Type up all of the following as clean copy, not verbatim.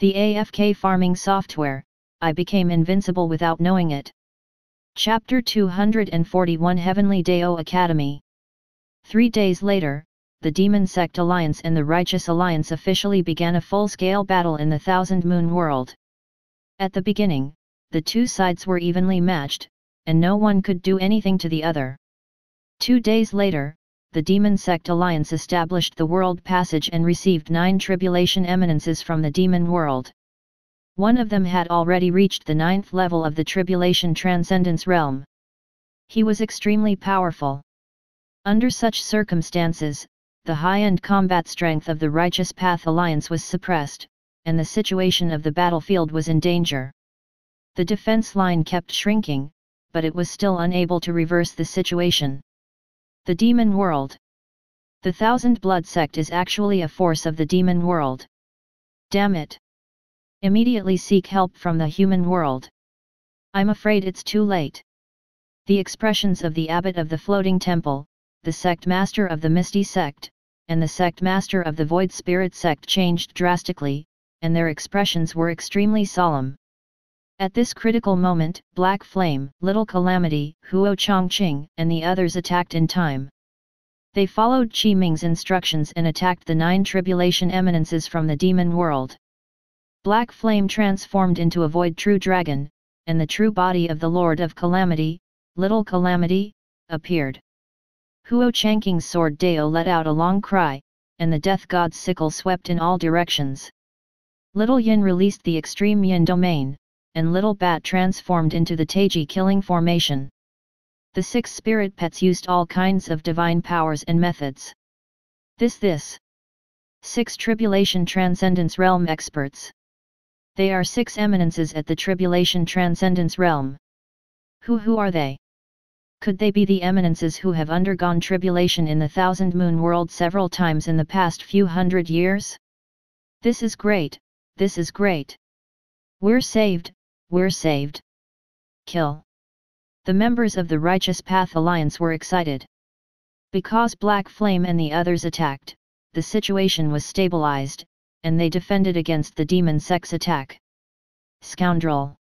The AFK farming software, I became invincible without knowing it. Chapter 241 Heavenly Deo Academy. 3 days later, the Demon Sect Alliance and the Righteous Alliance officially began a full-scale battle in the Thousand Moon world. At the beginning, the two sides were evenly matched, and no one could do anything to the other. 2 days later, the Demon Sect Alliance established the World Passage and received 9 Tribulation eminences from the Demon world. One of them had already reached the 9th level of the Tribulation Transcendence realm. He was extremely powerful. Under such circumstances, the high-end combat strength of the Righteous Path Alliance was suppressed, and the situation of the battlefield was in danger. The defense line kept shrinking, but it was still unable to reverse the situation. The Demon World. The Thousand Blood Sect is actually a force of the Demon World. Damn it! Immediately seek help from the human world. I'm afraid it's too late. The expressions of the abbot of the Floating Temple, the sect master of the Misty Sect, and the sect master of the Void Spirit Sect changed drastically, and their expressions were extremely solemn. At this critical moment, Black Flame, Little Calamity, Huo Chongqing, and the others attacked in time. They followed Qi Ming's instructions and attacked the 9 Tribulation eminences from the Demon world. Black Flame transformed into a Void True Dragon, and the true body of the Lord of Calamity, Little Calamity, appeared. Huo Changqing's sword Dao let out a long cry, and the Death God's sickle swept in all directions. Little Yin released the Extreme Yin domain, and Little Bat transformed into the Taiji killing formation. The 6 spirit pets used all kinds of divine powers and methods. This 6 Tribulation Transcendence Realm experts. They are 6 eminences at the Tribulation Transcendence Realm. Who are they? Could they be the eminences who have undergone tribulation in the Thousand Moon world several times in the past few hundred years? This is great, this is great. We're saved. We're saved. Kill. The members of the Righteous Path Alliance were excited. Because Black Flame and the others attacked, the situation was stabilized, and they defended against the Demon Sect's attack. Scoundrel!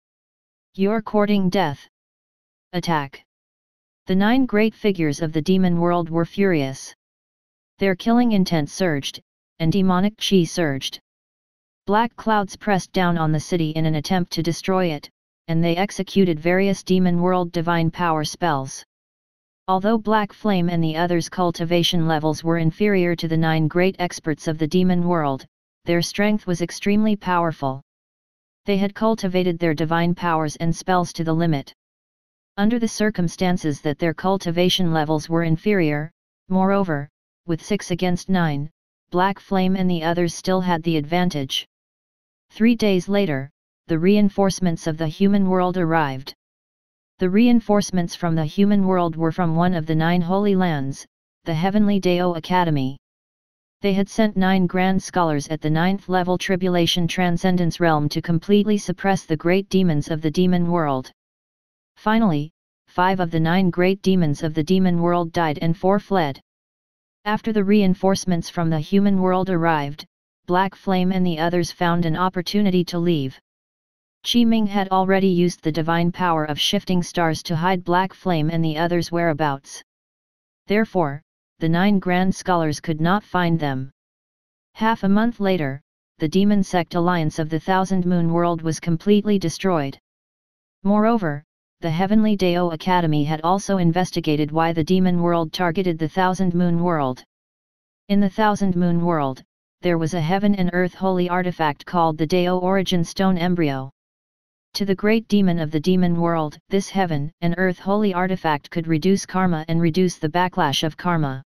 You're courting death. Attack! The 9 great figures of the Demon world were furious. Their killing intent surged, and demonic chi surged. Black clouds pressed down on the city in an attempt to destroy it, and they executed various Demon World divine power spells. Although Black Flame and the others' cultivation levels were inferior to the 9 great experts of the Demon World, their strength was extremely powerful. They had cultivated their divine powers and spells to the limit. Under the circumstances that their cultivation levels were inferior, moreover, with 6 against 9, Black Flame and the others still had the advantage. 3 days later, the reinforcements of the human world arrived. The reinforcements from the human world were from one of the 9 holy lands, the Heavenly Deo Academy. They had sent 9 grand scholars at the 9th level Tribulation Transcendence realm to completely suppress the great demons of the Demon world. Finally, 5 of the 9 great demons of the Demon world died and 4 fled. After the reinforcements from the human world arrived, Black Flame and the others found an opportunity to leave. Qi Ming had already used the divine power of shifting stars to hide Black Flame and the others' whereabouts. Therefore, the 9 grand scholars could not find them. Half a month later, the Demon Sect Alliance of the Thousand Moon world was completely destroyed. Moreover, the Heavenly Deo Academy had also investigated why the Demon world targeted the Thousand Moon world. In the Thousand Moon world, there was a heaven and earth holy artifact called the Deo Origin Stone Embryo. To the great demon of the Demon world, this heaven and earth holy artifact could reduce karma and reduce the backlash of karma.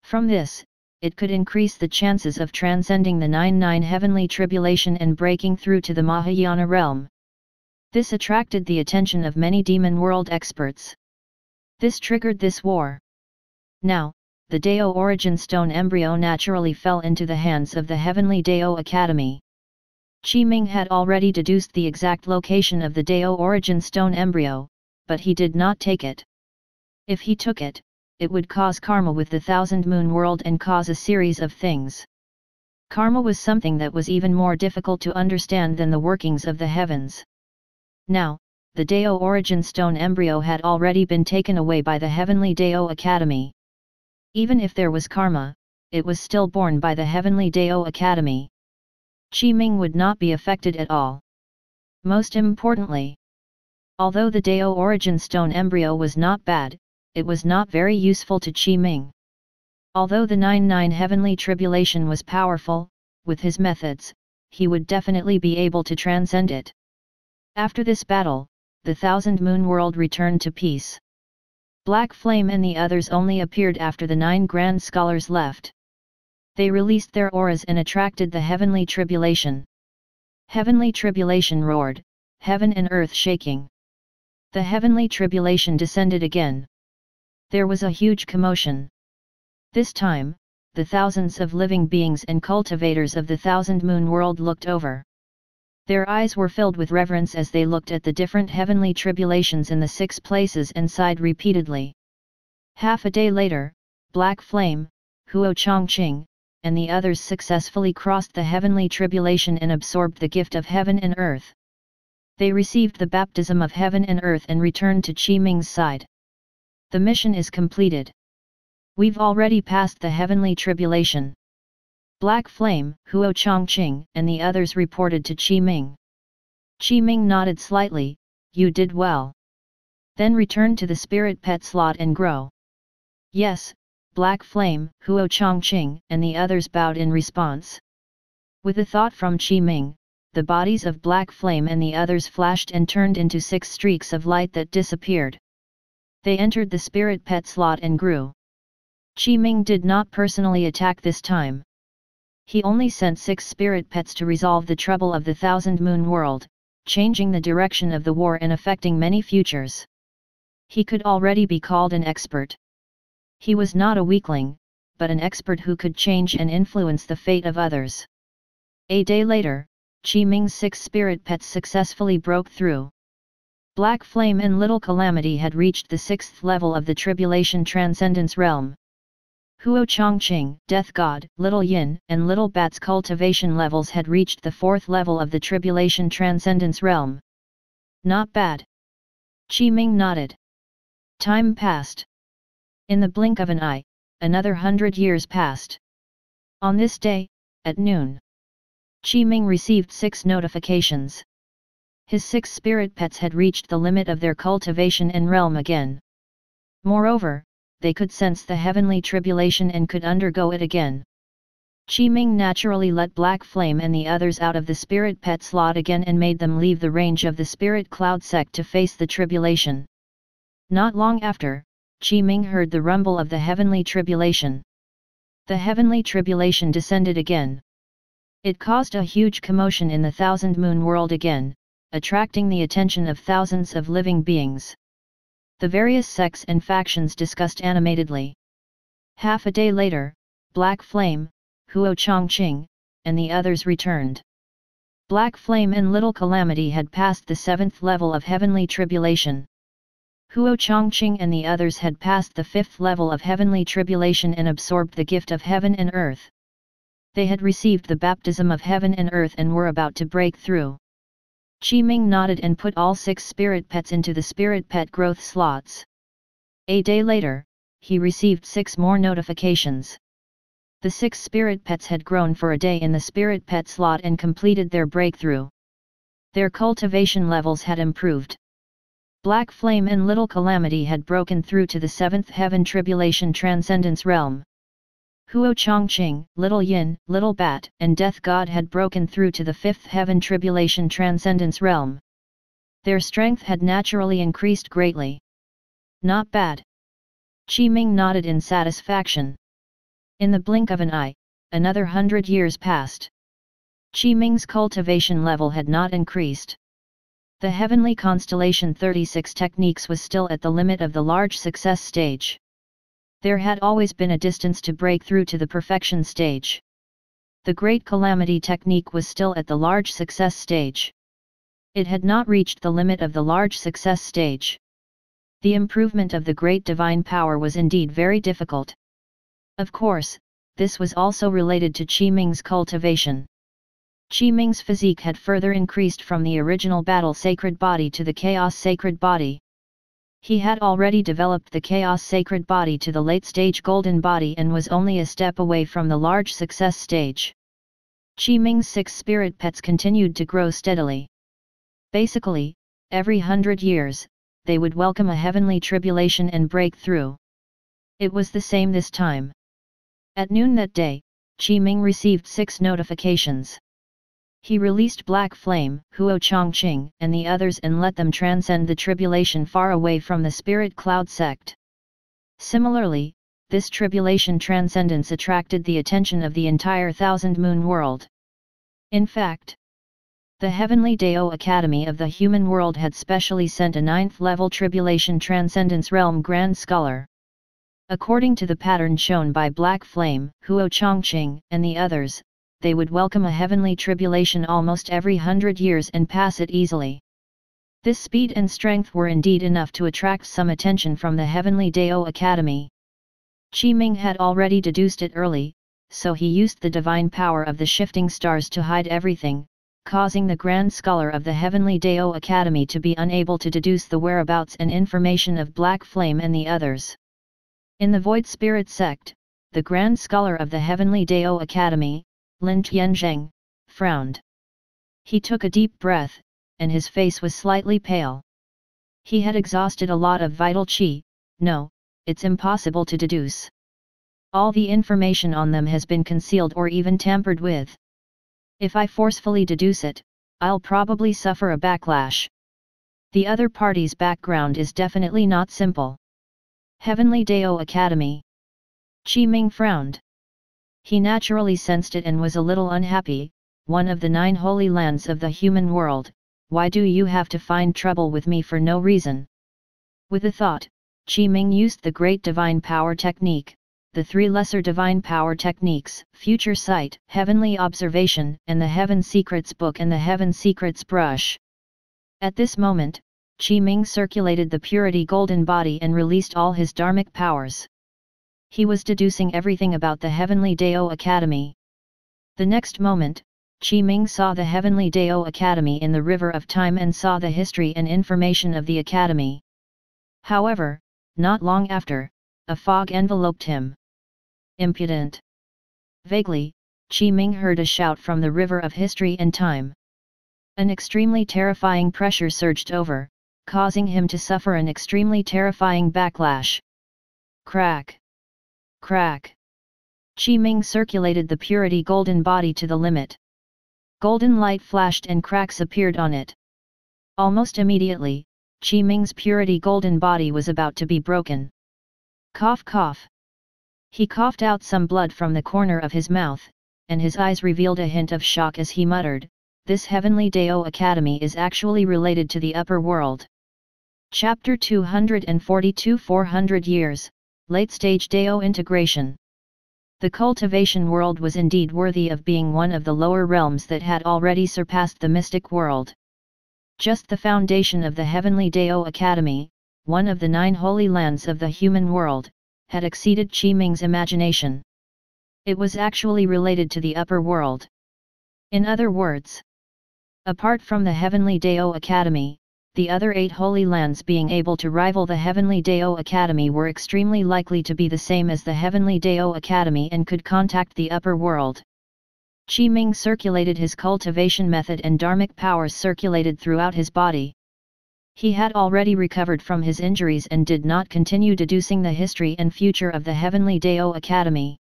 From this, it could increase the chances of transcending the 9 heavenly tribulation and breaking through to the Mahayana realm. This attracted the attention of many Demon world experts. This triggered this war. Now, the Deo Origin Stone Embryo naturally fell into the hands of the Heavenly Deo Academy. Qi Ming had already deduced the exact location of the Deo Origin Stone Embryo, but he did not take it. If he took it, it would cause karma with the Thousand Moon world and cause a series of things. Karma was something that was even more difficult to understand than the workings of the heavens. Now, the Deo Origin Stone embryo had already been taken away by the Heavenly Deo Academy. Even if there was karma, it was still born by the Heavenly Deo Academy. Qi Ming would not be affected at all. Most importantly, although the Deo Origin Stone embryo was not bad, it was not very useful to Qi Ming. Although the 9-9 Heavenly Tribulation was powerful, with his methods, he would definitely be able to transcend it. After this battle, the Thousand Moon World returned to peace. Black Flame and the others only appeared after the 9 Grand Scholars left. They released their auras and attracted the Heavenly Tribulation. Heavenly Tribulation roared, heaven and earth shaking. The Heavenly Tribulation descended again. There was a huge commotion. This time, the thousands of living beings and cultivators of the Thousand Moon World looked over. Their eyes were filled with reverence as they looked at the different heavenly tribulations in the 6 places and sighed repeatedly. Half a day later, Black Flame, Huo Chongqing, and the others successfully crossed the heavenly tribulation and absorbed the gift of heaven and earth. They received the baptism of heaven and earth and returned to Qi Ming's side. The mission is completed. We've already passed the heavenly tribulation. Black Flame, Huo Chongqing, and the others reported to Qi Ming. Qi Ming nodded slightly, you did well. Then return to the spirit pet slot and grow. Yes, Black Flame, Huo Chongqing, and the others bowed in response. With a thought from Qi Ming, the bodies of Black Flame and the others flashed and turned into 6 streaks of light that disappeared. They entered the spirit pet slot and grew. Qi Ming did not personally attack this time. He only sent 6 spirit pets to resolve the trouble of the Thousand Moon World, changing the direction of the war and affecting many futures. He could already be called an expert. He was not a weakling, but an expert who could change and influence the fate of others. A day later, Qi Ming's 6 spirit pets successfully broke through. Black Flame and Little Calamity had reached the 6th level of the Tribulation Transcendence realm. Huo Chongqing, Death God, Little Yin, and Little Bat's cultivation levels had reached the 4th level of the Tribulation Transcendence realm. Not bad. Qi Ming nodded. Time passed. In the blink of an eye, another 100 years passed. On this day, at noon, Qi Ming received 6 notifications. His 6 spirit pets had reached the limit of their cultivation and realm again. Moreover, they could sense the heavenly tribulation and could undergo it again. Qi Ming naturally let Black Flame and the others out of the spirit pet slot again and made them leave the range of the spirit cloud sect to face the tribulation. Not long after, Qi Ming heard the rumble of the heavenly tribulation. The heavenly tribulation descended again. It caused a huge commotion in the Thousand Moon World again, attracting the attention of thousands of living beings. The various sects and factions discussed animatedly. Half a day later, Black Flame, Huo Chongqing, and the others returned. Black Flame and Little Calamity had passed the 7th level of Heavenly Tribulation. Huo Chongqing and the others had passed the 5th level of Heavenly Tribulation and absorbed the gift of heaven and earth. They had received the baptism of heaven and earth and were about to break through. Qi Ming nodded and put all 6 spirit pets into the spirit pet growth slots. A day later, he received 6 more notifications. The 6 spirit pets had grown for a day in the spirit pet slot and completed their breakthrough. Their cultivation levels had improved. Black Flame and Little Calamity had broken through to the 7th Heaven Tribulation Transcendence realm. Huo Chongqing, Little Yin, Little Bat, and Death God had broken through to the 5th Heaven Tribulation Transcendence realm. Their strength had naturally increased greatly. Not bad. Qi Ming nodded in satisfaction. In the blink of an eye, another 100 years passed. Qi Ming's cultivation level had not increased. The heavenly constellation 36 techniques was still at the limit of the large success stage. There had always been a distance to break through to the perfection stage. The Great Calamity technique was still at the large success stage. It had not reached the limit of the large success stage. The improvement of the Great Divine Power was indeed very difficult. Of course, this was also related to Qi Ming's cultivation. Qi Ming's physique had further increased from the original battle sacred body to the chaos sacred body. He had already developed the chaos sacred body to the late stage golden body and was only a step away from the large success stage. Qi Ming's 6 spirit pets continued to grow steadily. Basically, every 100 years, they would welcome a heavenly tribulation and break through. It was the same this time. At noon that day, Qi Ming received 6 notifications. He released Black Flame, Huo Chongqing, and the others and let them transcend the tribulation far away from the Spirit Cloud sect. Similarly, this tribulation transcendence attracted the attention of the entire Thousand Moon world. In fact, the Heavenly Dao Academy of the human world had specially sent a 9th-level tribulation transcendence realm Grand Scholar. According to the pattern shown by Black Flame, Huo Chongqing, and the others, they would welcome a heavenly tribulation almost every 100 years and pass it easily. This speed and strength were indeed enough to attract some attention from the Heavenly Dao Academy. Qi Ming had already deduced it early, so he used the divine power of the shifting stars to hide everything, causing the Grand Scholar of the Heavenly Dao Academy to be unable to deduce the whereabouts and information of Black Flame and the others. In the Void Spirit sect, the Grand Scholar of the Heavenly Dao Academy, Lin Tianzheng, frowned. He took a deep breath, and his face was slightly pale. He had exhausted a lot of vital qi. No, it's impossible to deduce. All the information on them has been concealed or even tampered with. If I forcefully deduce it, I'll probably suffer a backlash. The other party's background is definitely not simple. Heavenly Dao Academy. Qi Ming frowned. He naturally sensed it and was a little unhappy. One of the 9 holy lands of the human world, why do you have to find trouble with me for no reason? With a thought, Qi Ming used the Great Divine Power Technique, the 3 lesser divine power techniques, Future Sight, Heavenly Observation, and the Heaven Secrets Book and the Heaven Secrets Brush. At this moment, Qi Ming circulated the purity golden body and released all his dharmic powers. He was deducing everything about the Heavenly Dao Academy. The next moment, Qi Ming saw the Heavenly Dao Academy in the River of Time and saw the history and information of the Academy. However, not long after, a fog enveloped him. Impudent! Vaguely, Qi Ming heard a shout from the River of History and Time. An extremely terrifying pressure surged over, causing him to suffer an extremely terrifying backlash. Crack! Crack! Qi Ming circulated the purity golden body to the limit. Golden light flashed and cracks appeared on it. Almost immediately, Qi Ming's purity golden body was about to be broken. Cough cough. He coughed out some blood from the corner of his mouth, and his eyes revealed a hint of shock as he muttered, "This Heavenly Dao Academy is actually related to the upper world." Chapter 242 400 Years, Late Stage Dao Integration. The cultivation world was indeed worthy of being one of the lower realms that had already surpassed the mystic world. Just the foundation of the Heavenly Dao Academy, one of the 9 holy lands of the human world, had exceeded Qi Ming's imagination. It was actually related to the upper world. In other words, apart from the Heavenly Dao Academy, the other 8 holy lands being able to rival the Heavenly Dao Academy were extremely likely to be the same as the Heavenly Dao Academy and could contact the upper world. Qi Ming circulated his cultivation method and dharmic powers circulated throughout his body. He had already recovered from his injuries and did not continue deducing the history and future of the Heavenly Dao Academy.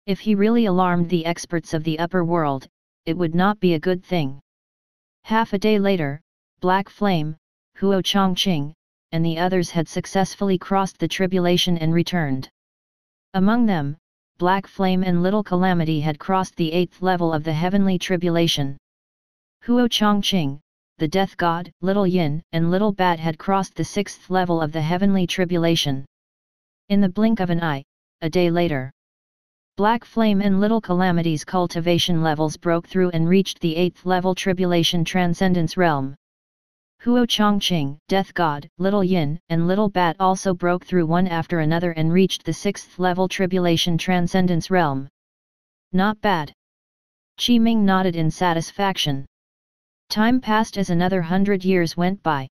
If he really alarmed the experts of the upper world, it would not be a good thing. Half a day later, Black Flame, Huo Chongqing, and the others had successfully crossed the tribulation and returned. Among them, Black Flame and Little Calamity had crossed the 8th level of the Heavenly Tribulation. Huo Chongqing, the Death God, Little Yin, and Little Bat had crossed the 6th level of the Heavenly Tribulation. In the blink of an eye, a day later, Black Flame and Little Calamity's cultivation levels broke through and reached the 8th level Tribulation Transcendence realm. Huo Chongqing, Death God, Little Yin, and Little Bat also broke through one after another and reached the 6th level Tribulation Transcendence realm. Not bad. Qi Ming nodded in satisfaction. Time passed as another 100 years went by.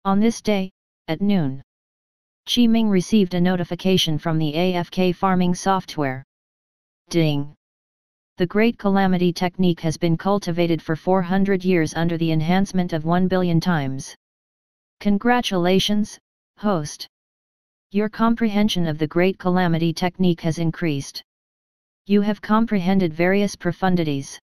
On this day, at noon, Qi Ming received a notification from the AFK farming software. Ding! The Great Calamity technique has been cultivated for 400 years under the enhancement of 1 billion times. Congratulations, host! Your comprehension of the Great Calamity technique has increased. You have comprehended various profundities.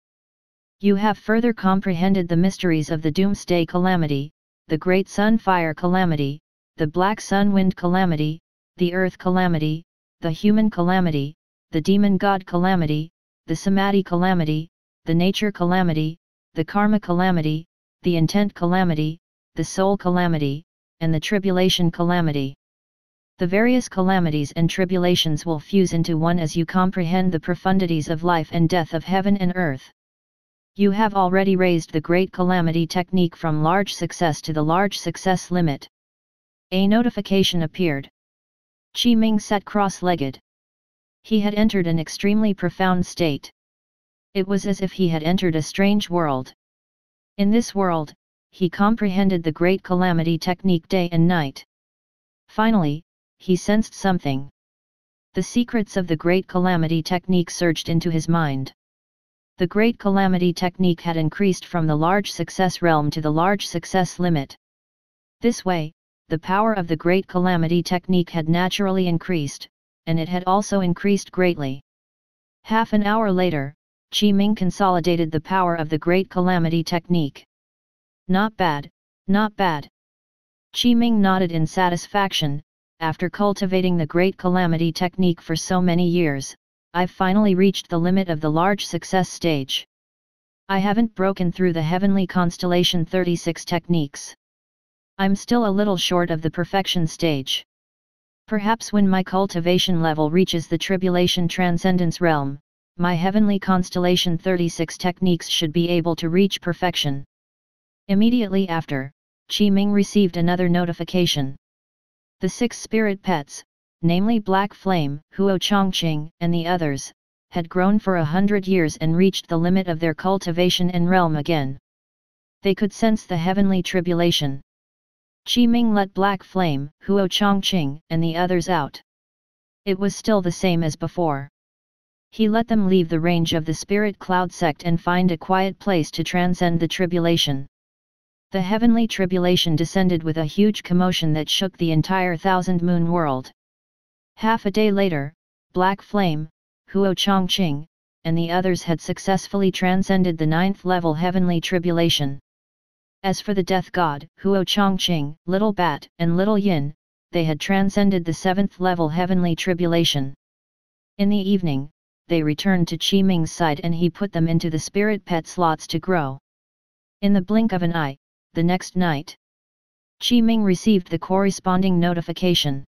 You have further comprehended the mysteries of the Doomsday Calamity, the Great Sunfire Calamity, the Black Sun Wind Calamity, the Earth Calamity, the Human Calamity, the Demon God Calamity, the Samadhi Calamity, the Nature Calamity, the Karma Calamity, the Intent Calamity, the Soul Calamity, and the Tribulation Calamity. The various calamities and tribulations will fuse into one as you comprehend the profundities of life and death of heaven and earth. You have already raised the Great Calamity technique from large success to the large success limit. A notification appeared. Qi Ming sat cross-legged. He had entered an extremely profound state. It was as if he had entered a strange world. In this world, he comprehended the Great Calamity technique day and night. Finally, he sensed something. The secrets of the Great Calamity technique surged into his mind. The Great Calamity technique had increased from the large success realm to the large success limit. This way, the power of the Great Calamity technique had naturally increased, and it had also increased greatly. Half an hour later, Qi Ming consolidated the power of the Great Calamity technique. Not bad, not bad. Qi Ming nodded in satisfaction. After cultivating the Great Calamity technique for so many years, I've finally reached the limit of the large success stage. I haven't broken through the heavenly constellation 36 techniques. I'm still a little short of the perfection stage. Perhaps when my cultivation level reaches the Tribulation Transcendence realm, my heavenly constellation 36 techniques should be able to reach perfection. Immediately after, Qi Ming received another notification. The 6 spirit pets, namely Black Flame, Huo Chongqing, and the others, had grown for 100 years and reached the limit of their cultivation and realm again. They could sense the heavenly tribulation. Qi Ming let Black Flame, Huo Chongqing, and the others out. It was still the same as before. He let them leave the range of the Spirit Cloud sect and find a quiet place to transcend the tribulation. The heavenly tribulation descended with a huge commotion that shook the entire Thousand Moon world. Half a day later, Black Flame, Huo Chongqing, and the others had successfully transcended the 9th level heavenly tribulation. As for the Death God, Huo Chongqing, Little Bat, and Little Yin, they had transcended the 7th level heavenly tribulation. In the evening, they returned to Qi Ming's side and he put them into the spirit pet slots to grow. In the blink of an eye, the next night, Qi Ming received the corresponding notification.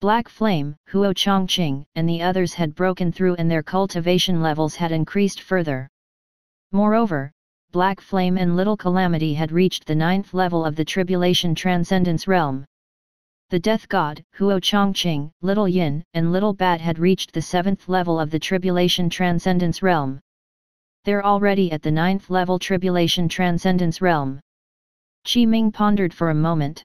Black Flame, Huo Chongqing, and the others had broken through and their cultivation levels had increased further. Moreover, Black Flame and Little Calamity had reached the 9th level of the Tribulation Transcendence realm. The Death God, Huo Chongqing, Little Yin, and Little Bat had reached the 7th level of the Tribulation Transcendence realm. They're already at the 9th level Tribulation Transcendence realm. Qi Ming pondered for a moment.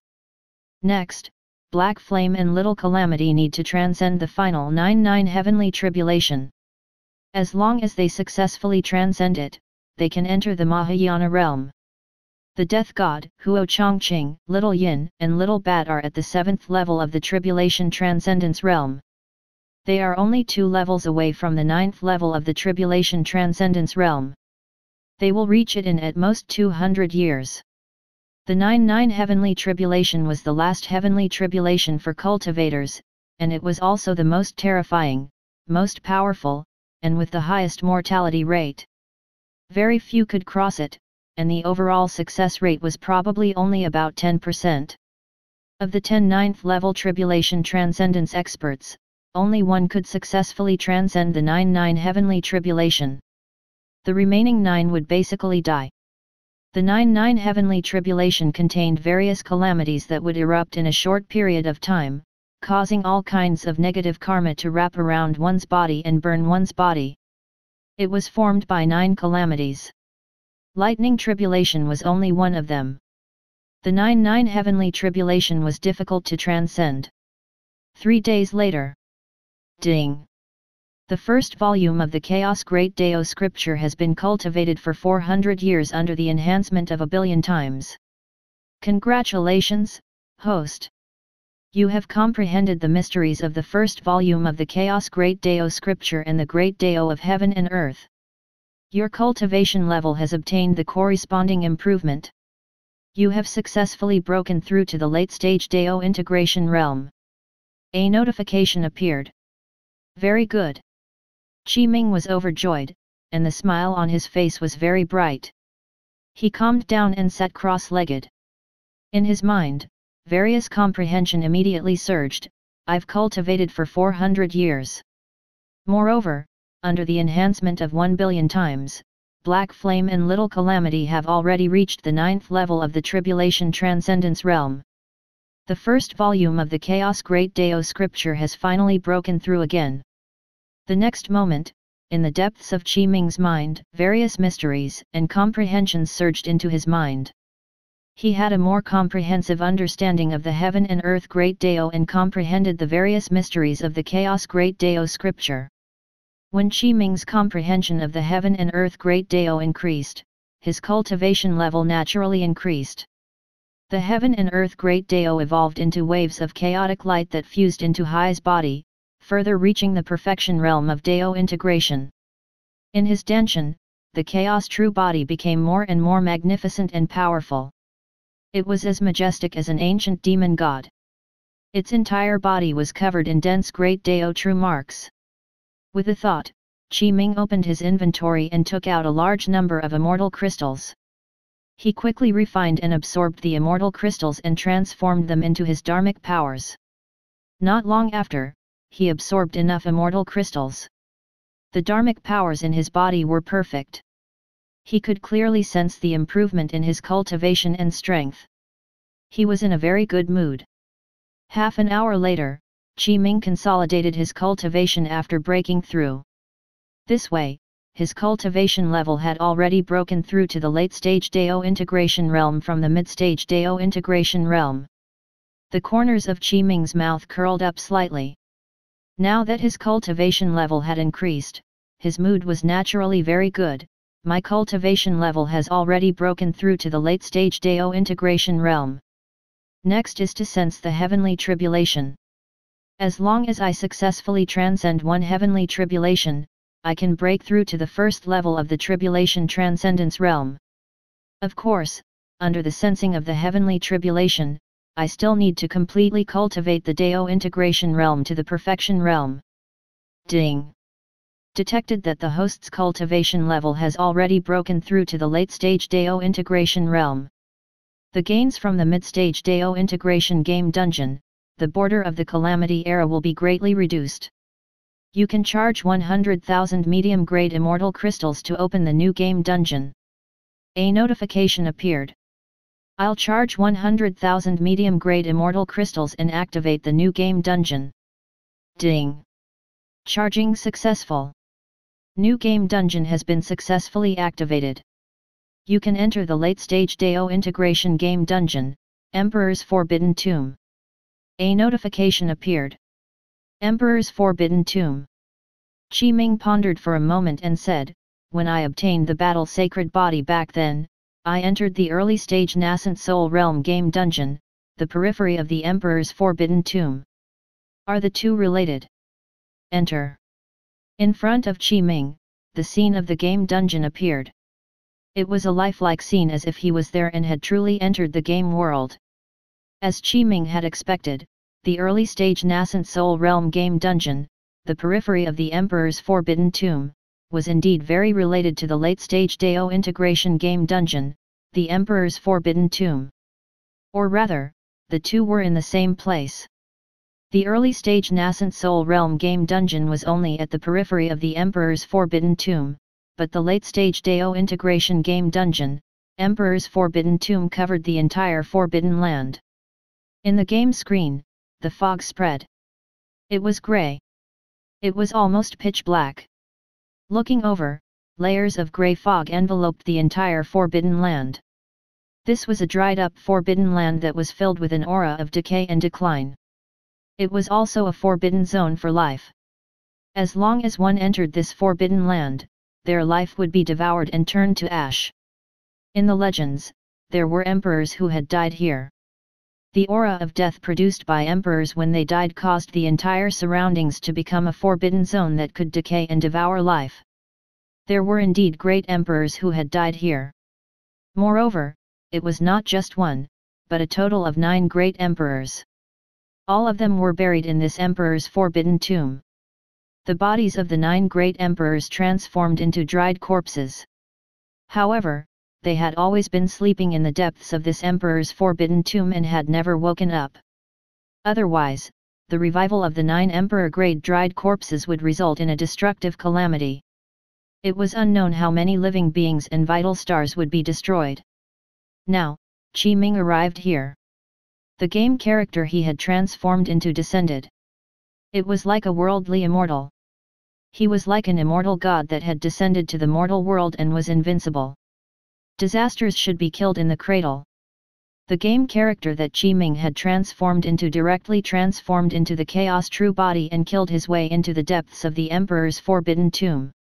Next, Black Flame and Little Calamity need to transcend the final 9-9 heavenly tribulation. As long as they successfully transcend it, they can enter the Mahayana realm. The Death God, Huo Chongqing, Little Yin, and Little Bat are at the 7th level of the Tribulation Transcendence realm. They are only 2 levels away from the 9th level of the Tribulation Transcendence realm. They will reach it in at most 200 years. The 9-9 heavenly tribulation was the last heavenly tribulation for cultivators, and it was also the most terrifying, most powerful, and with the highest mortality rate. Very few could cross it, and the overall success rate was probably only about 10%. Of the 10 9th level Tribulation Transcendence experts, only one could successfully transcend the 9-9 heavenly tribulation. The remaining 9 would basically die. The 9-9 heavenly tribulation contained various calamities that would erupt in a short period of time, causing all kinds of negative karma to wrap around one's body and burn one's body. It was formed by 9 calamities. Lightning Tribulation was only one of them. The 9 heavenly tribulation was difficult to transcend. 3 days later. Ding! The first volume of the Chaos Great Deo scripture has been cultivated for 400 years under the enhancement of 1,000,000,000 times. Congratulations, host! You have comprehended the mysteries of the first volume of the Chaos Great Deo scripture and the Great Deo of heaven and earth. Your cultivation level has obtained the corresponding improvement. You have successfully broken through to the late-stage Deo integration realm. A notification appeared. Very good. Qi Ming was overjoyed, and the smile on his face was very bright. He calmed down and sat cross-legged. In his mind, various comprehension immediately surged. I've cultivated for 400 years. Moreover, under the enhancement of 1,000,000,000 times, Black Flame and Little Calamity have already reached the 9th level of the Tribulation Transcendence realm. The first volume of the Chaos Great Deo scripture has finally broken through again. The next moment, in the depths of Qi Ming's mind, various mysteries and comprehensions surged into his mind. He had a more comprehensive understanding of the Heaven and Earth Great Deo and comprehended the various mysteries of the Chaos Great Deo scripture. When Qi Ming's comprehension of the Heaven and Earth Great Deo increased, his cultivation level naturally increased. The Heaven and Earth Great Deo evolved into waves of chaotic light that fused into Hai's body, further reaching the perfection realm of Deo integration. In his Danshan, the Chaos True Body became more and more magnificent and powerful. It was as majestic as an ancient demon god. Its entire body was covered in dense Great Deo True marks. With a thought, Qi Ming opened his inventory and took out a large number of immortal crystals. He quickly refined and absorbed the immortal crystals and transformed them into his dharmic powers. Not long after, he absorbed enough immortal crystals. The dharmic powers in his body were perfect. He could clearly sense the improvement in his cultivation and strength. He was in a very good mood. Half an hour later, Qi Ming consolidated his cultivation after breaking through. This way, his cultivation level had already broken through to the late-stage Deo integration realm from the mid-stage Deo integration realm. The corners of Qi Ming's mouth curled up slightly. Now that his cultivation level had increased, his mood was naturally very good. My cultivation level has already broken through to the late-stage Deo integration realm. Next is to sense the heavenly tribulation. As long as I successfully transcend one heavenly tribulation, I can break through to the first level of the Tribulation Transcendence realm. Of course, under the sensing of the heavenly tribulation, I still need to completely cultivate the Deo integration realm to the perfection realm. Ding! Detected that the host's cultivation level has already broken through to the late-stage Deo integration realm. The gains from the mid-stage Deo integration game dungeon, the border of the Calamity era, will be greatly reduced. You can charge 100,000 medium-grade immortal crystals to open the new game dungeon. A notification appeared. I'll charge 100,000 medium-grade immortal crystals and activate the new game dungeon. Ding! Charging successful. New game dungeon has been successfully activated. You can enter the late-stage Deo integration game dungeon, Emperor's Forbidden Tomb. A notification appeared. Emperor's Forbidden Tomb. Qi Ming pondered for a moment and said, when I obtained the battle sacred body back then, I entered the early stage nascent soul realm game dungeon, the periphery of the Emperor's Forbidden Tomb. Are the two related? Enter. In front of Qi Ming, the scene of the game dungeon appeared. It was a lifelike scene as if he was there and had truly entered the game world. As Qi Ming had expected, the early stage nascent soul realm game dungeon, the periphery of the Emperor's Forbidden Tomb, was indeed very related to the late stage Deo integration game dungeon, the Emperor's Forbidden Tomb. Or rather, the two were in the same place. The early stage nascent soul realm game dungeon was only at the periphery of the Emperor's Forbidden Tomb, but the late stage Deo integration game dungeon, Emperor's Forbidden Tomb, covered the entire Forbidden Land. In the game screen, the fog spread. It was grey. It was almost pitch black. Looking over, layers of grey fog enveloped the entire Forbidden Land. This was a dried-up forbidden land that was filled with an aura of decay and decline. It was also a forbidden zone for life. As long as one entered this forbidden land, their life would be devoured and turned to ash. In the legends, there were emperors who had died here. The aura of death produced by emperors when they died caused the entire surroundings to become a forbidden zone that could decay and devour life. There were indeed great emperors who had died here. Moreover, it was not just one, but a total of 9 great emperors. All of them were buried in this emperor's forbidden tomb. The bodies of the 9 great emperors transformed into dried corpses. However, they had always been sleeping in the depths of this emperor's forbidden tomb and had never woken up. Otherwise, the revival of the 9 emperor-grade dried corpses would result in a destructive calamity. It was unknown how many living beings and vital stars would be destroyed. Now, Qi Ming arrived here. The game character he had transformed into descended. It was like a worldly immortal. He was like an immortal god that had descended to the mortal world and was invincible. Disasters should be killed in the cradle. The game character that Qi Ming had transformed into directly transformed into the chaos true body and killed his way into the depths of the Emperor's forbidden tomb.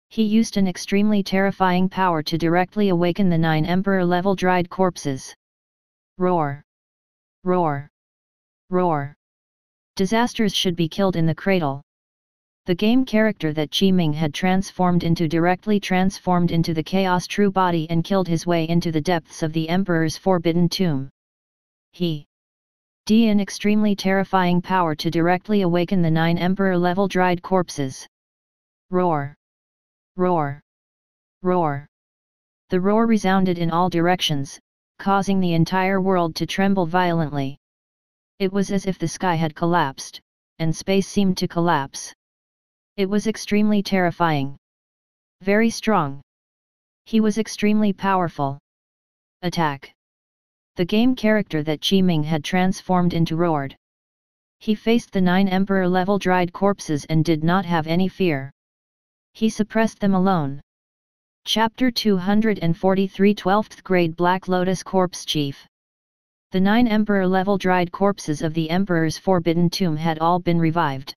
He used an extremely terrifying power to directly awaken the 9 Emperor-level dried corpses. Roar! Roar! Roar! Disasters should be killed in the cradle. The game character that Qi Ming had transformed into directly transformed into the chaos true body and killed his way into the depths of the Emperor's forbidden tomb. He D an extremely terrifying power to directly awaken the 9 Emperor-level dried corpses. Roar! Roar! Roar! The roar resounded in all directions, causing the entire world to tremble violently. It was as if the sky had collapsed, and space seemed to collapse. It was extremely terrifying. Very strong. He was extremely powerful. Attack! The game character that Qi Ming had transformed into roared. He faced the 9 Emperor-level dried corpses and did not have any fear. He suppressed them alone. Chapter 243 12th Grade Black Lotus Corpse Chief. The 9 Emperor-level dried corpses of the Emperor's forbidden tomb had all been revived.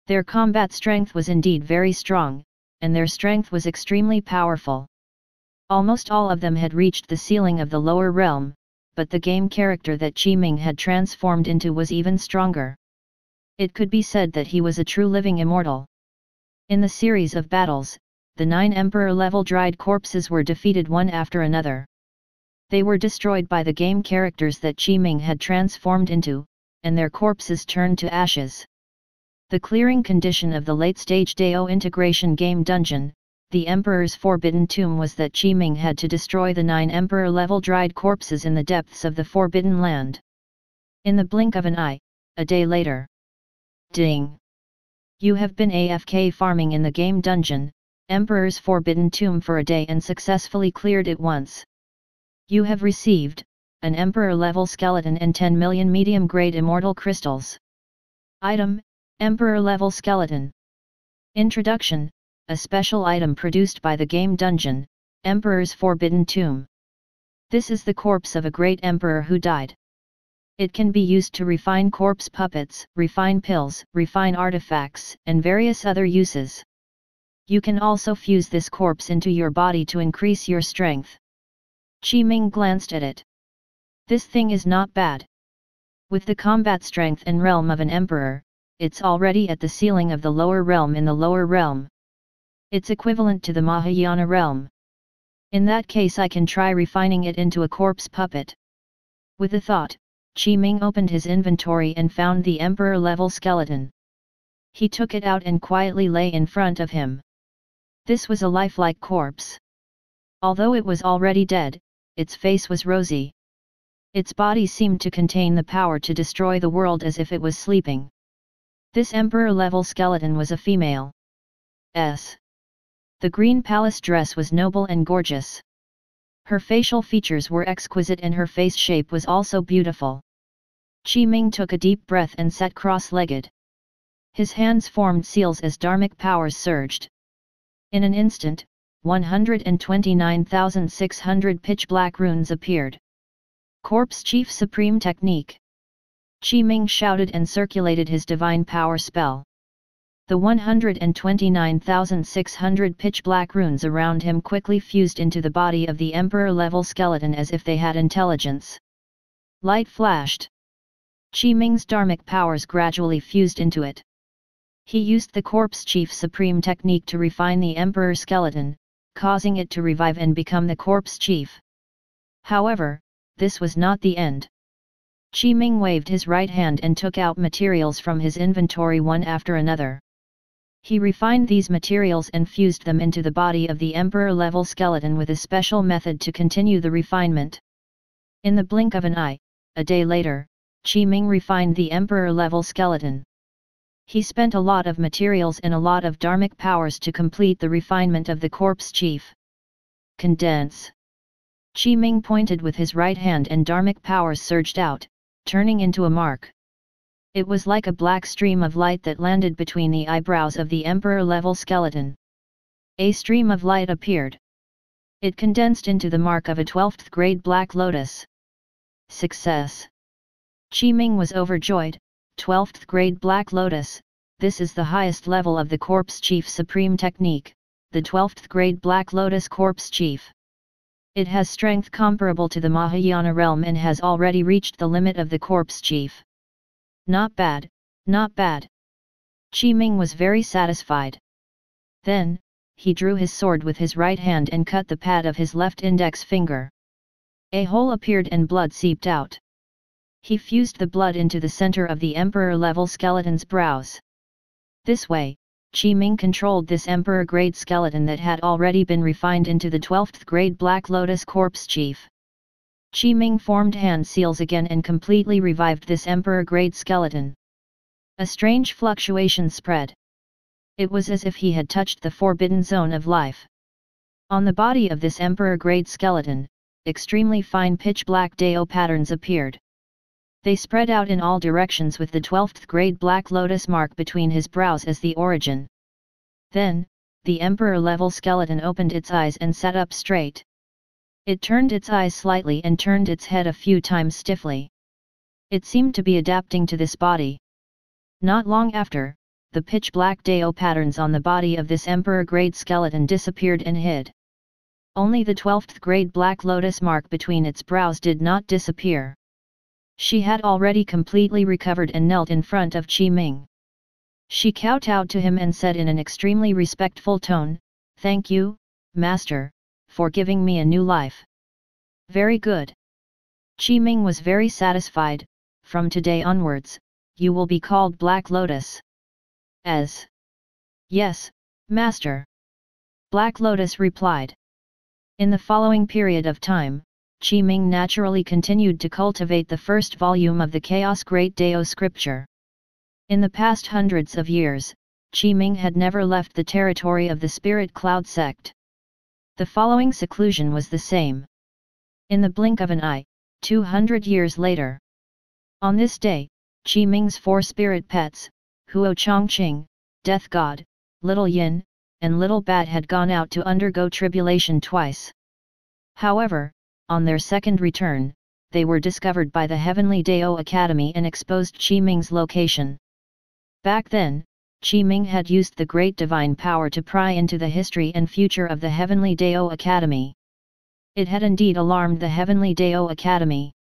Their combat strength was indeed very strong, and their strength was extremely powerful. Almost all of them had reached the ceiling of the lower realm, but the game character that Qi Ming had transformed into was even stronger. It could be said that he was a true living immortal. In the series of battles, the 9 Emperor-level dried corpses were defeated one after another. They were destroyed by the game characters that Qi Ming had transformed into, and their corpses turned to ashes. The clearing condition of the late-stage Dao integration game dungeon, the Emperor's Forbidden Tomb, was that Qi Ming had to destroy the 9 Emperor-level dried corpses in the depths of the Forbidden Land. In the blink of an eye, a day later. Ding! You have been AFK farming in the game dungeon, Emperor's Forbidden Tomb, for a day and successfully cleared it once. You have received an Emperor-level skeleton and 10 million medium-grade immortal crystals. Item: Emperor-level skeleton. Introduction: a special item produced by the game dungeon, Emperor's Forbidden Tomb. This is the corpse of a great emperor who died. It can be used to refine corpse puppets, refine pills, refine artifacts, and various other uses. You can also fuse this corpse into your body to increase your strength. Qi Ming glanced at it. This thing is not bad. With the combat strength and realm of an emperor, it's already at the ceiling of the lower realm in the lower realm. It's equivalent to the Mahayana realm. In that case, I can try refining it into a corpse puppet. With a thought, Qi Ming opened his inventory and found the emperor-level skeleton. He took it out and quietly lay in front of him. This was a lifelike corpse. Although it was already dead, its face was rosy. Its body seemed to contain the power to destroy the world as if it was sleeping. This emperor-level skeleton was a female. The green palace dress was noble and gorgeous. Her facial features were exquisite and her face shape was also beautiful. Qi Ming took a deep breath and sat cross-legged. His hands formed seals as dharmic powers surged. In an instant, 129,600 pitch-black runes appeared. Corpse Chief Supreme Technique. Qi Ming shouted and circulated his divine power spell. The 129,600 pitch-black runes around him quickly fused into the body of the Emperor-level skeleton as if they had intelligence. Light flashed. Qi Ming's dharmic powers gradually fused into it. He used the Corpse Chief Supreme Technique to refine the Emperor skeleton, causing it to revive and become the Corpse Chief. However, this was not the end. Qi Ming waved his right hand and took out materials from his inventory one after another. He refined these materials and fused them into the body of the Emperor-level skeleton with a special method to continue the refinement. In the blink of an eye, a day later, Qi Ming refined the Emperor-level skeleton. He spent a lot of materials and a lot of dharmic powers to complete the refinement of the Corpse Chief. Condense. Qi Ming pointed with his right hand and dharmic powers surged out, turning into a mark. It was like a black stream of light that landed between the eyebrows of the Emperor-level skeleton. A stream of light appeared. It condensed into the mark of a 12th grade Black Lotus. Success! Qi Ming was overjoyed. 12th grade Black Lotus, this is the highest level of the Corpse Chief Supreme Technique, the 12th grade Black Lotus Corpse Chief. It has strength comparable to the Mahayana realm and has already reached the limit of the Corpse Chief. Not bad, not bad. Qi Ming was very satisfied. Then, he drew his sword with his right hand and cut the pad of his left index finger. A hole appeared and blood seeped out. He fused the blood into the center of the Emperor-level skeleton's brows. This way, Qi Ming controlled this Emperor-grade skeleton that had already been refined into the 12th grade Black Lotus Corpse Chief. Qi Ming formed hand seals again and completely revived this Emperor-grade skeleton. A strange fluctuation spread. It was as if he had touched the forbidden zone of life. On the body of this Emperor-grade skeleton, extremely fine pitch-black Dao patterns appeared. They spread out in all directions with the 12th grade Black Lotus mark between his brows as the origin. Then, the Emperor-level skeleton opened its eyes and sat up straight. It turned its eyes slightly and turned its head a few times stiffly. It seemed to be adapting to this body. Not long after, the pitch-black Dao patterns on the body of this Emperor-grade skeleton disappeared and hid. Only the 12th grade Black Lotus mark between its brows did not disappear. She had already completely recovered and knelt in front of Qi Ming. She kowtowed to him and said in an extremely respectful tone, "Thank you, Master, for giving me a new life." Very good. Qi Ming was very satisfied. From today onwards, you will be called Black Lotus. As? Yes, Master. Black Lotus replied. In the following period of time, Qi Ming naturally continued to cultivate the first volume of the Chaos Great Dao scripture. In the past hundreds of years, Qi Ming had never left the territory of the Spirit Cloud sect. The following seclusion was the same. In the blink of an eye, 200 years later. On this day, Qi Ming's 4 spirit pets, Huo Chongqing, Death God, Little Yin, and Little Bat had gone out to undergo tribulation twice. However, on their second return, they were discovered by the Heavenly Dao Academy and exposed Qi Ming's location. Back then, Qi Ming had used the great divine power to pry into the history and future of the Heavenly Dao Academy. It had indeed alarmed the Heavenly Dao Academy.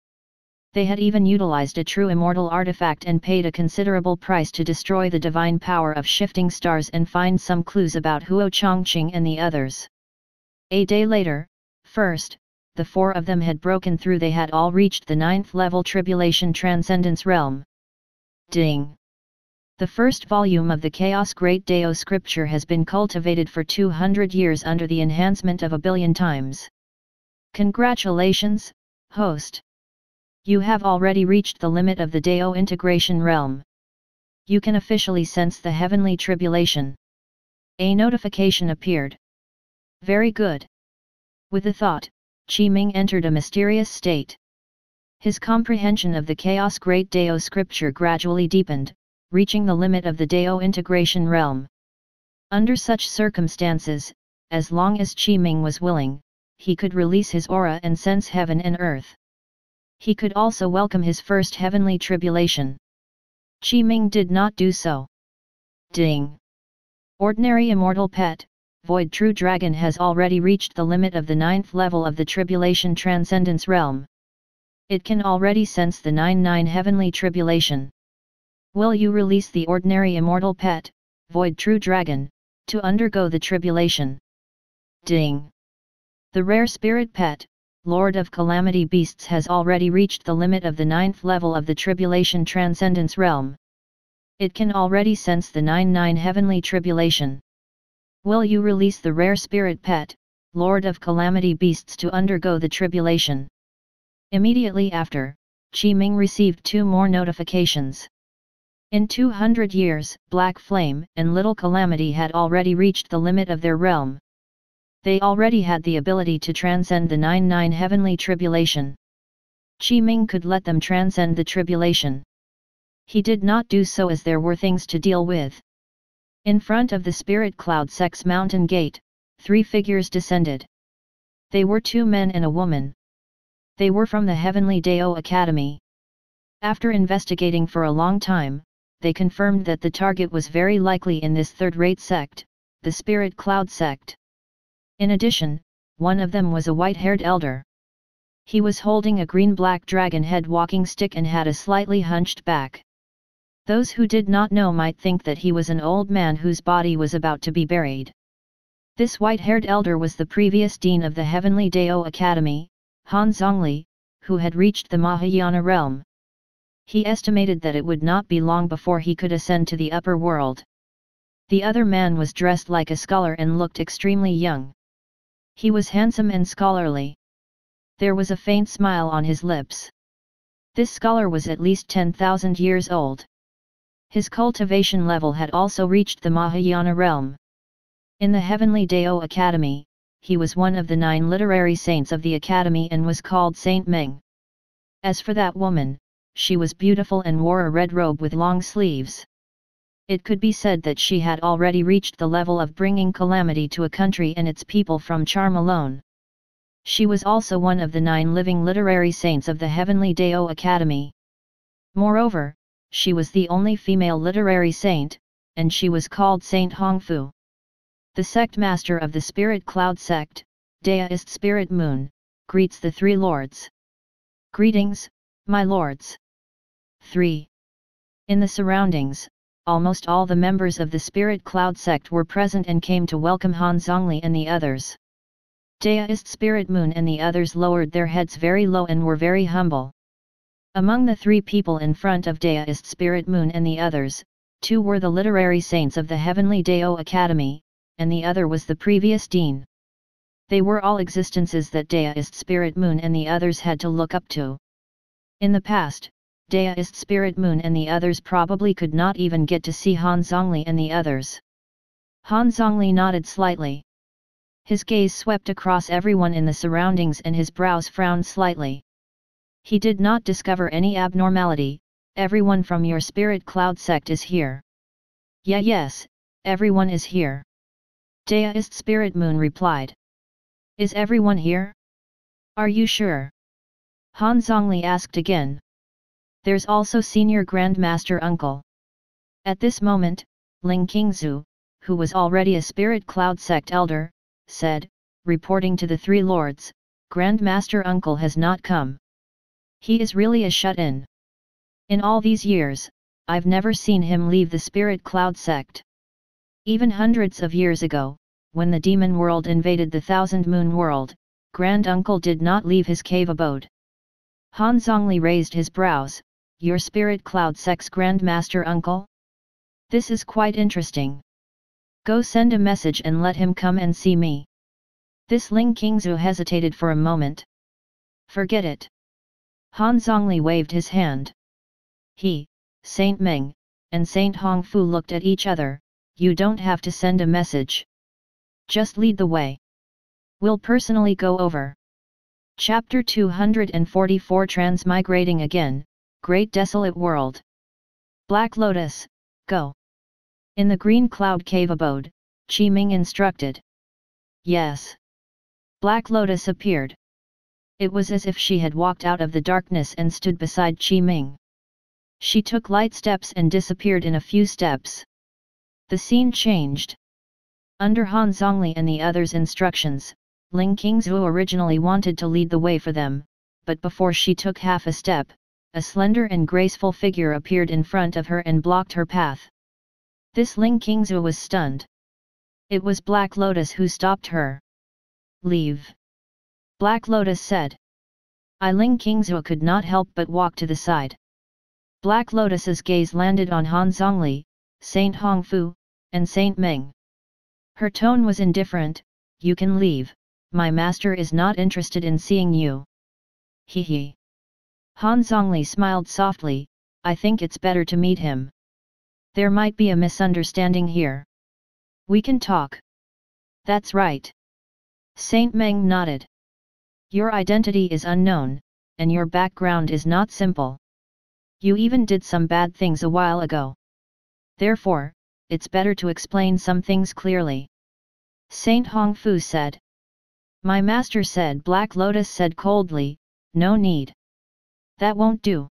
They had even utilized a true immortal artifact and paid a considerable price to destroy the divine power of shifting stars and find some clues about Huo Chongqing and the others. A day later, first, the 4 of them had broken through. They had all reached the 9th level Tribulation Transcendence realm. Ding! The first volume of the Chaos Great Dao scripture has been cultivated for 200 years under the enhancement of 1 billion times. Congratulations, host! You have already reached the limit of the Dao integration realm. You can officially sense the heavenly tribulation. A notification appeared. Very good. With a thought, Qi Ming entered a mysterious state. His comprehension of the Chaos Great Dao scripture gradually deepened, reaching the limit of the Dao integration realm. Under such circumstances, as long as Qi Ming was willing, he could release his aura and sense heaven and earth. He could also welcome his first heavenly tribulation. Qi Ming did not do so. Ding! Ordinary immortal pet, Void True Dragon has already reached the limit of the 9th level of the Tribulation Transcendence realm. It can already sense the 9-9 heavenly tribulation. Will you release the ordinary immortal pet, Void True Dragon, to undergo the tribulation? Ding! The rare spirit pet, Lord of Calamity Beasts has already reached the limit of the 9th level of the Tribulation Transcendence realm. It can already sense the 9-9 heavenly tribulation. Will you release the rare spirit pet, Lord of Calamity Beasts to undergo the tribulation? Immediately after, Qi Ming received 2 more notifications. In 200 years, Black Flame and Little Calamity had already reached the limit of their realm. They already had the ability to transcend the 9-9 heavenly tribulation. Qi Ming could let them transcend the tribulation. He did not do so as there were things to deal with. In front of the Spirit Cloud Sect's mountain gate, 3 figures descended. They were 2 men and a woman. They were from the Heavenly Dao Academy. After investigating for a long time, they confirmed that the target was very likely in this third-rate sect, the Spirit Cloud Sect. In addition, one of them was a white-haired elder. He was holding a green-black dragon head walking stick and had a slightly hunched back. Those who did not know might think that he was an old man whose body was about to be buried. This white-haired elder was the previous dean of the Heavenly Dao Academy, Han Zhongli, who had reached the Mahayana realm. He estimated that it would not be long before he could ascend to the upper world. The other man was dressed like a scholar and looked extremely young. He was handsome and scholarly. There was a faint smile on his lips. This scholar was at least 10,000 years old. His cultivation level had also reached the Mahayana realm. In the Heavenly Dao Academy, he was one of the 9 literary saints of the academy and was called Saint Meng. As for that woman, she was beautiful and wore a red robe with long sleeves. It could be said that she had already reached the level of bringing calamity to a country and its people from charm alone. She was also one of the 9 living literary saints of the Heavenly Dao Academy. Moreover, she was the only female literary saint, and she was called Saint Hongfu. The sect master of the Spirit Cloud Sect, Daoist Spirit Moon, greets the 3 lords. Greetings, my lords. 3. In the surroundings, almost all the members of the Spirit Cloud Sect were present and came to welcome Han Zhongli and the others. Daoist Spirit Moon and the others lowered their heads very low and were very humble. Among the 3 people in front of Daoist Spirit Moon and the others, 2 were the literary saints of the Heavenly Dao Academy, and the other was the previous dean. They were all existences that Daoist Spirit Moon and the others had to look up to. In the past, Daoist Spirit Moon and the others probably could not even get to see Han Zhongli and the others. Han Zhongli nodded slightly. His gaze swept across everyone in the surroundings and his brows frowned slightly. He did not discover any abnormality. Everyone from your Spirit Cloud Sect is here. Yes, everyone is here. Daoist Spirit Moon replied. Is everyone here? Are you sure? Han Zhongli asked again. There's also Senior Grandmaster Uncle. At this moment, Ling Qingzu, who was already a Spirit Cloud Sect elder, said, reporting to the 3 lords, Grandmaster Uncle has not come. He is really a shut-in. In all these years, I've never seen him leave the Spirit Cloud Sect. Even hundreds of years ago, when the demon world invaded the Thousand Moon world, Grand Uncle did not leave his cave abode. Han Zhongli raised his brows. Your Spirit Cloud Sect's Grandmaster Uncle? This is quite interesting. Go send a message and let him come and see me. This Ling Qingzu hesitated for a moment. Forget it. Han Zhongli waved his hand. He, Saint Meng, and Saint Hongfu looked at each other. You don't have to send a message. Just lead the way. We'll personally go over. Chapter 244 Transmigrating Again, Great Desolate World. Black Lotus, go. In the Green Cloud Cave abode, Qi Ming instructed. Yes. Black Lotus appeared. It was as if she had walked out of the darkness and stood beside Qi Ming. She took light steps and disappeared in a few steps. The scene changed. Under Han Zhongli and the others' instructions, Ling Qingzhu originally wanted to lead the way for them, but before she took half a step, a slender and graceful figure appeared in front of her and blocked her path. This Ling Qingzhu was stunned. It was Black Lotus who stopped her. Leave. Black Lotus said. Ling Qingzhu could not help but walk to the side. Black Lotus's gaze landed on Han Zhongli, Saint Hongfu, and Saint Meng. Her tone was indifferent. You can leave, my master is not interested in seeing you. He he. Han Zhongli smiled softly, I think it's better to meet him. There might be a misunderstanding here. We can talk. That's right. Saint Meng nodded. Your identity is unknown, and your background is not simple. You even did some bad things a while ago. Therefore, it's better to explain some things clearly. Saint Hongfu said. My master said. Black Lotus said coldly, no need. That won't do.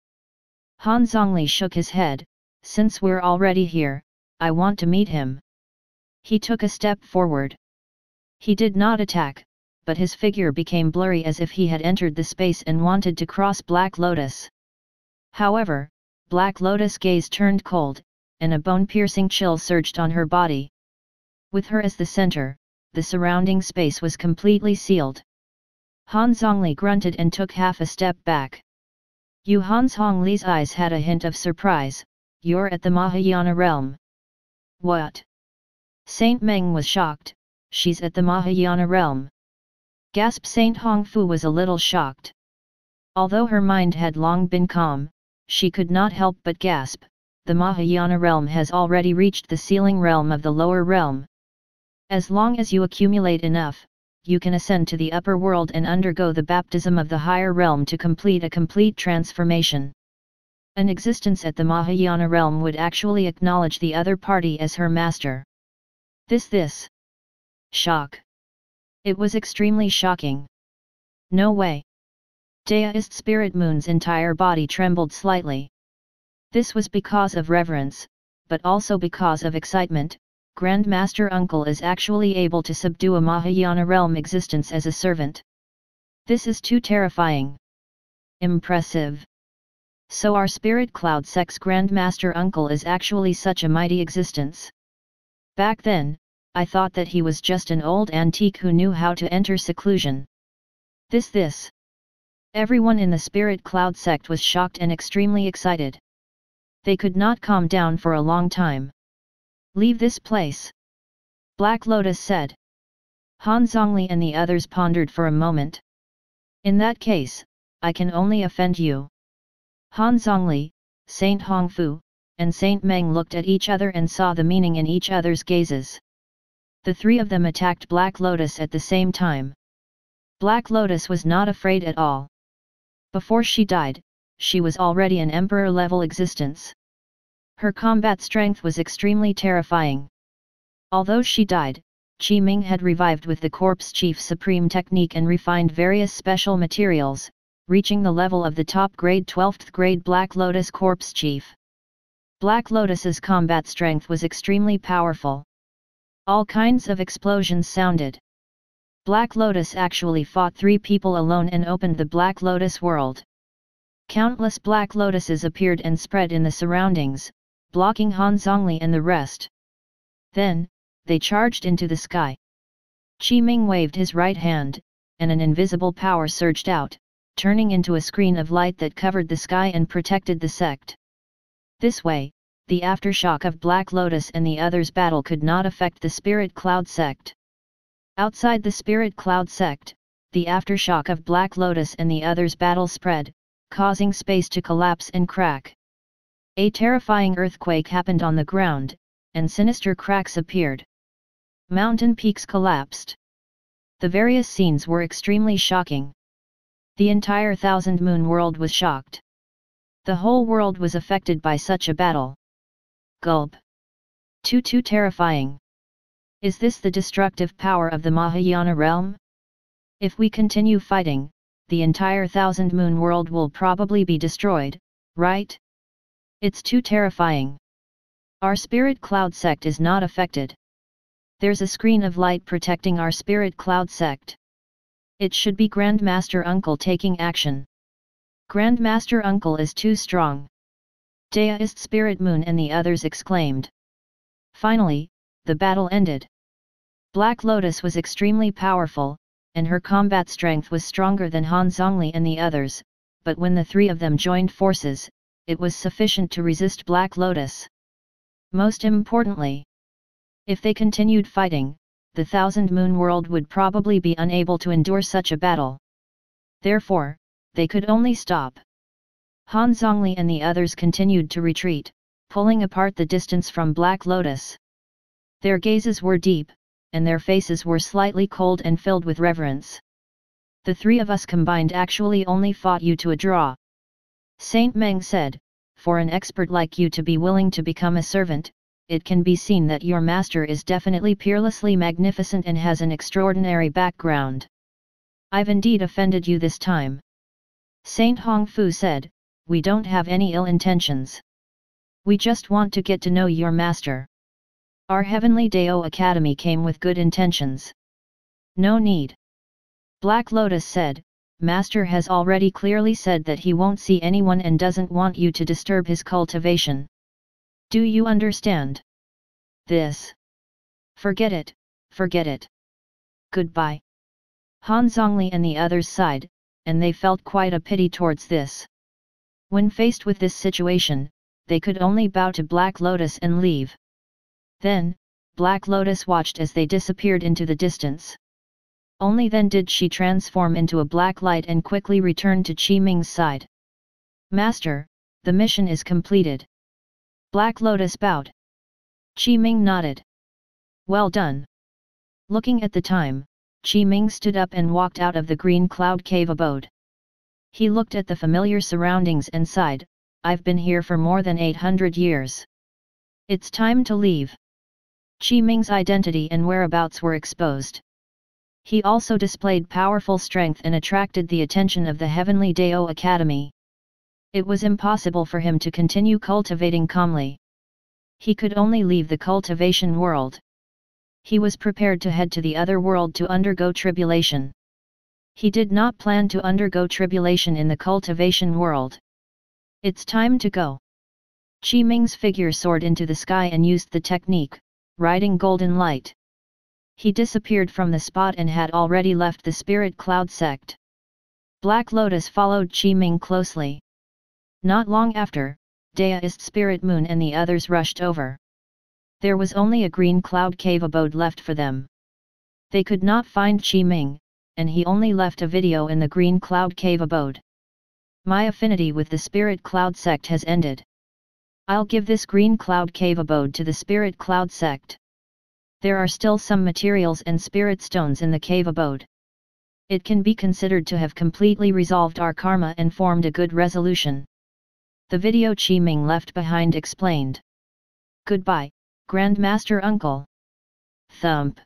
Han Zhongli shook his head, since we're already here, I want to meet him. He took a step forward. He did not attack, but his figure became blurry as if he had entered the space and wanted to cross Black Lotus. However, Black Lotus' gaze turned cold, and a bone-piercing chill surged on her body. With her as the center, the surrounding space was completely sealed. Han Zhongli grunted and took half a step back. Han Zhongli's eyes had a hint of surprise, you're at the Mahayana realm. What? Saint Meng was shocked, she's at the Mahayana realm. Gasped Saint Hongfu was a little shocked. Although her mind had long been calm, she could not help but gasp, the Mahayana realm has already reached the ceiling realm of the lower realm. As long as you accumulate enough, you can ascend to the upper world and undergo the baptism of the higher realm to complete a complete transformation. An existence at the Mahayana realm would actually acknowledge the other party as her master. This. Shock. It was extremely shocking. No way. Daoist Spirit Moon's entire body trembled slightly. This was because of reverence, but also because of excitement. Grand Master Uncle is actually able to subdue a Mahayana realm existence as a servant. This is too terrifying. Impressive. So our Spirit Cloud Sect's Grand Master Uncle is actually such a mighty existence. Back then, I thought that he was just an old antique who knew how to enter seclusion. This. Everyone in the Spirit Cloud Sect was shocked and extremely excited. They could not calm down for a long time. Leave this place. Black Lotus said. Han Zhongli and the others pondered for a moment. In that case, I can only offend you. Han Zhongli, Saint Hongfu, and Saint Meng looked at each other and saw the meaning in each other's gazes. The three of them attacked Black Lotus at the same time. Black Lotus was not afraid at all. Before she died, she was already an emperor-level existence. Her combat strength was extremely terrifying. Although she died, Qi Ming had revived with the Corpse Chief Supreme technique and refined various special materials, reaching the level of the top-grade 12th grade Black Lotus Corpse Chief. Black Lotus's combat strength was extremely powerful. All kinds of explosions sounded. Black Lotus actually fought 3 people alone and opened the Black Lotus world. Countless Black Lotuses appeared and spread in the surroundings, blocking Han Zhongli and the rest. Then, they charged into the sky. Qi Ming waved his right hand, and an invisible power surged out, turning into a screen of light that covered the sky and protected the sect. This way, the aftershock of Black Lotus and the others' battle could not affect the Spirit Cloud Sect. Outside the Spirit Cloud Sect, the aftershock of Black Lotus and the others' battle spread, causing space to collapse and crack. A terrifying earthquake happened on the ground, and sinister cracks appeared. Mountain peaks collapsed. The various scenes were extremely shocking. The entire Thousand Moon world was shocked. The whole world was affected by such a battle. Gulp. Too terrifying. Is this the destructive power of the Mahayana realm? If we continue fighting, the entire Thousand Moon world will probably be destroyed, right? It's too terrifying. Our spirit cloud sect is not affected. There's a screen of light protecting our spirit cloud sect. It should be Grandmaster Uncle taking action. Grandmaster Uncle is too strong. Deist Spirit Moon and the others exclaimed. Finally, the battle ended. Black Lotus was extremely powerful, and her combat strength was stronger than Han Zhongli and the others, but when the three of them joined forces, it was sufficient to resist Black Lotus. Most importantly, if they continued fighting, the Thousand Moon world would probably be unable to endure such a battle. Therefore, they could only stop. Han Zhongli and the others continued to retreat, pulling apart the distance from Black Lotus. Their gazes were deep, and their faces were slightly cold and filled with reverence. The three of us combined actually only fought you to a draw. Saint Meng said, for an expert like you to be willing to become a servant, it can be seen that your master is definitely peerlessly magnificent and has an extraordinary background. I've indeed offended you this time. Saint Hongfu said, we don't have any ill intentions. We just want to get to know your master. Our Heavenly Dao Academy came with good intentions. No need. Black Lotus said, Master has already clearly said that he won't see anyone and doesn't want you to disturb his cultivation. Do you understand? This. Forget it, forget it. Goodbye. Han Zhongli and the others sighed, and they felt quite a pity towards this. When faced with this situation, they could only bow to Black Lotus and leave. Then, Black Lotus watched as they disappeared into the distance. Only then did she transform into a black light and quickly return to Qi Ming's side. Master, the mission is completed. Black Lotus bowed. Qi Ming nodded. Well done. Looking at the time, Qi Ming stood up and walked out of the green cloud cave abode. He looked at the familiar surroundings and sighed, I've been here for more than 800 years. It's time to leave. Qi Ming's identity and whereabouts were exposed. He also displayed powerful strength and attracted the attention of the Heavenly Dao Academy. It was impossible for him to continue cultivating calmly. He could only leave the cultivation world. He was prepared to head to the other world to undergo tribulation. He did not plan to undergo tribulation in the cultivation world. It's time to go. Qi Ming's figure soared into the sky and used the technique, riding golden light. He disappeared from the spot and had already left the spirit cloud sect. Black Lotus followed Qi Ming closely. Not long after, Deist Spirit Moon and the others rushed over. There was only a green cloud cave abode left for them. They could not find Qi Ming, and he only left a video in the green cloud cave abode. My affinity with the spirit cloud sect has ended. I'll give this green cloud cave abode to the spirit cloud sect. There are still some materials and spirit stones in the cave abode. It can be considered to have completely resolved our karma and formed a good resolution. The video Qi Ming left behind explained. Goodbye, Grandmaster Uncle. Thump.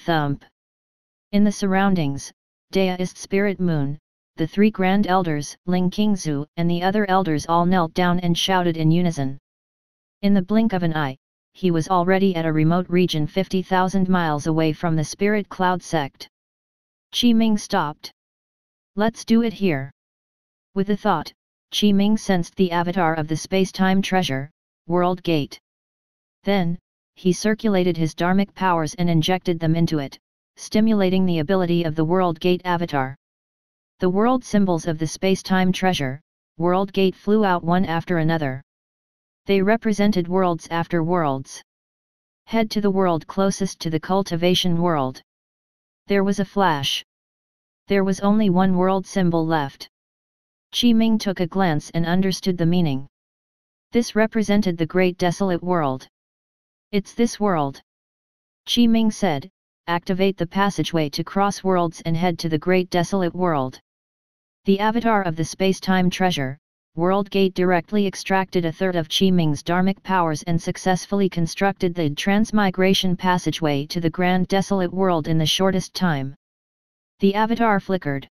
Thump. In the surroundings, Deist Spirit Moon, the three Grand Elders, Ling Qingzu and the other elders all knelt down and shouted in unison. In the blink of an eye, he was already at a remote region 50,000 miles away from the Spirit Cloud sect. Qi Ming stopped. Let's do it here. With a thought, Qi Ming sensed the avatar of the space-time treasure, World Gate. Then, he circulated his dharmic powers and injected them into it, stimulating the ability of the World Gate avatar. The world symbols of the space-time treasure, World Gate flew out one after another. They represented worlds after worlds. Head to the world closest to the cultivation world. There was a flash. There was only one world symbol left. Qi Ming took a glance and understood the meaning. This represented the Great Desolate World. It's this world. Qi Ming said, activate the passageway to cross worlds and head to the Great Desolate World. The avatar of the space-time treasure, World Gate directly extracted a third of Qi Ming's dharmic powers and successfully constructed the Transmigration passageway to the Grand Desolate World in the shortest time. The avatar flickered.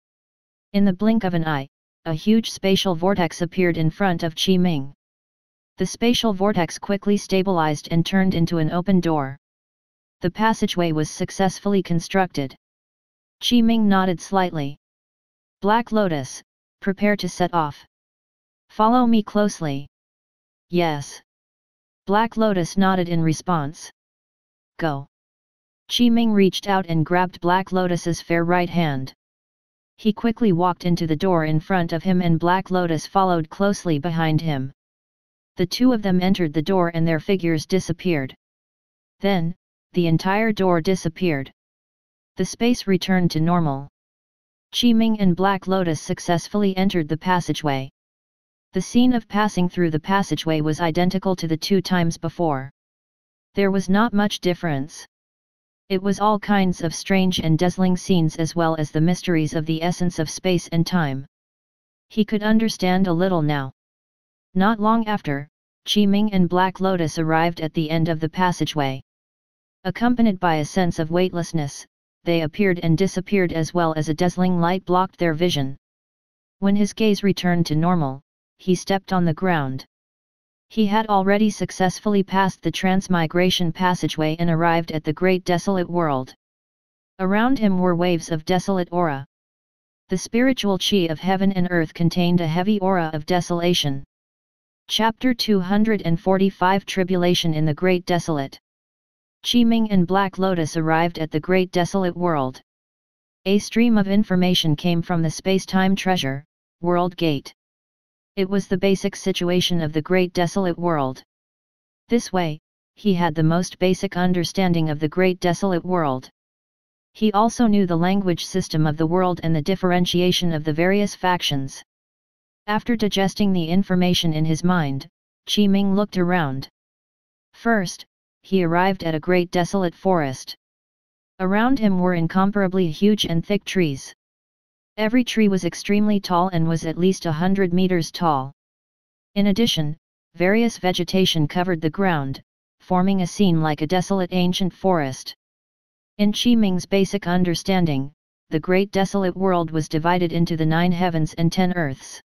In the blink of an eye, a huge spatial vortex appeared in front of Qi Ming. The spatial vortex quickly stabilized and turned into an open door. The passageway was successfully constructed. Qi Ming nodded slightly. Black Lotus, prepare to set off. Follow me closely. Yes. Black Lotus nodded in response. Go. Qi Ming reached out and grabbed Black Lotus's fair right hand. He quickly walked into the door in front of him and Black Lotus followed closely behind him. The two of them entered the door and their figures disappeared. Then, the entire door disappeared. The space returned to normal. Qi Ming and Black Lotus successfully entered the passageway. The scene of passing through the passageway was identical to the 2 times before. There was not much difference. It was all kinds of strange and dazzling scenes as well as the mysteries of the essence of space and time. He could understand a little now. Not long after, Qi Ming and Black Lotus arrived at the end of the passageway. Accompanied by a sense of weightlessness, they appeared and disappeared as well as a dazzling light blocked their vision. When his gaze returned to normal, he stepped on the ground. He had already successfully passed the Transmigration passageway and arrived at the Great Desolate World. Around him were waves of desolate aura. The spiritual chi of heaven and earth contained a heavy aura of desolation. Chapter 245 Tribulation in the Great Desolate. Qi Ming and Black Lotus arrived at the Great Desolate World. A stream of information came from the space-time treasure, World Gate. It was the basic situation of the Great Desolate World. This way, he had the most basic understanding of the Great Desolate World. He also knew the language system of the world and the differentiation of the various factions. After digesting the information in his mind, Qi Ming looked around. First, he arrived at a great desolate forest. Around him were incomparably huge and thick trees. Every tree was extremely tall and was at least 100 meters tall. In addition, various vegetation covered the ground, forming a scene like a desolate ancient forest. In Qi Ming's basic understanding, the Great Desolate World was divided into the 9 heavens and 10 earths.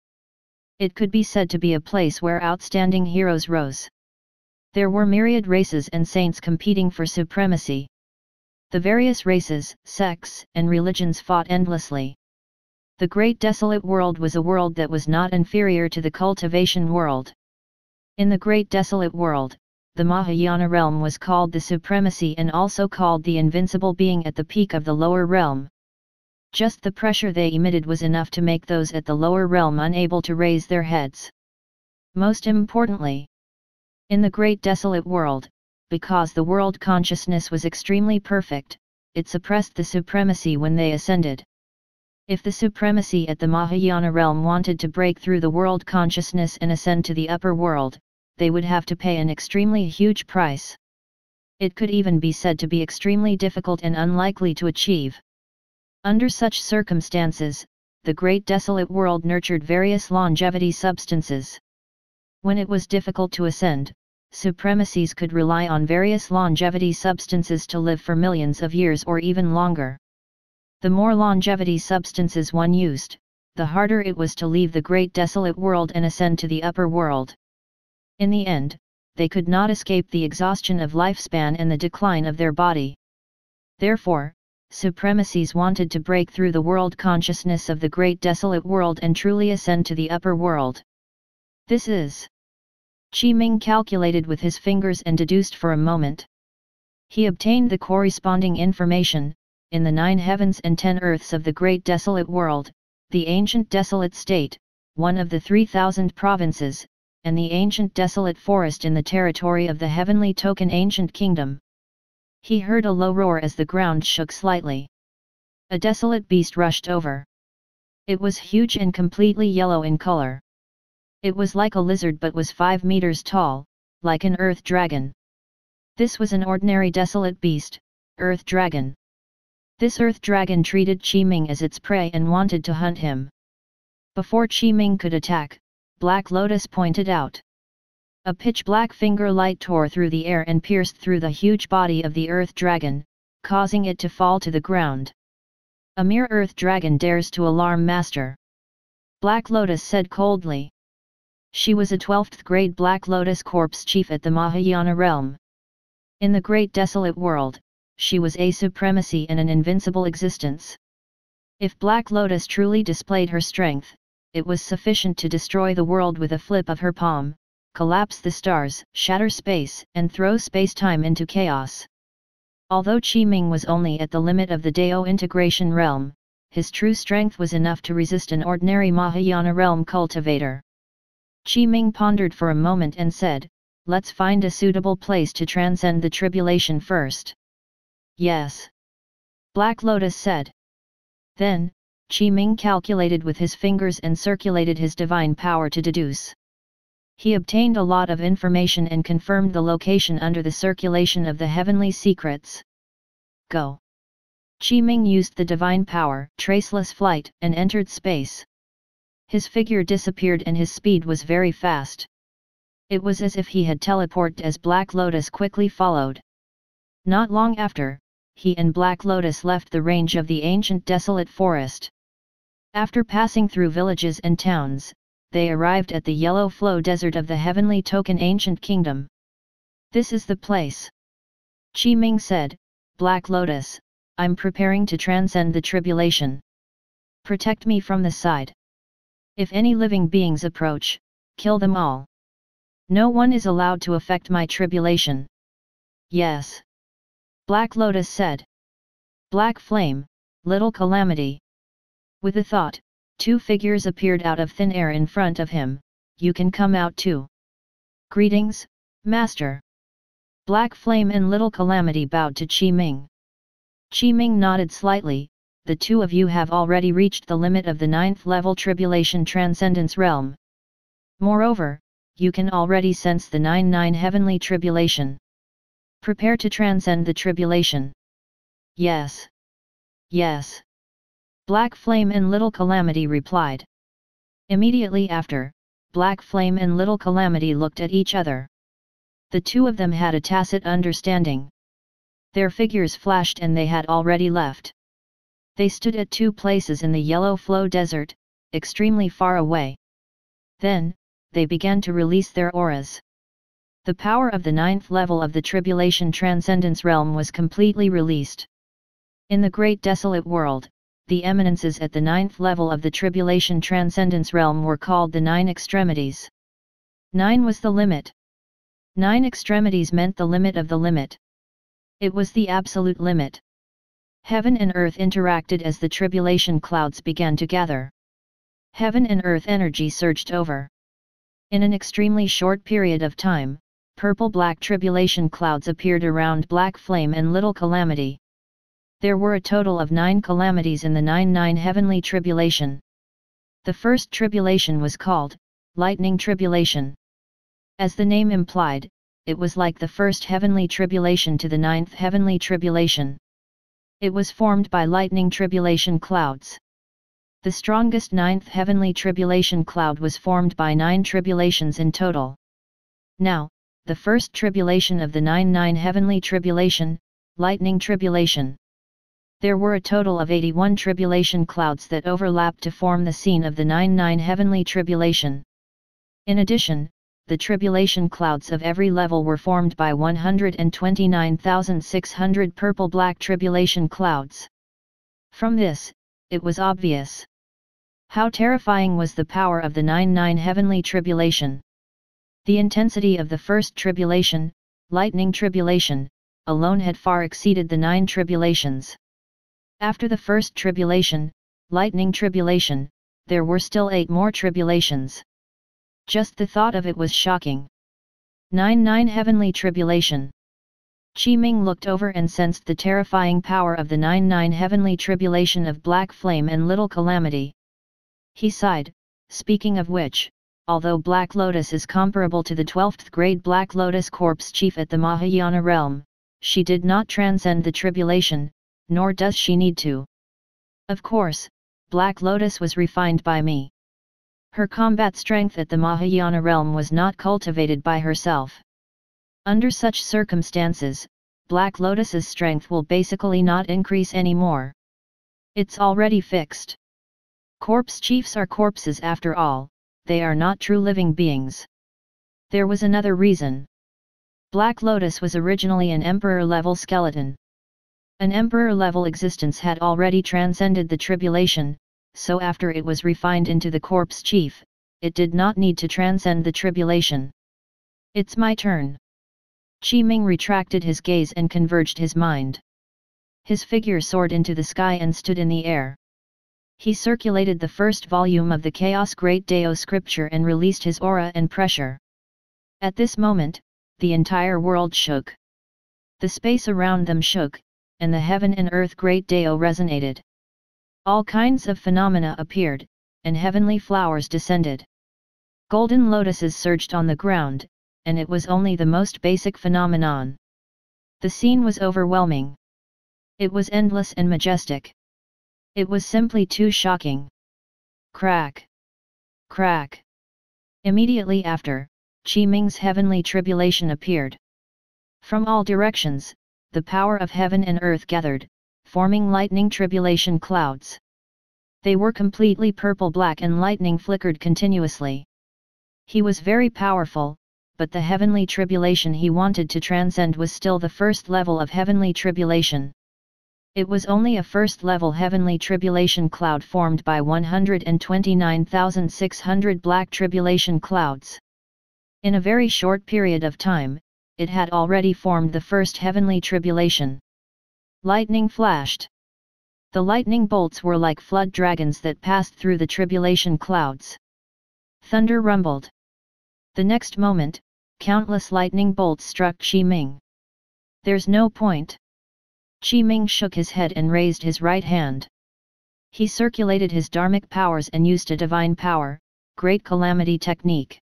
It could be said to be a place where outstanding heroes rose. There were myriad races and saints competing for supremacy. The various races, sects, and religions fought endlessly. The Great Desolate World was a world that was not inferior to the cultivation world. In the Great Desolate World, the Mahayana realm was called the Supremacy and also called the Invincible, being at the peak of the lower realm. Just the pressure they emitted was enough to make those at the lower realm unable to raise their heads. Most importantly, in the Great Desolate World, because the world consciousness was extremely perfect, it suppressed the Supremacy when they ascended. If the Supremacy at the Mahayana realm wanted to break through the world consciousness and ascend to the upper world, they would have to pay an extremely huge price. It could even be said to be extremely difficult and unlikely to achieve. Under such circumstances, the Great Desolate World nurtured various longevity substances. When it was difficult to ascend, Supremacies could rely on various longevity substances to live for millions of years or even longer. The more longevity substances one used, the harder it was to leave the Great Desolate World and ascend to the upper world. In the end, they could not escape the exhaustion of lifespan and the decline of their body. Therefore, Supremacies wanted to break through the world consciousness of the Great Desolate World and truly ascend to the upper world. This is. Qi Ming calculated with his fingers and deduced for a moment. He obtained the corresponding information. In the 9 heavens and 10 earths of the Great Desolate World, the ancient desolate state, one of the 3,000 provinces, and the ancient desolate forest in the territory of the heavenly token ancient kingdom. He heard a low roar as the ground shook slightly. A desolate beast rushed over. It was huge and completely yellow in color. It was like a lizard but was 5 meters tall, like an earth dragon. This was an ordinary desolate beast, earth dragon. This earth dragon treated Qi Ming as its prey and wanted to hunt him. Before Qi Ming could attack, Black Lotus pointed out. A pitch-black finger light tore through the air and pierced through the huge body of the Earth Dragon, causing it to fall to the ground. A mere Earth Dragon dares to alarm Master. Black Lotus said coldly. She was a 12th grade Black Lotus Corps chief at the Mahayana realm. In the great desolate world, she was a supremacy and an invincible existence. If Black Lotus truly displayed her strength, it was sufficient to destroy the world with a flip of her palm, collapse the stars, shatter space, and throw space-time into chaos. Although Qi Ming was only at the limit of the Dao integration realm, his true strength was enough to resist an ordinary Mahayana realm cultivator. Qi Ming pondered for a moment and said, "Let's find a suitable place to transcend the tribulation first." "Yes," Black Lotus said. Then, Qi Ming calculated with his fingers and circulated his divine power to deduce. He obtained a lot of information and confirmed the location under the circulation of the heavenly secrets. Go. Qi Ming used the divine power, traceless flight, and entered space. His figure disappeared and his speed was very fast. It was as if he had teleported as Black Lotus quickly followed. Not long after, he and Black Lotus left the range of the ancient desolate forest. After passing through villages and towns, they arrived at the yellow flow desert of the heavenly token ancient kingdom. "This is the place," Qi Ming said. "Black Lotus, I'm preparing to transcend the tribulation. Protect me from the side. If any living beings approach, kill them all. No one is allowed to affect my tribulation." "Yes," Black Lotus said. "Black Flame, Little Calamity." With a thought, two figures appeared out of thin air in front of him. "You can come out too." "Greetings, Master." Black Flame and Little Calamity bowed to Qi Ming. Qi Ming nodded slightly. "The two of you have already reached the limit of the 9th level Tribulation Transcendence realm. Moreover, you can already sense the 9-9 heavenly tribulation. Prepare to transcend the tribulation." "Yes. Yes," Black Flame and Little Calamity replied. Immediately after, Black Flame and Little Calamity looked at each other. The two of them had a tacit understanding. Their figures flashed and they had already left. They stood at two places in the yellow flow desert, extremely far away. Then, they began to release their auras. The power of the 9th level of the Tribulation Transcendence realm was completely released. In the great desolate world, the eminences at the 9th level of the Tribulation Transcendence realm were called the 9 extremities. 9 was the limit. 9 extremities meant the limit of the limit. It was the absolute limit. Heaven and earth interacted as the tribulation clouds began to gather. Heaven and earth energy surged over. In an extremely short period of time, purple-black tribulation clouds appeared around Black Flame and Little Calamity. There were a total of 9 calamities in the 9-9 heavenly tribulation. The first tribulation was called Lightning Tribulation. As the name implied, it was like the first heavenly tribulation to the 9th heavenly tribulation. It was formed by lightning tribulation clouds. The strongest 9th heavenly tribulation cloud was formed by 9 tribulations in total. Now, the first tribulation of the 9-9 heavenly tribulation, Lightning Tribulation. There were a total of 81 tribulation clouds that overlapped to form the scene of the 9-9 heavenly tribulation. In addition, the tribulation clouds of every level were formed by 129,600 purple-black tribulation clouds. From this, it was obvious how terrifying was the power of the 9-9 heavenly tribulation. The intensity of the first tribulation, Lightning Tribulation, alone had far exceeded the 9 tribulations. After the first tribulation, Lightning Tribulation, there were still 8 more tribulations. Just the thought of it was shocking. 9-9 heavenly tribulation. Qi Ming looked over and sensed the terrifying power of the 9-9 heavenly tribulation of Black Flame and Little Calamity. He sighed, speaking of which, although Black Lotus is comparable to the 12th grade Black Lotus Corps chief at the Mahayana realm, she did not transcend the tribulation, nor does she need to. Of course, Black Lotus was refined by me. Her combat strength at the Mahayana realm was not cultivated by herself. Under such circumstances, Black Lotus's strength will basically not increase anymore. It's already fixed. Corpse chiefs are corpses after all, they are not true living beings. There was another reason. Black Lotus was originally an Emperor-level skeleton. An Emperor-level existence had already transcended the Tribulation, so after it was refined into the Corpse Chief, it did not need to transcend the Tribulation. It's my turn. Qi Ming retracted his gaze and converged his mind. His figure soared into the sky and stood in the air. He circulated the first volume of the Chaos Great Dao scripture and released his aura and pressure. At this moment, the entire world shook. The space around them shook, and the heaven and earth Great Dao resonated. All kinds of phenomena appeared, and heavenly flowers descended. Golden lotuses surged on the ground, and it was only the most basic phenomenon. The scene was overwhelming. It was endless and majestic. It was simply too shocking. Crack! Crack! Immediately after, Qi Ming's heavenly tribulation appeared. From all directions, the power of heaven and earth gathered, forming lightning tribulation clouds. They were completely purple-black and lightning flickered continuously. He was very powerful, but the heavenly tribulation he wanted to transcend was still the first level of heavenly tribulation. It was only a first-level heavenly tribulation cloud formed by 129,600 black tribulation clouds. In a very short period of time, it had already formed the first heavenly tribulation. Lightning flashed. The lightning bolts were like flood dragons that passed through the tribulation clouds. Thunder rumbled. The next moment, countless lightning bolts struck Qi Ming. There's no point. Qi Ming shook his head and raised his right hand. He circulated his dharmic powers and used a divine power, Great Calamity technique.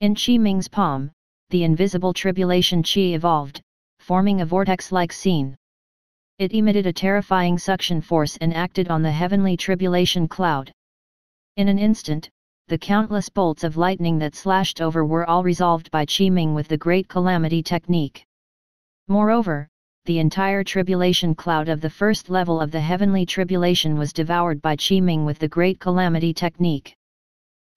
In Qi Ming's palm, the invisible tribulation Qi evolved, forming a vortex-like scene. It emitted a terrifying suction force and acted on the heavenly tribulation cloud. In an instant, the countless bolts of lightning that slashed over were all resolved by Qi Ming with the Great Calamity technique. Moreover, the entire tribulation cloud of the first level of the heavenly tribulation was devoured by Qi Ming with the Great Calamity technique.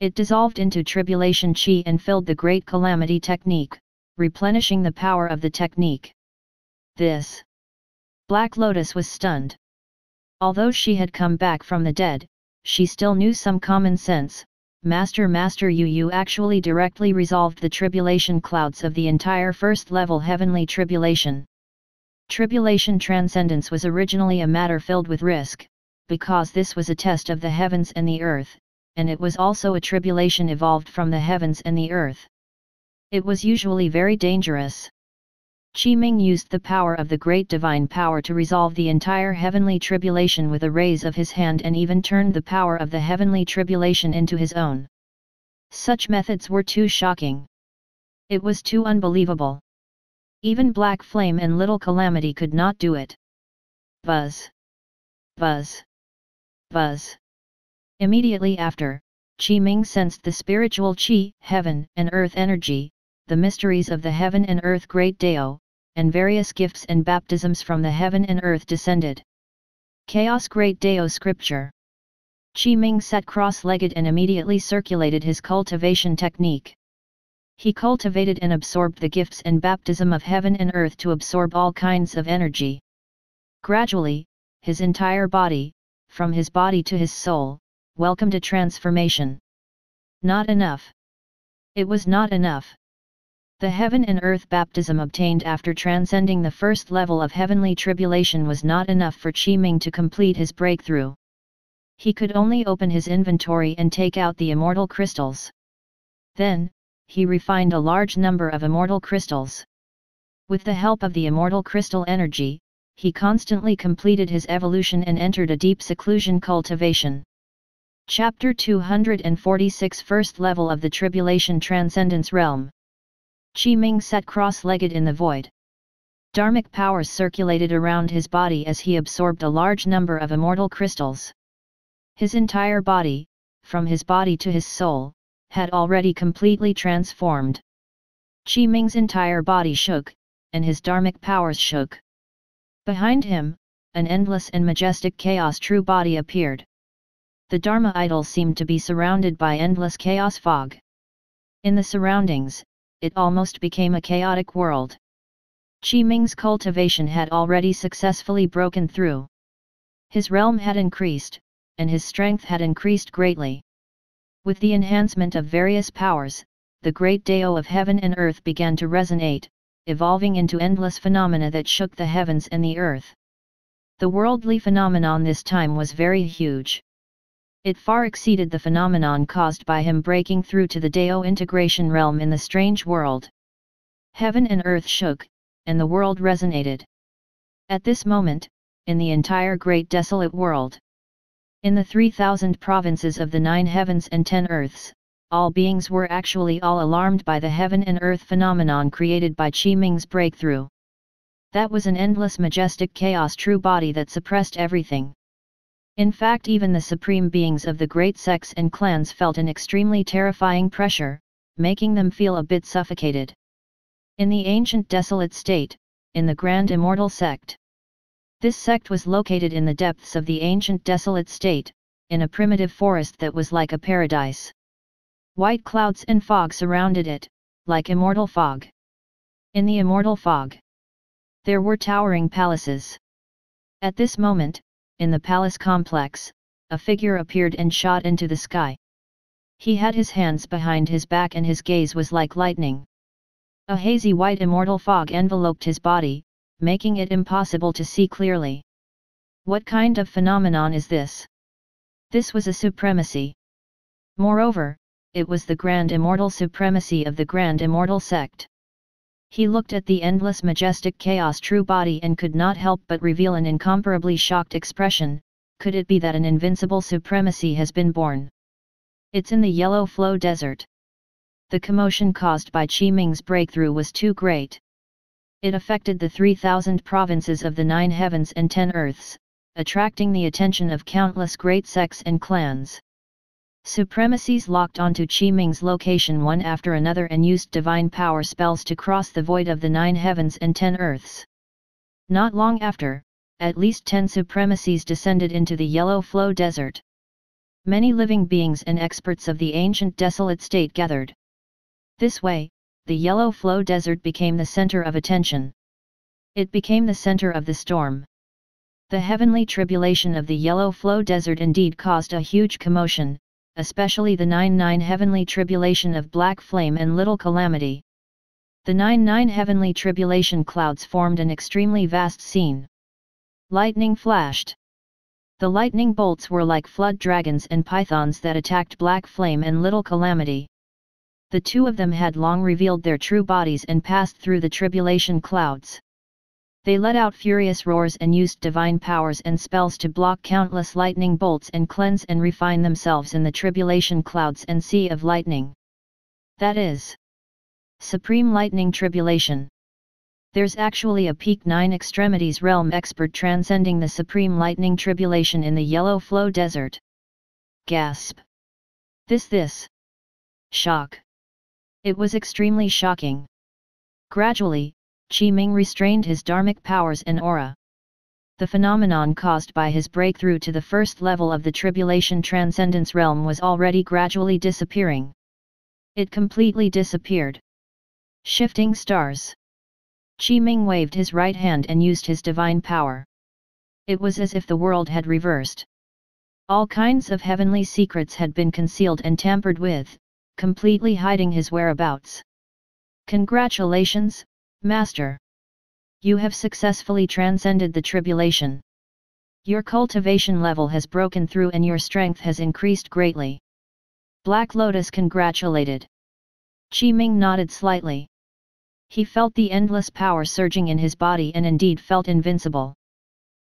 It dissolved into tribulation Qi and filled the Great Calamity technique, replenishing the power of the technique. This. Black Lotus was stunned. Although she had come back from the dead, she still knew some common sense. Master you actually directly resolved the tribulation clouds of the entire first level heavenly tribulation. Tribulation Transcendence was originally a matter filled with risk, because this was a test of the heavens and the earth, and it was also a tribulation evolved from the heavens and the earth. It was usually very dangerous. Qi Ming used the power of the great divine power to resolve the entire heavenly tribulation with a raise of his hand and even turned the power of the heavenly tribulation into his own. Such methods were too shocking. It was too unbelievable. Even Black Flame and Little Calamity could not do it. Buzz. Buzz. Buzz. Immediately after, Qi Ming sensed the spiritual Qi, heaven and earth energy, the mysteries of the heaven and earth Great Dao, and various gifts and baptisms from the heaven and earth descended. Chaos Great Dao Scripture. Qi Ming sat cross-legged and immediately circulated his cultivation technique. He cultivated and absorbed the gifts and baptism of heaven and earth to absorb all kinds of energy. Gradually, his entire body, from his body to his soul, welcomed a transformation. Not enough. It was not enough. The heaven and earth baptism obtained after transcending the first level of heavenly tribulation was not enough for Qi Ming to complete his breakthrough. He could only open his inventory and take out the immortal crystals. Then, he refined a large number of immortal crystals. With the help of the immortal crystal energy, he constantly completed his evolution and entered a deep seclusion cultivation. Chapter 246 First Level of the Tribulation Transcendence Realm. Qi Ming sat cross-legged in the void. Dharmic powers circulated around his body as he absorbed a large number of immortal crystals. His entire body, from his body to his soul, had already completely transformed. Qi Ming's entire body shook, and his dharmic powers shook. Behind him, an endless and majestic chaos true body appeared. The Dharma idol seemed to be surrounded by endless chaos fog. In the surroundings, it almost became a chaotic world. Qi Ming's cultivation had already successfully broken through. His realm had increased, and his strength had increased greatly. With the enhancement of various powers, the great Dao of heaven and earth began to resonate, evolving into endless phenomena that shook the heavens and the earth. The worldly phenomenon this time was very huge. It far exceeded the phenomenon caused by him breaking through to the Dao integration realm in the strange world. Heaven and earth shook, and the world resonated. At this moment, in the entire great desolate world, in the 3,000 provinces of the 9 heavens and 10 earths, all beings were actually all alarmed by the heaven and earth phenomenon created by Qi Ming's breakthrough. That was an endless majestic chaos true body that suppressed everything. In fact, even the supreme beings of the great sects and clans felt an extremely terrifying pressure, making them feel a bit suffocated. In the ancient desolate state, in the grand immortal sect. This sect was located in the depths of the ancient desolate state, in a primitive forest that was like a paradise. White clouds and fog surrounded it, like immortal fog. In the immortal fog, there were towering palaces. At this moment, in the palace complex, a figure appeared and shot into the sky. He had his hands behind his back and his gaze was like lightning. A hazy white immortal fog enveloped his body, making it impossible to see clearly. What kind of phenomenon is this? This was a supremacy. Moreover, it was the grand immortal supremacy of the grand immortal sect. He looked at the endless majestic chaos true body and could not help but reveal an incomparably shocked expression. Could it be that an invincible supremacy has been born? It's in the yellow flow desert. The commotion caused by Qi Ming's breakthrough was too great. It affected the 3,000 provinces of the 9 heavens and 10 earths, attracting the attention of countless great sects and clans. Supremacies locked onto Qi Ming's location one after another and used divine power spells to cross the void of the 9 heavens and 10 earths. Not long after, at least 10 supremacies descended into the yellow flow desert. Many living beings and experts of the ancient desolate state gathered. This way, the yellow flow desert became the center of attention. It became the center of the storm. The heavenly tribulation of the yellow flow desert indeed caused a huge commotion, especially the 9-9 heavenly tribulation of black flame and little calamity. The 9-9 heavenly tribulation clouds formed an extremely vast scene. Lightning flashed. The lightning bolts were like flood dragons and pythons that attacked black flame and little calamity. The two of them had long revealed their true bodies and passed through the tribulation clouds. They let out furious roars and used divine powers and spells to block countless lightning bolts and cleanse and refine themselves in the tribulation clouds and sea of lightning. That is Supreme Lightning Tribulation. There's actually a peak 9 extremities realm expert transcending the Supreme Lightning Tribulation in the yellow flow desert. Gasp. This. Shock. It was extremely shocking. Gradually, Qi Ming restrained his dharmic powers and aura. The phenomenon caused by his breakthrough to the first level of the Tribulation Transcendence realm was already gradually disappearing. It completely disappeared. Shifting stars. Qi Ming waved his right hand and used his divine power. It was as if the world had reversed. All kinds of heavenly secrets had been concealed and tampered with, completely hiding his whereabouts. Congratulations, Master! You have successfully transcended the tribulation. Your cultivation level has broken through and your strength has increased greatly. Black Lotus congratulated. Qi Ming nodded slightly. He felt the endless power surging in his body and indeed felt invincible.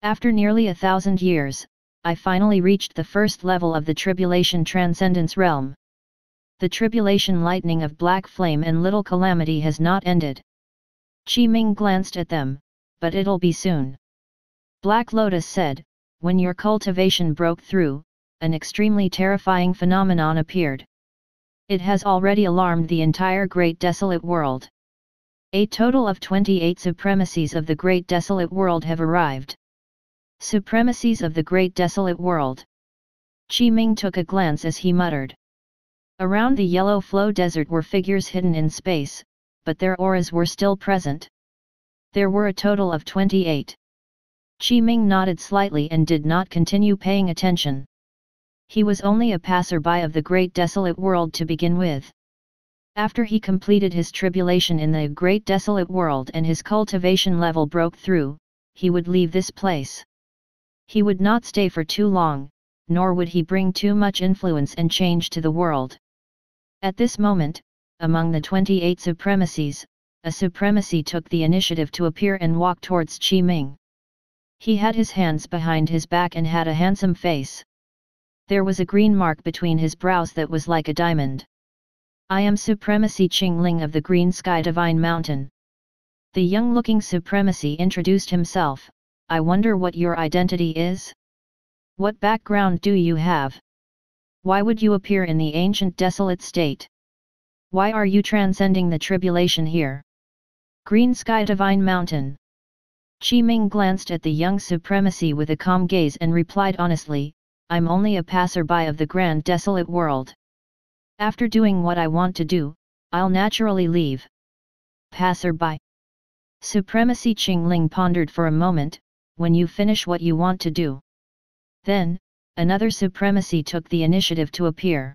After nearly 1,000 years, I finally reached the first level of the Tribulation Transcendence realm. The tribulation lightning of black flame and little calamity has not ended. Qi Ming glanced at them, but it'll be soon. Black Lotus said, when your cultivation broke through, an extremely terrifying phenomenon appeared. It has already alarmed the entire Great Desolate World. A total of 28 Supremacies of the Great Desolate World have arrived. Supremacies of the Great Desolate World. Qi Ming took a glance as he muttered. Around the yellow flow desert were figures hidden in space, but their auras were still present. There were a total of 28. Qi Ming nodded slightly and did not continue paying attention. He was only a passerby of the Great Desolate World to begin with. After he completed his tribulation in the Great Desolate World and his cultivation level broke through, he would leave this place. He would not stay for too long, nor would he bring too much influence and change to the world. At this moment, among the 28 Supremacies, a Supremacy took the initiative to appear and walk towards Qi Ming. He had his hands behind his back and had a handsome face. There was a green mark between his brows that was like a diamond. I am Supremacy Qingling of the Green Sky Divine Mountain. The young-looking Supremacy introduced himself. I wonder what your identity is? What background do you have? Why would you appear in the ancient desolate state? Why are you transcending the tribulation here? Green Sky Divine Mountain. Qi Ming glanced at the young Supremacy with a calm gaze and replied honestly, I'm only a passerby of the Grand Desolate World. After doing what I want to do, I'll naturally leave. Passerby. Supremacy Qingling pondered for a moment, when you finish what you want to do. Then, another Supremacy took the initiative to appear.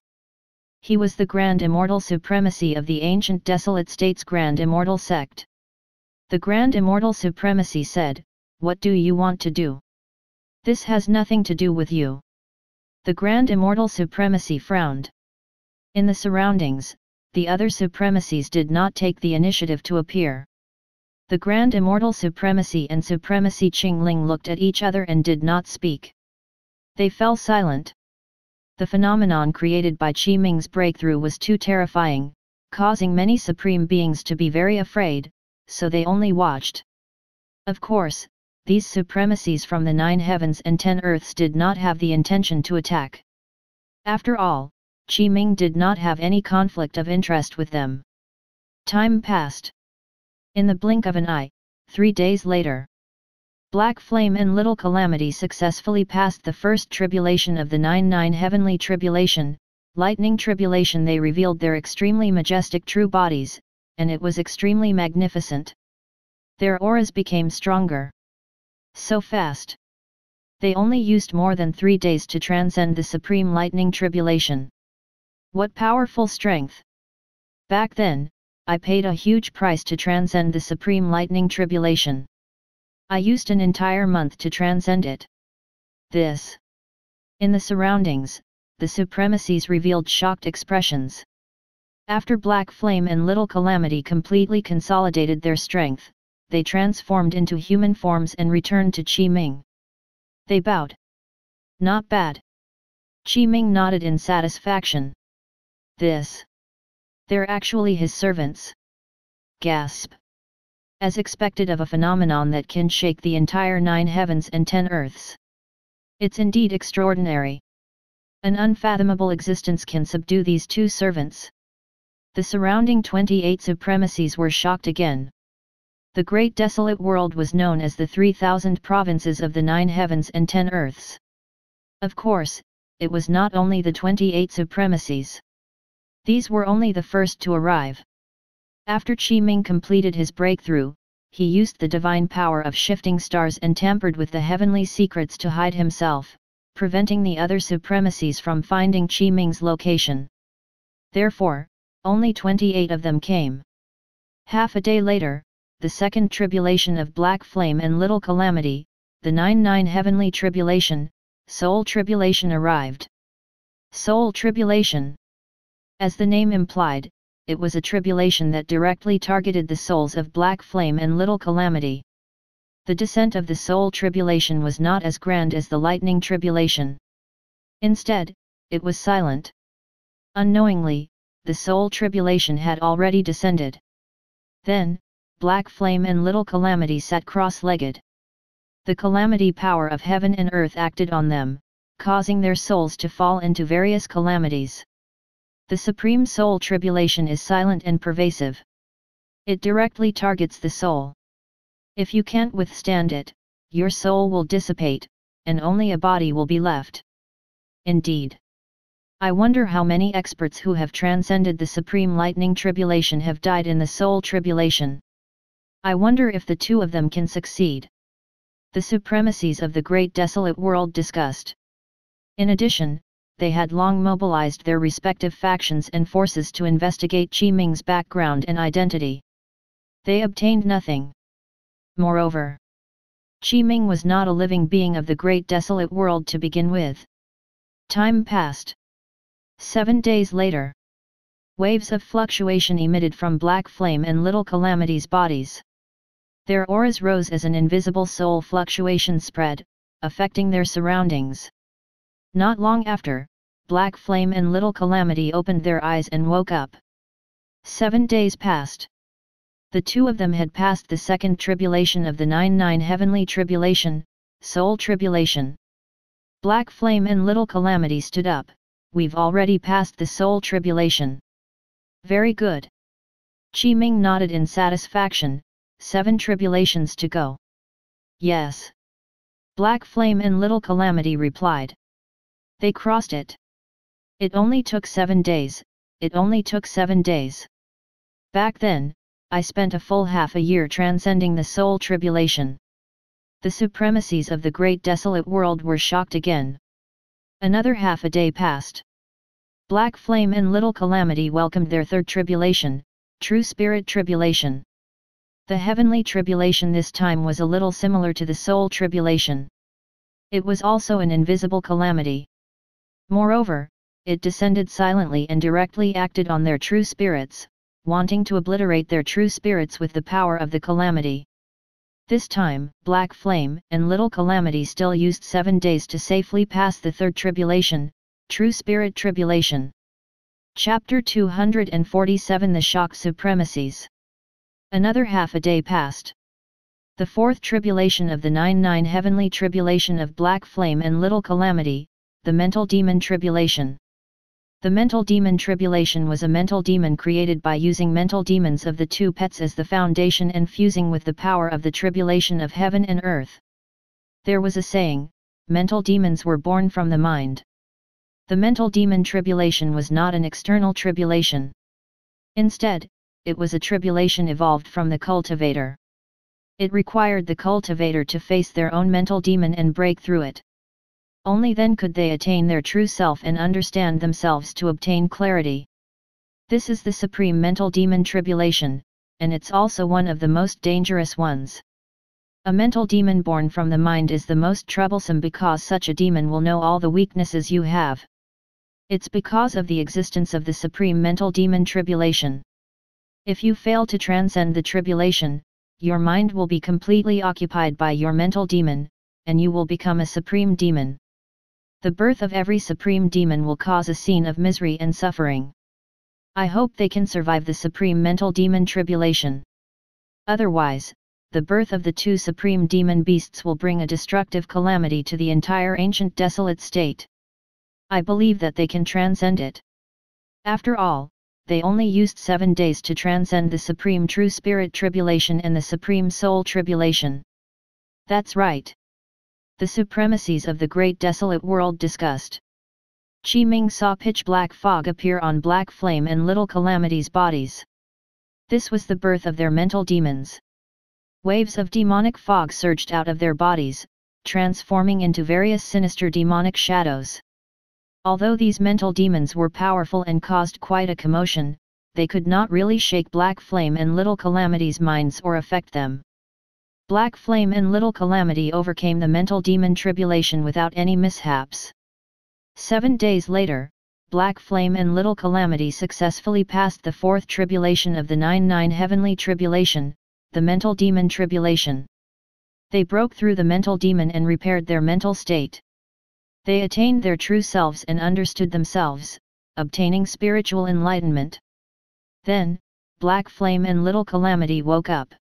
He was the Grand Immortal Supremacy of the ancient desolate state's Grand Immortal sect. The Grand Immortal Supremacy said, what do you want to do? This has nothing to do with you. The Grand Immortal Supremacy frowned. In the surroundings, the other Supremacies did not take the initiative to appear. The Grand Immortal Supremacy and Supremacy Qingling looked at each other and did not speak. They fell silent. The phenomenon created by Qi Ming's breakthrough was too terrifying, causing many supreme beings to be very afraid, so they only watched. Of course, these Supremacies from the 9 heavens and 10 earths did not have the intention to attack. After all, Qi Ming did not have any conflict of interest with them. Time passed. In the blink of an eye, 3 days later, Black Flame and Little Calamity successfully passed the first tribulation of the 9 heavenly tribulation, Lightning Tribulation. They revealed their extremely majestic true bodies, and it was extremely magnificent. Their auras became stronger. So fast. They only used more than 3 days to transcend the Supreme Lightning Tribulation. What powerful strength! Back then, I paid a huge price to transcend the Supreme Lightning Tribulation. I used an entire month to transcend it. This. In the surroundings, the Supremacies revealed shocked expressions. After Black Flame and Little Calamity completely consolidated their strength, they transformed into human forms and returned to Qi Ming. They bowed. Not bad. Qi Ming nodded in satisfaction. This. They're actually his servants. Gasp. As expected of a phenomenon that can shake the entire 9 heavens and 10 earths. It's indeed extraordinary. An unfathomable existence can subdue these 2 servants. The surrounding 28 Supremacies were shocked again. The Great Desolate World was known as the 3,000 provinces of the 9 heavens and 10 earths. Of course, it was not only the 28 Supremacies. These were only the first to arrive. After Qi Ming completed his breakthrough, he used the divine power of shifting stars and tampered with the heavenly secrets to hide himself, preventing the other Supremacies from finding Qi Ming's location. Therefore, only 28 of them came. Half a day later, the second tribulation of Black Flame and Little Calamity, the 9 heavenly tribulation, Soul Tribulation arrived. Soul Tribulation. As the name implied, it was a tribulation that directly targeted the souls of Black Flame and Little Calamity. The descent of the Soul Tribulation was not as grand as the Lightning Tribulation. Instead, it was silent. Unknowingly, the Soul Tribulation had already descended. Then, Black Flame and Little Calamity sat cross-legged. The calamity power of heaven and earth acted on them, causing their souls to fall into various calamities. The Supreme Soul Tribulation is silent and pervasive. It directly targets the soul. If you can't withstand it, your soul will dissipate, and only a body will be left. Indeed. I wonder how many experts who have transcended the Supreme Lightning Tribulation have died in the Soul Tribulation. I wonder if the two of them can succeed. The Supremacies of the Great Desolate World discussed. In addition, they had long mobilized their respective factions and forces to investigate Qi Ming's background and identity. They obtained nothing. Moreover, Qi Ming was not a living being of the Great Desolate World to begin with. Time passed. 7 days later, waves of fluctuation emitted from Black Flame and Little Calamity's bodies. Their auras rose as an invisible soul fluctuation spread, affecting their surroundings. Not long after, Black Flame and Little Calamity opened their eyes and woke up. 7 days passed. The two of them had passed the second tribulation of the 9 heavenly tribulation, Soul Tribulation. Black Flame and Little Calamity stood up. We've already passed the Soul Tribulation. Very good. Qi Ming nodded in satisfaction. 7 tribulations to go. Yes. Black Flame and Little Calamity replied. They crossed it. It only took 7 days, it only took 7 days. Back then, I spent a full half a year transcending the Soul Tribulation. The Supremacies of the Great Desolate World were shocked again. Another half a day passed. Black Flame and Little Calamity welcomed their third tribulation, True Spirit Tribulation. The Heavenly Tribulation this time was a little similar to the Soul Tribulation. It was also an invisible calamity. Moreover, it descended silently and directly acted on their true spirits, wanting to obliterate their true spirits with the power of the calamity. This time, Black Flame and Little Calamity still used 7 days to safely pass the third tribulation, True Spirit Tribulation. Chapter 247 The Shock Supremacies. Another half a day passed. The fourth tribulation of the 9 heavenly tribulation of Black Flame and Little Calamity, the Mental Demon Tribulation. The Mental Demon Tribulation was a mental demon created by using mental demons of the two pets as the foundation and fusing with the power of the tribulation of heaven and earth. There was a saying, mental demons were born from the mind. The Mental Demon Tribulation was not an external tribulation. Instead, it was a tribulation evolved from the cultivator. It required the cultivator to face their own mental demon and break through it. Only then could they attain their true self and understand themselves to obtain clarity. This is the Supreme Mental Demon Tribulation, and it's also one of the most dangerous ones. A mental demon born from the mind is the most troublesome because such a demon will know all the weaknesses you have. It's because of the existence of the Supreme Mental Demon Tribulation. If you fail to transcend the tribulation, your mind will be completely occupied by your mental demon, and you will become a supreme demon. The birth of every supreme demon will cause a scene of misery and suffering. I hope they can survive the Supreme Mental Demon Tribulation. Otherwise, the birth of the two supreme demon beasts will bring a destructive calamity to the entire ancient desolate state. I believe that they can transcend it. After all, they only used 7 days to transcend the Supreme True Spirit Tribulation and the Supreme Soul Tribulation. That's right. The Supremacies of the Great Desolate World discussed. Qi Ming saw pitch-black fog appear on Black Flame and Little Calamity's bodies. This was the birth of their mental demons. Waves of demonic fog surged out of their bodies, transforming into various sinister demonic shadows. Although these mental demons were powerful and caused quite a commotion, they could not really shake Black Flame and Little Calamity's minds or affect them. Black Flame and Little Calamity overcame the Mental Demon Tribulation without any mishaps. 7 days later, Black Flame and Little Calamity successfully passed the fourth tribulation of the 9 heavenly tribulation, the Mental Demon Tribulation. They broke through the mental demon and repaired their mental state. They attained their true selves and understood themselves, obtaining spiritual enlightenment. Then, Black Flame and Little Calamity woke up.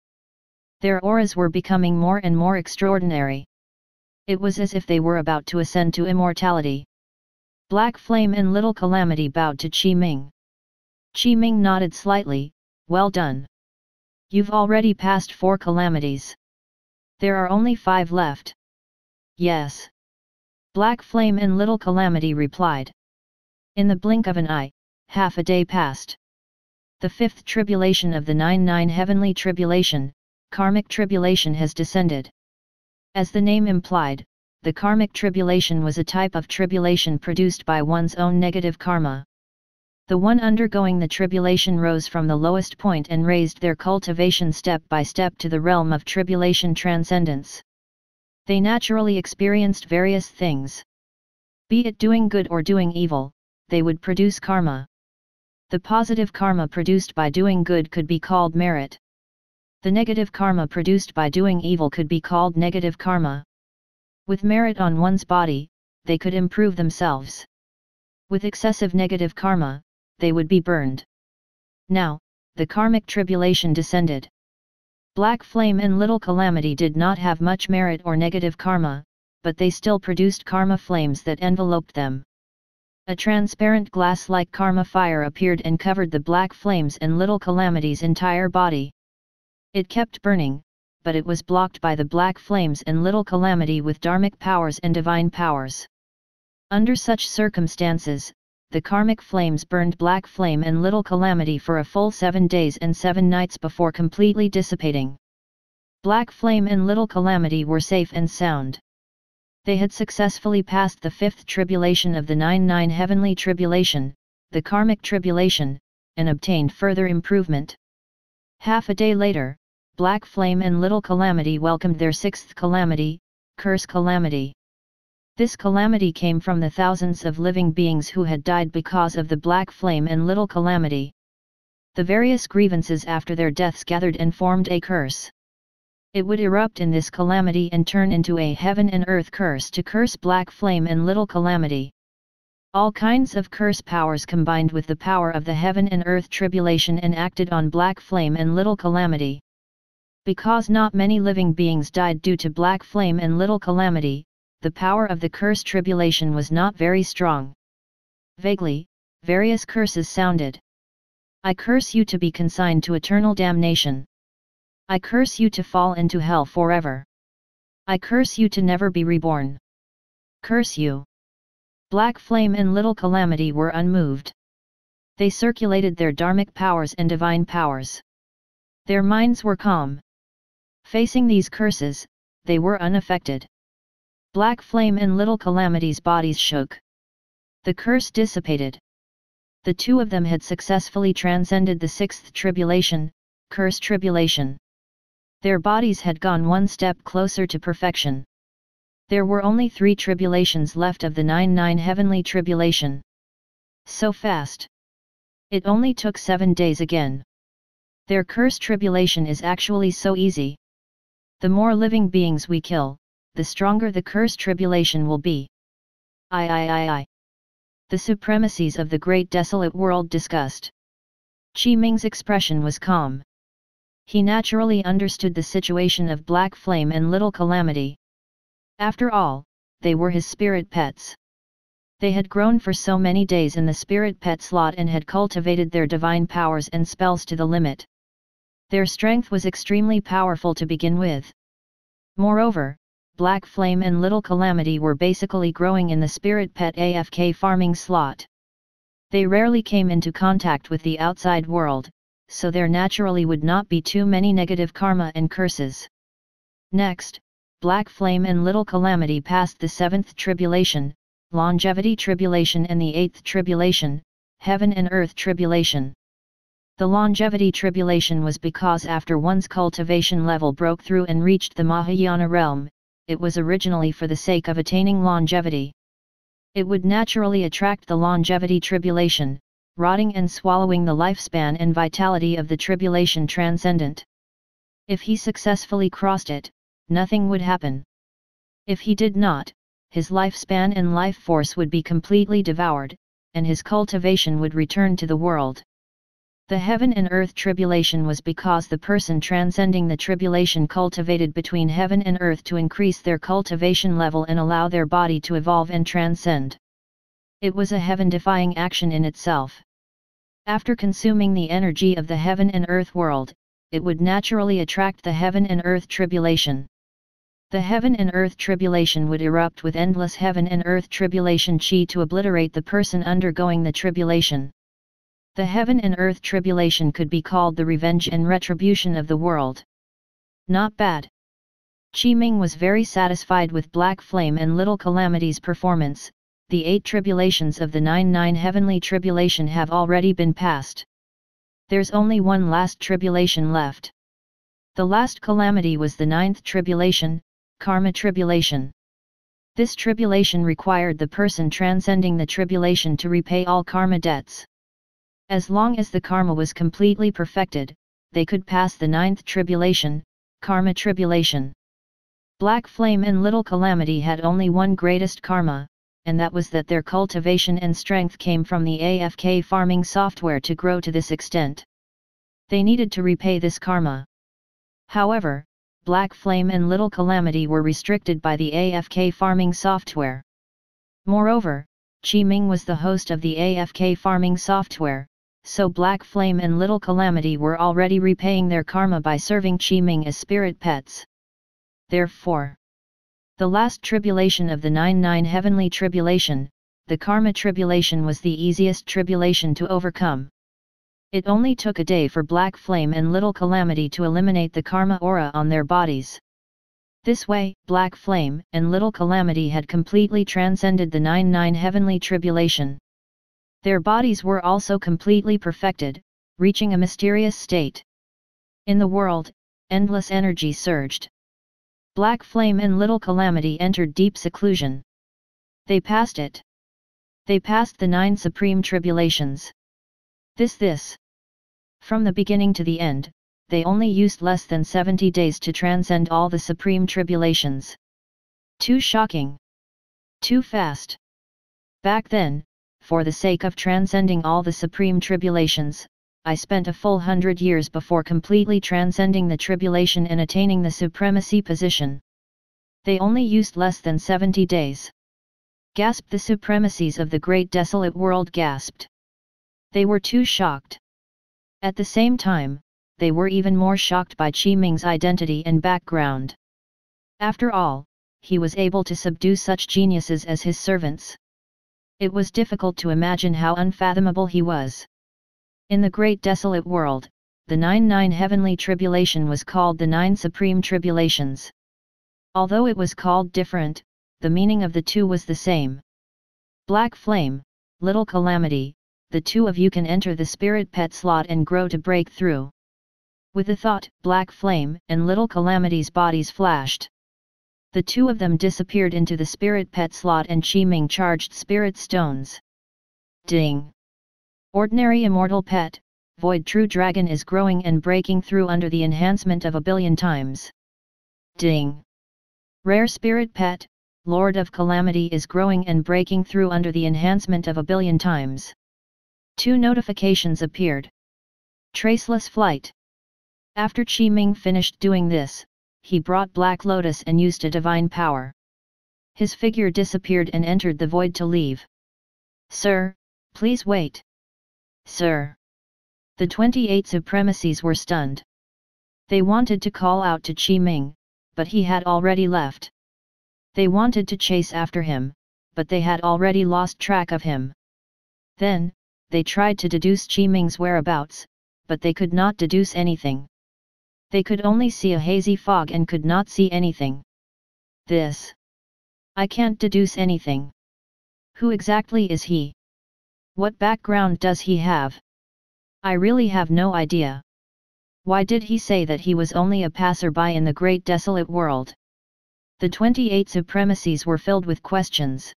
Their auras were becoming more and more extraordinary. It was as if they were about to ascend to immortality. Black Flame and Little Calamity bowed to Qi Ming. Qi Ming nodded slightly, "Well done. You've already passed 4 calamities. There are only 5 left." "Yes." Black Flame and Little Calamity replied. In the blink of an eye, half a day passed. The 5th tribulation of the 9 heavenly tribulation, karmic tribulation, has descended. As the name implied, the karmic tribulation was a type of tribulation produced by one's own negative karma. The one undergoing the tribulation rose from the lowest point and raised their cultivation step by step to the realm of tribulation transcendence. They naturally experienced various things. Be it doing good or doing evil, they would produce karma. The positive karma produced by doing good could be called merit. The negative karma produced by doing evil could be called negative karma. With merit on one's body, they could improve themselves. With excessive negative karma, they would be burned. Now, the karmic tribulation descended. Black Flame and Little Calamity did not have much merit or negative karma, but they still produced karma flames that enveloped them. A transparent glass-like karma fire appeared and covered the Black Flames and Little Calamity's entire body. It kept burning, but it was blocked by the Black Flames and Little Calamity with dharmic powers and divine powers. Under such circumstances, the karmic flames burned Black Flame and Little Calamity for a full 7 days and 7 nights before completely dissipating. Black Flame and Little Calamity were safe and sound. They had successfully passed the 5th tribulation of the 9 heavenly tribulation, the karmic tribulation, and obtained further improvement. Half a day later, Black Flame and Little Calamity welcomed their 6th calamity, Curse Calamity. This calamity came from the thousands of living beings who had died because of the Black Flame and Little Calamity. The various grievances after their deaths gathered and formed a curse. It would erupt in this calamity and turn into a heaven and earth curse to curse Black Flame and Little Calamity. All kinds of curse powers combined with the power of the heaven and earth tribulation and acted on Black Flame and Little Calamity. Because not many living beings died due to Black Flame and Little Calamity, the power of the curse tribulation was not very strong. Vaguely, various curses sounded. I curse you to be consigned to eternal damnation. I curse you to fall into hell forever. I curse you to never be reborn. Curse you. Black Flame and Little Calamity were unmoved. They circulated their dharmic powers and divine powers. Their minds were calm. Facing these curses, they were unaffected. Black Flame and Little Calamity's bodies shook. The curse dissipated. The two of them had successfully transcended the 6th tribulation, Curse Tribulation. Their bodies had gone one step closer to perfection. There were only 3 tribulations left of the 9 heavenly tribulation. So fast. It only took 7 days again. Their curse tribulation is actually so easy. The more living beings we kill, the stronger the curse tribulation will be. I. The supremacies of the great desolate world discussed. Qi Ming's expression was calm. He naturally understood the situation of Black Flame and Little Calamity. After all, they were his spirit pets. They had grown for so many days in the spirit pet slot and had cultivated their divine powers and spells to the limit. Their strength was extremely powerful to begin with. Moreover, Black Flame and Little Calamity were basically growing in the spirit pet AFK farming slot. They rarely came into contact with the outside world, so there naturally would not be too many negative karma and curses. Next, Black Flame and Little Calamity passed the 7th tribulation, Longevity Tribulation, and the 8th tribulation, Heaven and Earth Tribulation. The Longevity Tribulation was because after one's cultivation level broke through and reached the Mahayana realm, it was originally for the sake of attaining longevity. It would naturally attract the Longevity Tribulation, rotting and swallowing the lifespan and vitality of the Tribulation Transcendent. If he successfully crossed it, nothing would happen. If he did not, his lifespan and life force would be completely devoured, and his cultivation would return to the world. The heaven and earth tribulation was because the person transcending the tribulation cultivated between heaven and earth to increase their cultivation level and allow their body to evolve and transcend. It was a heaven-defying action in itself. After consuming the energy of the heaven and earth world, it would naturally attract the heaven and earth tribulation. The heaven and earth tribulation would erupt with endless heaven and earth tribulation chi to obliterate the person undergoing the tribulation. The heaven and earth tribulation could be called the revenge and retribution of the world. Not bad. Qi Ming was very satisfied with Black Flame and Little Calamity's performance. The 8 tribulations of the 9 heavenly tribulation have already been passed. There's only one last tribulation left. The last calamity was the 9th tribulation, Karma Tribulation. This tribulation required the person transcending the tribulation to repay all karma debts. As long as the karma was completely perfected, they could pass the 9th tribulation, Karma Tribulation. Black Flame and Little Calamity had only one greatest karma, and that was that their cultivation and strength came from the AFK farming software to grow to this extent. They needed to repay this karma. However, Black Flame and Little Calamity were restricted by the AFK farming software. Moreover, Qi Ming was the host of the AFK farming software, so Black Flame and Little Calamity were already repaying their karma by serving Qi Ming as spirit pets. Therefore, the last tribulation of the 9 heavenly tribulation, the Karma Tribulation, was the easiest tribulation to overcome. It only took a day for Black Flame and Little Calamity to eliminate the karma aura on their bodies. This way, Black Flame and Little Calamity had completely transcended the 9 heavenly tribulation. Their bodies were also completely perfected, reaching a mysterious state. In the world, endless energy surged. Black Flame and Little Calamity entered deep seclusion. They passed it. They passed the 9 supreme tribulations. This. From the beginning to the end, they only used less than 70 days to transcend all the supreme tribulations. Too shocking. Too fast. Back then, for the sake of transcending all the supreme tribulations, I spent a full 100 years before completely transcending the tribulation and attaining the supremacy position. They only used less than 70 days. Gasped the supremacies of the great desolate world, gasped. They were too shocked. At the same time, they were even more shocked by Qi Ming's identity and background. After all, he was able to subdue such geniuses as his servants. It was difficult to imagine how unfathomable he was. In the great desolate world, the 9 heavenly tribulation was called the 9 supreme tribulations. Although it was called different, the meaning of the two was the same. Black Flame, Little Calamity, the two of you can enter the spirit pet slot and grow to break through. With the thought, Black Flame and Little Calamity's bodies flashed. The two of them disappeared into the spirit pet slot and Qi Ming charged spirit stones. Ding! Ordinary immortal pet, Void True Dragon is growing and breaking through under the enhancement of 1 billion times. Ding! Rare spirit pet, Lord of Calamity is growing and breaking through under the enhancement of 1 billion times. 2 notifications appeared. Traceless flight. After Qi Ming finished doing this, he brought Black Lotus and used a divine power. His figure disappeared and entered the void to leave. Sir, please wait. Sir. The 28 supremacies were stunned. They wanted to call out to Qi Ming, but he had already left. They wanted to chase after him, but they had already lost track of him. Then, they tried to deduce Qi Ming's whereabouts, but they could not deduce anything. They could only see a hazy fog and could not see anything. This. I can't deduce anything. Who exactly is he? What background does he have? I really have no idea. Why did he say that he was only a passerby in the great desolate world? The 28 supremacies were filled with questions.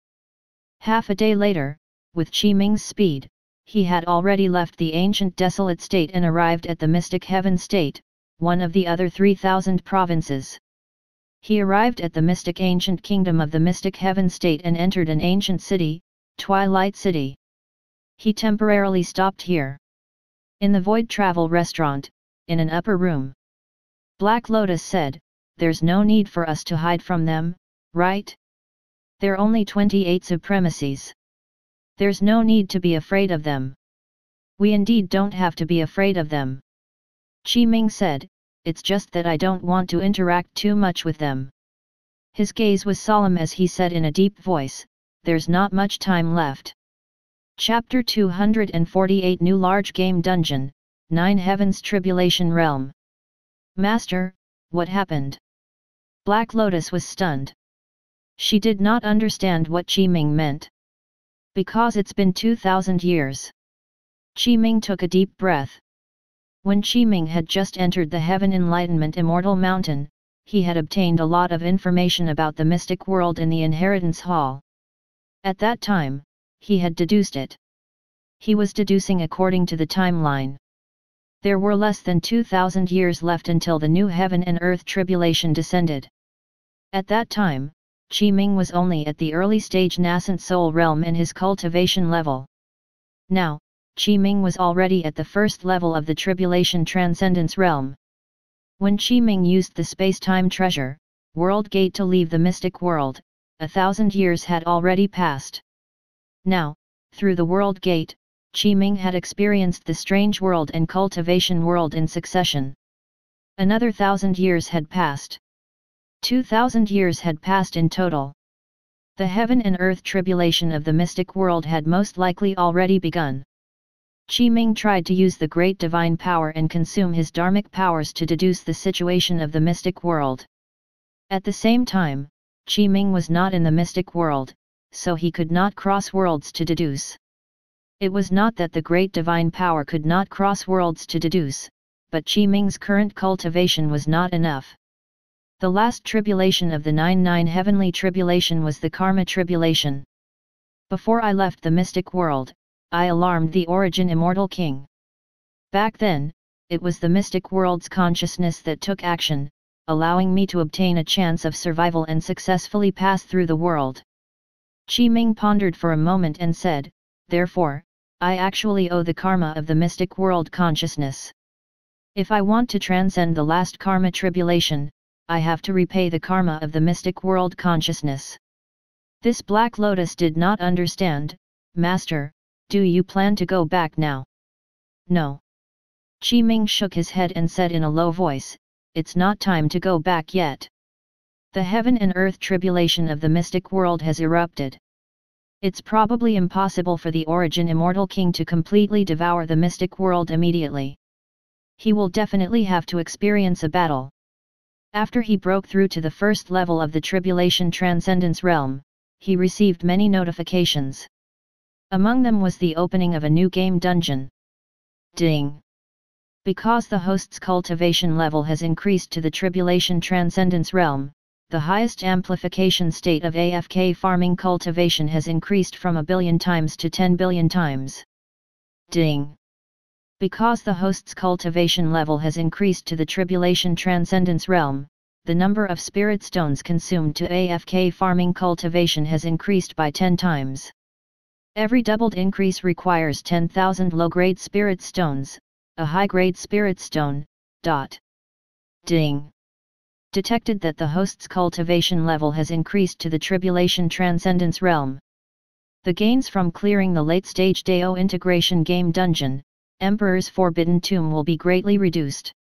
Half a day later, with Qi Ming's speed, he had already left the ancient desolate state and arrived at the mystic heaven state, one of the other 3,000 provinces. He arrived at the mystic ancient kingdom of the mystic heaven state and entered an ancient city, Twilight City. He temporarily stopped here. In the Void Travel restaurant, in an upper room. Black Lotus said, "There's no need for us to hide from them, right? They're only 28 Supremacies. There's no need to be afraid of them. We indeed don't have to be afraid of them." Qi Ming said, "It's just that I don't want to interact too much with them." His gaze was solemn as he said in a deep voice, "There's not much time left." Chapter 248 New Large Game Dungeon, 9 Heavens Tribulation Realm. "Master, what happened?" Black Lotus was stunned. She did not understand what Qi Ming meant. "Because it's been 2,000 years. Qi Ming took a deep breath. When Qi Ming had just entered the Heaven Enlightenment Immortal Mountain, he had obtained a lot of information about the mystic world in the Inheritance Hall. At that time, he had deduced it. He was deducing according to the timeline. There were less than 2,000 years left until the new heaven and earth tribulation descended. At that time, Qi Ming was only at the early stage nascent soul realm in his cultivation level. Now, Qi Ming was already at the first level of the Tribulation Transcendence realm. When Qi Ming used the space-time treasure, World Gate to leave the mystic world, 1,000 years had already passed. Now, through the World Gate, Qi Ming had experienced the strange world and cultivation world in succession. Another 1,000 years had passed. 2,000 years had passed in total. The heaven and earth tribulation of the mystic world had most likely already begun. Qi Ming tried to use the great divine power and consume his dharmic powers to deduce the situation of the mystic world. At the same time, Qi Ming was not in the mystic world, so he could not cross worlds to deduce. It was not that the great divine power could not cross worlds to deduce, but Qi Ming's current cultivation was not enough. The last tribulation of the 9 heavenly tribulation was the karma tribulation. Before I left the mystic world, I alarmed the origin immortal king. Back then, it was the mystic world's consciousness that took action, allowing me to obtain a chance of survival and successfully pass through the world. Qi Ming pondered for a moment and said, "Therefore, I actually owe the karma of the mystic world consciousness. If I want to transcend the last karma tribulation, I have to repay the karma of the mystic world consciousness." This Black Lotus did not understand. "Master, do you plan to go back now?" "No." Qi Ming shook his head and said in a low voice, "It's not time to go back yet. The heaven and earth tribulation of the mystic world has erupted. It's probably impossible for the origin immortal king to completely devour the mystic world immediately. He will definitely have to experience a battle." After he broke through to the first level of the Tribulation Transcendence realm, he received many notifications. Among them was the opening of a new game dungeon. Ding! Because the host's cultivation level has increased to the Tribulation Transcendence realm, the highest amplification state of AFK farming cultivation has increased from 1 billion times to 10 billion times. Ding! Because the host's cultivation level has increased to the Tribulation Transcendence realm, the number of spirit stones consumed to AFK farming cultivation has increased by 10 times. Every doubled increase requires 10,000 low-grade spirit stones, a high-grade spirit stone. Ding! Detected that the host's cultivation level has increased to the Tribulation Transcendence realm. The gains from clearing the late-stage Dao integration game dungeon, Emperor's Forbidden Tomb, will be greatly reduced.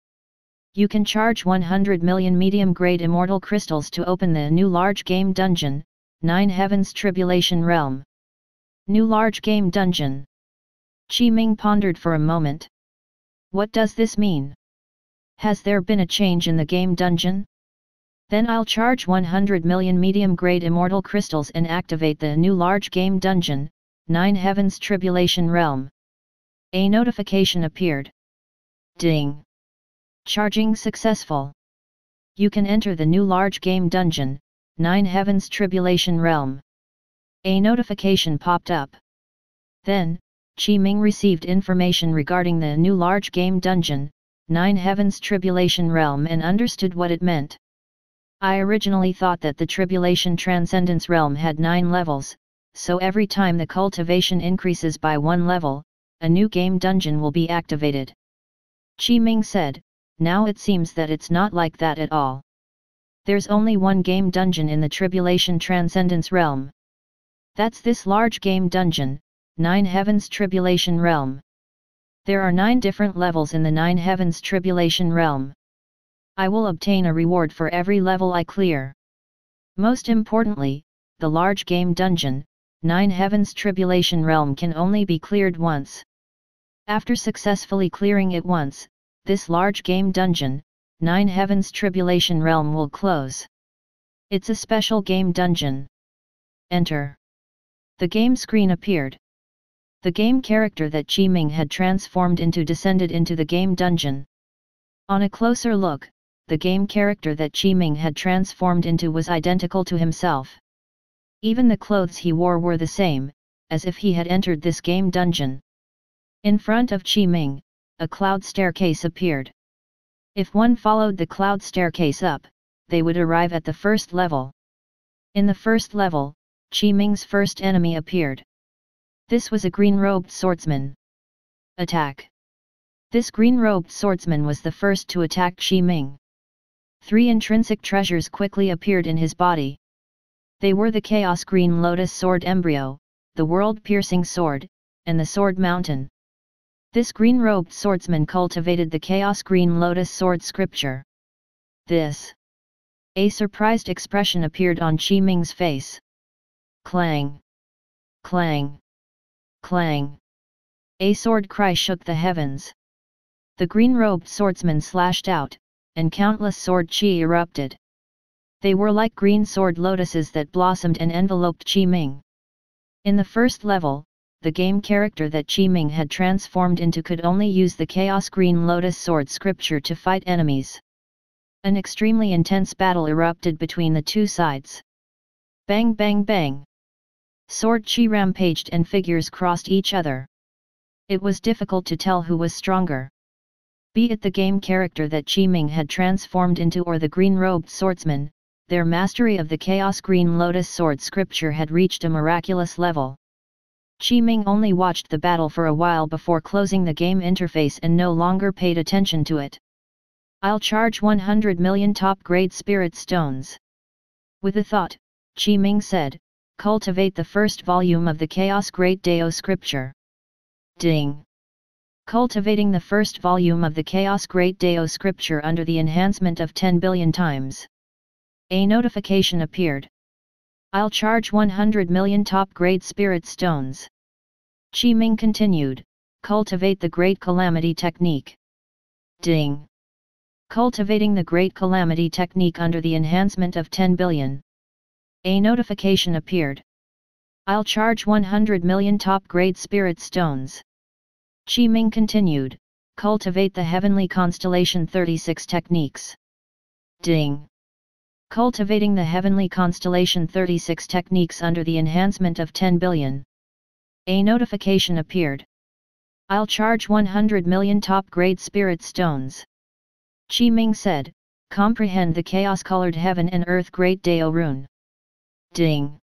You can charge 100 million medium-grade immortal crystals to open the new large game dungeon, 9 Heavens Tribulation Realm. New large game dungeon. Qi Ming pondered for a moment. What does this mean? Has there been a change in the game dungeon? Then I'll charge 100 million medium-grade immortal crystals and activate the new large game dungeon, 9 Heavens Tribulation Realm. A notification appeared. Ding! Charging successful. You can enter the new large game dungeon, 9 Heavens Tribulation Realm. A notification popped up. Then, Qi Ming received information regarding the new large game dungeon, 9 Heavens Tribulation Realm, and understood what it meant. I originally thought that the Tribulation Transcendence Realm had 9 levels, so every time the cultivation increases by 1 level, a new game dungeon will be activated. Qi Ming said, now it seems that it's not like that at all. There's only one game dungeon in the Tribulation Transcendence realm. That's this large game dungeon, 9 Heavens Tribulation realm. There are 9 different levels in the 9 Heavens Tribulation realm. I will obtain a reward for every level I clear. Most importantly, the large game dungeon, 9 Heavens Tribulation realm can only be cleared once. After successfully clearing it once, this large game dungeon, 9 Heavens Tribulation realm will close. It's a special game dungeon. Enter. The game screen appeared. The game character that Qi Ming had transformed into descended into the game dungeon. On a closer look, the game character that Qi Ming had transformed into was identical to himself. Even the clothes he wore were the same, as if he had entered this game dungeon. In front of Qi Ming, a cloud staircase appeared. If one followed the cloud staircase up, they would arrive at the first level. In the first level, Qi Ming's first enemy appeared. This was a green-robed swordsman. Attack! This green-robed swordsman was the first to attack Qi Ming. 3 intrinsic treasures quickly appeared in his body. They were the Chaos Green Lotus Sword Embryo, the World-Piercing Sword, and the Sword Mountain. This green-robed swordsman cultivated the Chaos Green Lotus Sword scripture. This. A surprised expression appeared on Qi Ming's face. Clang! Clang! Clang! A sword cry shook the heavens. The green-robed swordsman slashed out, and countless sword chi erupted. They were like green sword lotuses that blossomed and enveloped Qi Ming. In the first level, the game character that Qi Ming had transformed into could only use the Chaos Green Lotus Sword scripture to fight enemies. An extremely intense battle erupted between the two sides. Bang bang bang! Sword chi rampaged and figures crossed each other. It was difficult to tell who was stronger. Be it the game character that Qi Ming had transformed into or the green-robed swordsman, their mastery of the Chaos Green Lotus Sword scripture had reached a miraculous level. Qi Ming only watched the battle for a while before closing the game interface and no longer paid attention to it. I'll charge 100 million top-grade spirit stones. With a thought, Qi Ming said, cultivate the first volume of the Chaos Great Dao scripture. Ding! Cultivating the first volume of the Chaos Great Dao scripture under the enhancement of 10 billion times. A notification appeared. I'll charge 100 million top-grade spirit stones. Qi Ming continued, cultivate the Great Calamity technique. Ding! Cultivating the Great Calamity technique under the enhancement of 10 billion. A notification appeared. I'll charge 100 million top-grade spirit stones. Qi Ming continued, cultivate the Heavenly Constellation 36 techniques. Ding! Cultivating the Heavenly Constellation 36 techniques under the enhancement of 10 billion. A notification appeared. I'll charge 100 million top-grade spirit stones. Qi Ming said, comprehend the Chaos-Colored Heaven and Earth Great Dao rune. Ding!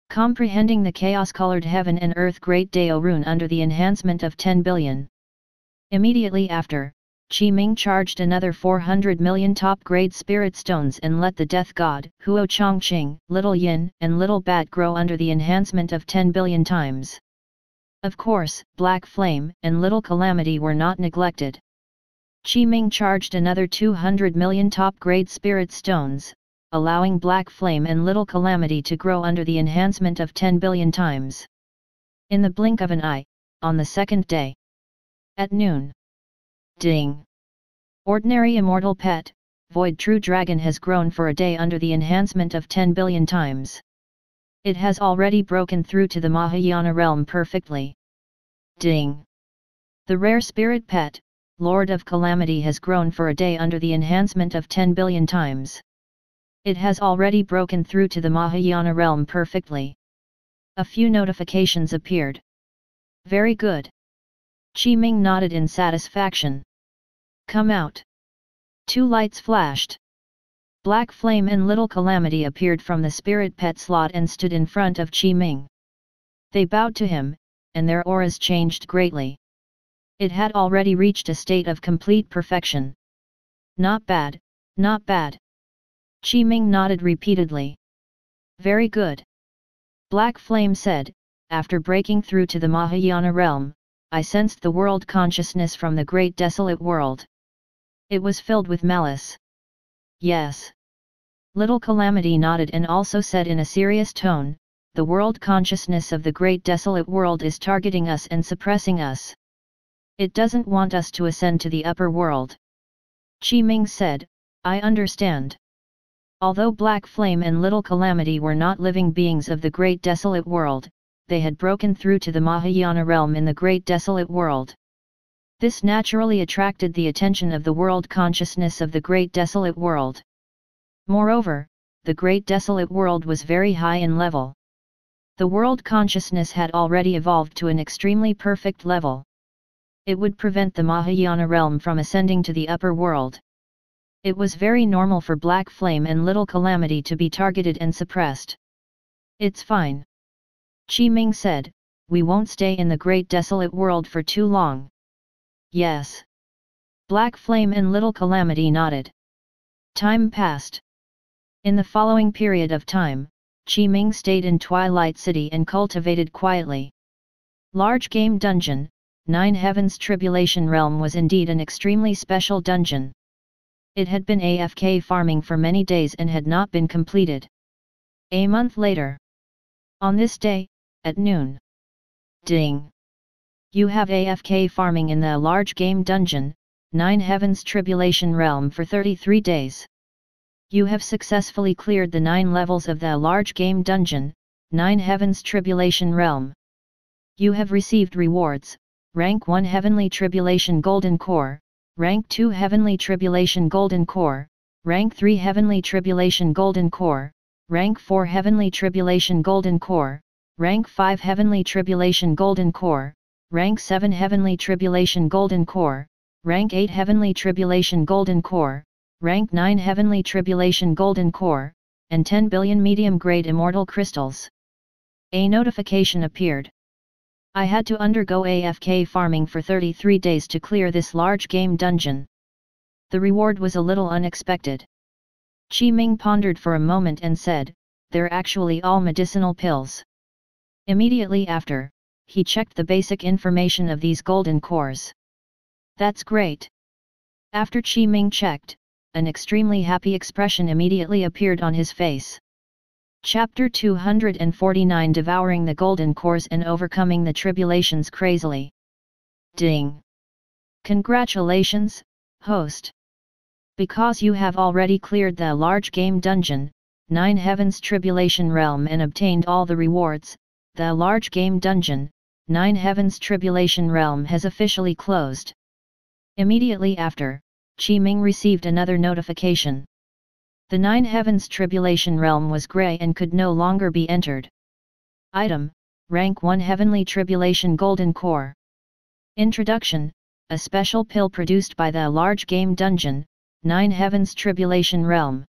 Comprehending the Chaos-Colored Heaven and Earth Great Dao rune under the enhancement of 10 billion. Immediately after, Qi Ming charged another 400 million top-grade spirit stones and let the Death God, Huo Chongqing, Little Yin, and Little Bat grow under the enhancement of 10 billion times. Of course, Black Flame and Little Calamity were not neglected. Qi Ming charged another 200 million top-grade spirit stones, allowing Black Flame and Little Calamity to grow under the enhancement of 10 billion times. In the blink of an eye, on the second day. At noon. Ding! Ordinary Immortal Pet, Void True Dragon has grown for a day under the enhancement of 10 billion times. It has already broken through to the Mahayana realm perfectly. Ding! The Rare Spirit Pet, Lord of Calamity has grown for a day under the enhancement of 10 billion times. It has already broken through to the Mahayana realm perfectly. A few notifications appeared. Very good. Qi Ming nodded in satisfaction. Come out. 2 lights flashed. Black Flame and Little Calamity appeared from the Spirit Pet slot and stood in front of Qi Ming. They bowed to him, and their auras changed greatly. It had already reached a state of complete perfection. Not bad, not bad. Qi Ming nodded repeatedly. Very good. Black Flame said, after breaking through to the Mahayana realm, I sensed the world consciousness from the great desolate world. It was filled with malice. Yes. Little Calamity nodded and also said in a serious tone, the world consciousness of the great desolate world is targeting us and suppressing us. It doesn't want us to ascend to the upper world. Qi Ming said, I understand. Although Black Flame and Little Calamity were not living beings of the great desolate world, they had broken through to the Mahayana realm in the great desolate world. This naturally attracted the attention of the world consciousness of the great desolate world. Moreover, the great desolate world was very high in level. The world consciousness had already evolved to an extremely perfect level. It would prevent the Mahayana realm from ascending to the upper world. It was very normal for Black Flame and Little Calamity to be targeted and suppressed. It's fine. Qi Ming said, we won't stay in the great desolate world for too long. Yes. Black Flame and Little Calamity nodded. Time passed. In the following period of time, Qi Ming stayed in Twilight City and cultivated quietly. Large Game Dungeon, 9 Heavens Tribulation Realm was indeed an extremely special dungeon. It had been AFK farming for many days and had not been completed. A month later. On this day, at noon. Ding! You have AFK farming in the Large Game Dungeon, 9 Heavens Tribulation Realm for 33 days. You have successfully cleared the 9 levels of the Large Game Dungeon, 9 Heavens Tribulation Realm. You have received rewards, Rank 1 Heavenly Tribulation Golden Core, Rank 2 Heavenly Tribulation Golden Core, Rank 3 Heavenly Tribulation Golden Core, Rank 4 Heavenly Tribulation Golden Core, Rank 5 Heavenly Tribulation Golden Core, Rank 7 Heavenly Tribulation Golden Core, Rank 8 Heavenly Tribulation Golden Core, Rank 9 Heavenly Tribulation Golden Core, and 10 billion medium-grade immortal crystals. A notification appeared. I had to undergo AFK farming for 33 days to clear this large game dungeon. The reward was a little unexpected. Qi Ming pondered for a moment and said, they're actually all medicinal pills. Immediately after, he checked the basic information of these golden cores. That's great. After Qi Ming checked, an extremely happy expression immediately appeared on his face. Chapter 249 Devouring the Golden Cores and Overcoming the Tribulations Crazily. Ding! Congratulations, host! Because you have already cleared the Large Game Dungeon, 9 Heavens Tribulation Realm and obtained all the rewards, the Large Game Dungeon, 9 Heavens Tribulation Realm has officially closed. Immediately after, Qi Ming received another notification. The 9 Heavens Tribulation Realm was grey and could no longer be entered. Item, Rank 1 Heavenly Tribulation Golden Core. Introduction, a special pill produced by the Large Game Dungeon, 9 Heavens Tribulation Realm.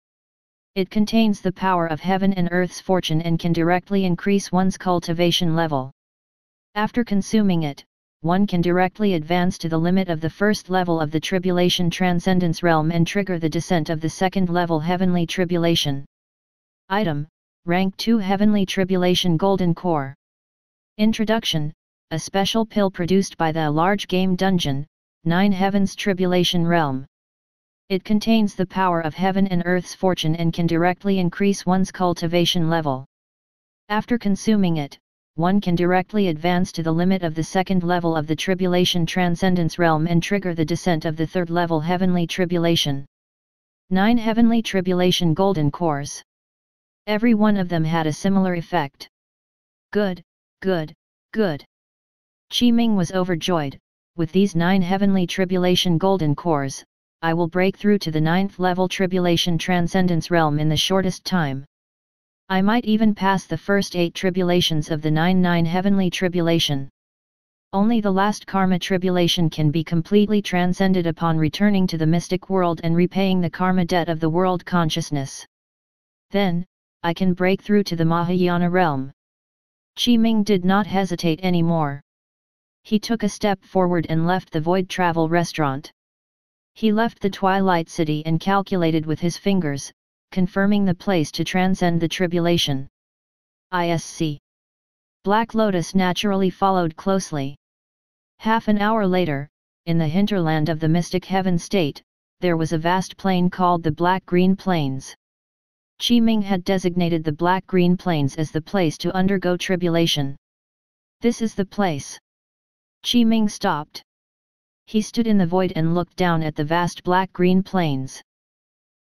It contains the power of heaven and earth's fortune and can directly increase one's cultivation level. After consuming it, one can directly advance to the limit of the first level of the Tribulation Transcendence realm and trigger the descent of the second level Heavenly Tribulation. Item, Rank 2 Heavenly Tribulation Golden Core. Introduction, a special pill produced by the Large Game Dungeon, 9 Heavens Tribulation Realm. It contains the power of heaven and earth's fortune and can directly increase one's cultivation level. After consuming it, one can directly advance to the limit of the second level of the Tribulation Transcendence realm and trigger the descent of the third level Heavenly Tribulation. 9 Heavenly Tribulation Golden Cores. Every one of them had a similar effect. Good, good, good. Qi Ming was overjoyed. With these 9 Heavenly Tribulation Golden Cores, I will break through to the 9th level Tribulation Transcendence realm in the shortest time. I might even pass the first 8 tribulations of the 9 Heavenly Tribulation. Only the last Karma Tribulation can be completely transcended upon returning to the mystic world and repaying the karma debt of the world consciousness. Then, I can break through to the Mahayana realm. Qi Ming did not hesitate anymore. He took a step forward and left the Void Travel restaurant. He left the Twilight City and calculated with his fingers, confirming the place to transcend the tribulation. ISC. Black Lotus naturally followed closely. Half an hour later, in the hinterland of the Mystic Heaven State, there was a vast plain called the Black-Green Plains. Qi Ming had designated the Black-Green Plains as the place to undergo tribulation. This is the place. Qi Ming stopped. He stood in the void and looked down at the vast black-green plains.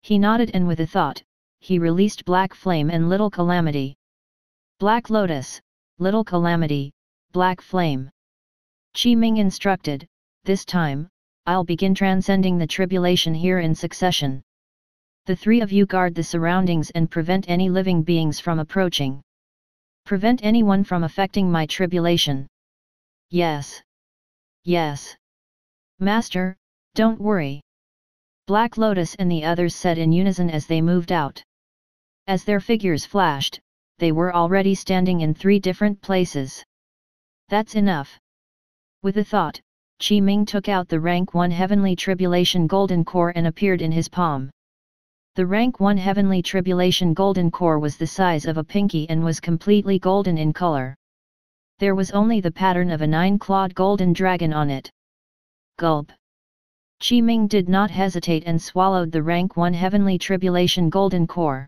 He nodded, and with a thought, he released Black Flame and Little Calamity. Black Lotus, Little Calamity, Black Flame. Qi Ming instructed, "This time, I'll begin transcending the tribulation here in succession. The three of you guard the surroundings and prevent any living beings from approaching. Prevent anyone from affecting my tribulation." "Yes. Yes. Master, don't worry." Black Lotus and the others said in unison as they moved out. As their figures flashed, they were already standing in 3 different places. "That's enough." With a thought, Qi Ming took out the Rank 1 Heavenly Tribulation Golden Core and appeared in his palm. The Rank 1 Heavenly Tribulation Golden Core was the size of a pinky and was completely golden in color. There was only the pattern of a 9-clawed golden dragon on it. Gulp. Qi Ming did not hesitate and swallowed the Rank 1 Heavenly Tribulation Golden Core.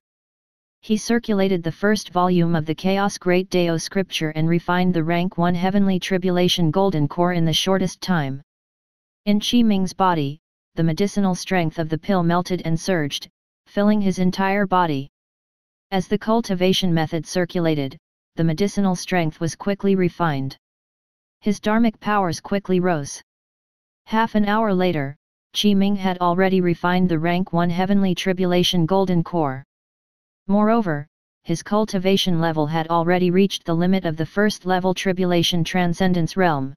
He circulated the first volume of the Chaos Great Dao scripture and refined the Rank 1 Heavenly Tribulation Golden Core in the shortest time. In Qi Ming's body, the medicinal strength of the pill melted and surged, filling his entire body. As the cultivation method circulated, the medicinal strength was quickly refined. His dharmic powers quickly rose. Half an hour later, Qi Ming had already refined the Rank 1 Heavenly Tribulation Golden Core. Moreover, his cultivation level had already reached the limit of the first-level Tribulation Transcendence realm.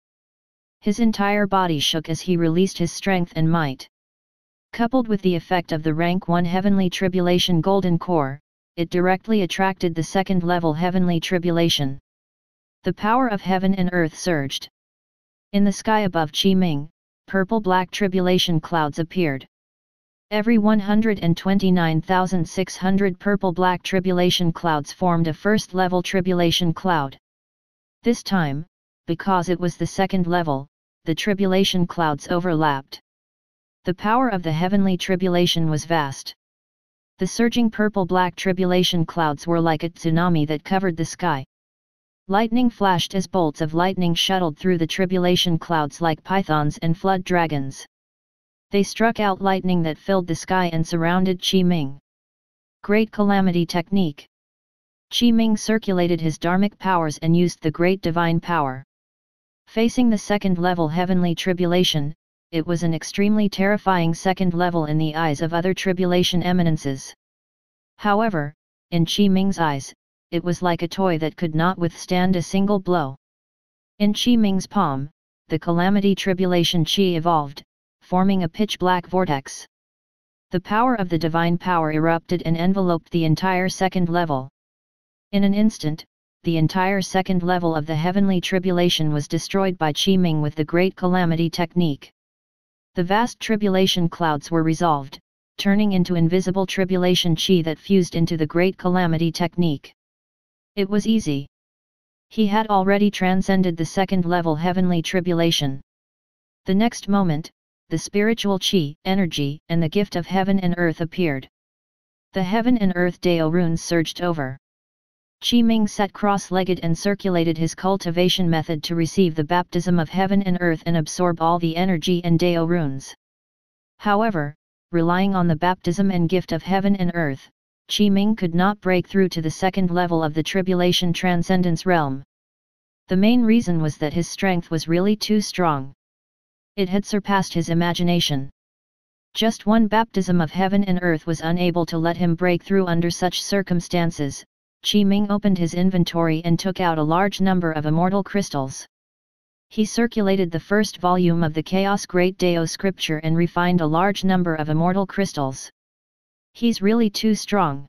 His entire body shook as he released his strength and might. Coupled with the effect of the Rank 1 Heavenly Tribulation Golden Core, it directly attracted the second-level Heavenly Tribulation. The power of heaven and earth surged. In the sky above Qi Ming, purple-black tribulation clouds appeared. Every 129,600 purple-black tribulation clouds formed a first-level tribulation cloud. This time, because it was the second level, the tribulation clouds overlapped. The power of the heavenly tribulation was vast. The surging purple-black tribulation clouds were like a tsunami that covered the sky. Lightning flashed as bolts of lightning shuttled through the tribulation clouds like pythons and flood dragons. They struck out lightning that filled the sky and surrounded Qi Ming. Great Calamity Technique. Qi Ming circulated his dharmic powers and used the Great Divine Power. Facing the second-level heavenly tribulation, it was an extremely terrifying second level in the eyes of other tribulation eminences. However, in Qi Ming's eyes, it was like a toy that could not withstand a single blow. In Qi Ming's palm, the Calamity Tribulation Qi evolved, forming a pitch-black vortex. The power of the divine power erupted and enveloped the entire second level. In an instant, the entire second level of the heavenly tribulation was destroyed by Qi Ming with the Great Calamity Technique. The vast tribulation clouds were resolved, turning into invisible tribulation Qi that fused into the Great Calamity Technique. It was easy. He had already transcended the second-level heavenly tribulation. The next moment, the spiritual Qi, energy, and the gift of heaven and earth appeared. The heaven and earth Dao runes surged over. Qi Ming sat cross-legged and circulated his cultivation method to receive the baptism of heaven and earth and absorb all the energy and Dao runes. However, relying on the baptism and gift of heaven and earth, Qi Ming could not break through to the second level of the Tribulation Transcendence realm. The main reason was that his strength was really too strong. It had surpassed his imagination. Just one baptism of heaven and earth was unable to let him break through under such circumstances. Qi Ming opened his inventory and took out a large number of immortal crystals. He circulated the first volume of the Chaos Great Dao scripture and refined a large number of immortal crystals. He's really too strong.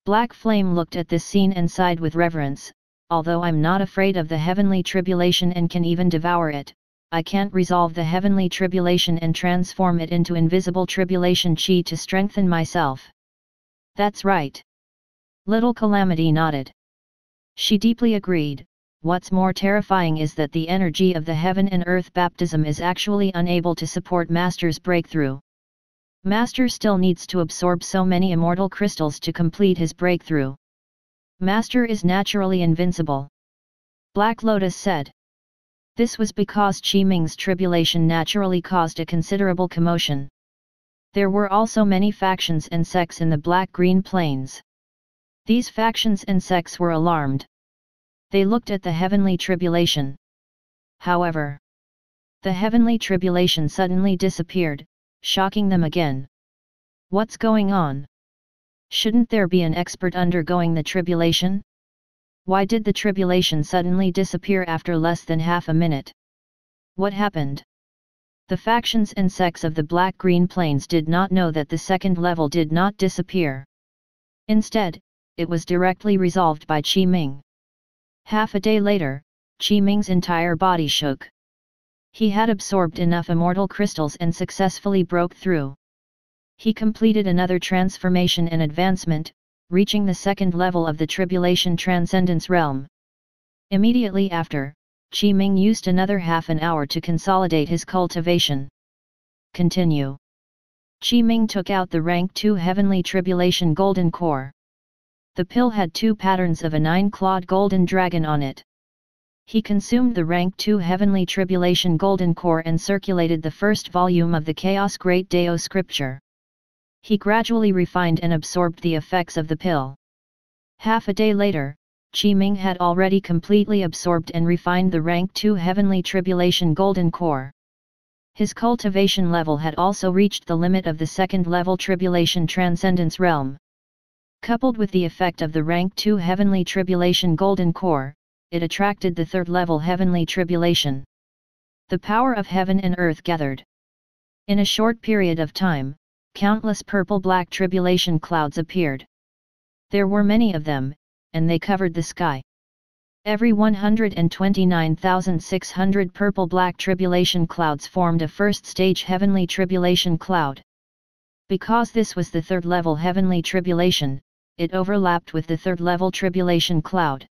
Black Flame looked at this scene and sighed with reverence, although I'm not afraid of the heavenly tribulation and can even devour it, I can't resolve the heavenly tribulation and transform it into invisible tribulation chi to strengthen myself. That's right. Little Calamity nodded. She deeply agreed. What's more terrifying is that the energy of the heaven and earth baptism is actually unable to support Master's breakthrough. Master still needs to absorb so many immortal crystals to complete his breakthrough. Master is naturally invincible. Black Lotus said. This was because Qi Ming's tribulation naturally caused a considerable commotion. There were also many factions and sects in the Black-Green Plains. These factions and sects were alarmed. They looked at the heavenly tribulation. However, the heavenly tribulation suddenly disappeared, shocking them again. What's going on? Shouldn't there be an expert undergoing the tribulation? Why did the tribulation suddenly disappear after less than half a minute? What happened? The factions and sects of the Black-Green Plains did not know that the second level did not disappear. Instead, it was directly resolved by Qi Ming. Half a day later, Qi Ming's entire body shook. He had absorbed enough immortal crystals and successfully broke through. He completed another transformation and advancement, reaching the second level of the Tribulation Transcendence realm. Immediately after, Qi Ming used another half an hour to consolidate his cultivation. Continue. Qi Ming took out the rank 2 Heavenly Tribulation Golden Core. The pill had 2 patterns of a 9-clawed golden dragon on it. He consumed the rank 2 Heavenly Tribulation Golden Core and circulated the first volume of the Chaos Great Dao scripture. He gradually refined and absorbed the effects of the pill. Half a day later, Qi Ming had already completely absorbed and refined the rank 2 Heavenly Tribulation Golden Core. His cultivation level had also reached the limit of the second level Tribulation Transcendence realm. Coupled with the effect of the rank 2 Heavenly Tribulation Golden Core, it attracted the third level Heavenly Tribulation. The power of heaven and earth gathered. In a short period of time, countless purple-black tribulation clouds appeared. There were many of them, and they covered the sky. Every 129,600 purple-black tribulation clouds formed a first-stage heavenly tribulation cloud. Because this was the third-level heavenly tribulation, it overlapped with the third-level tribulation cloud.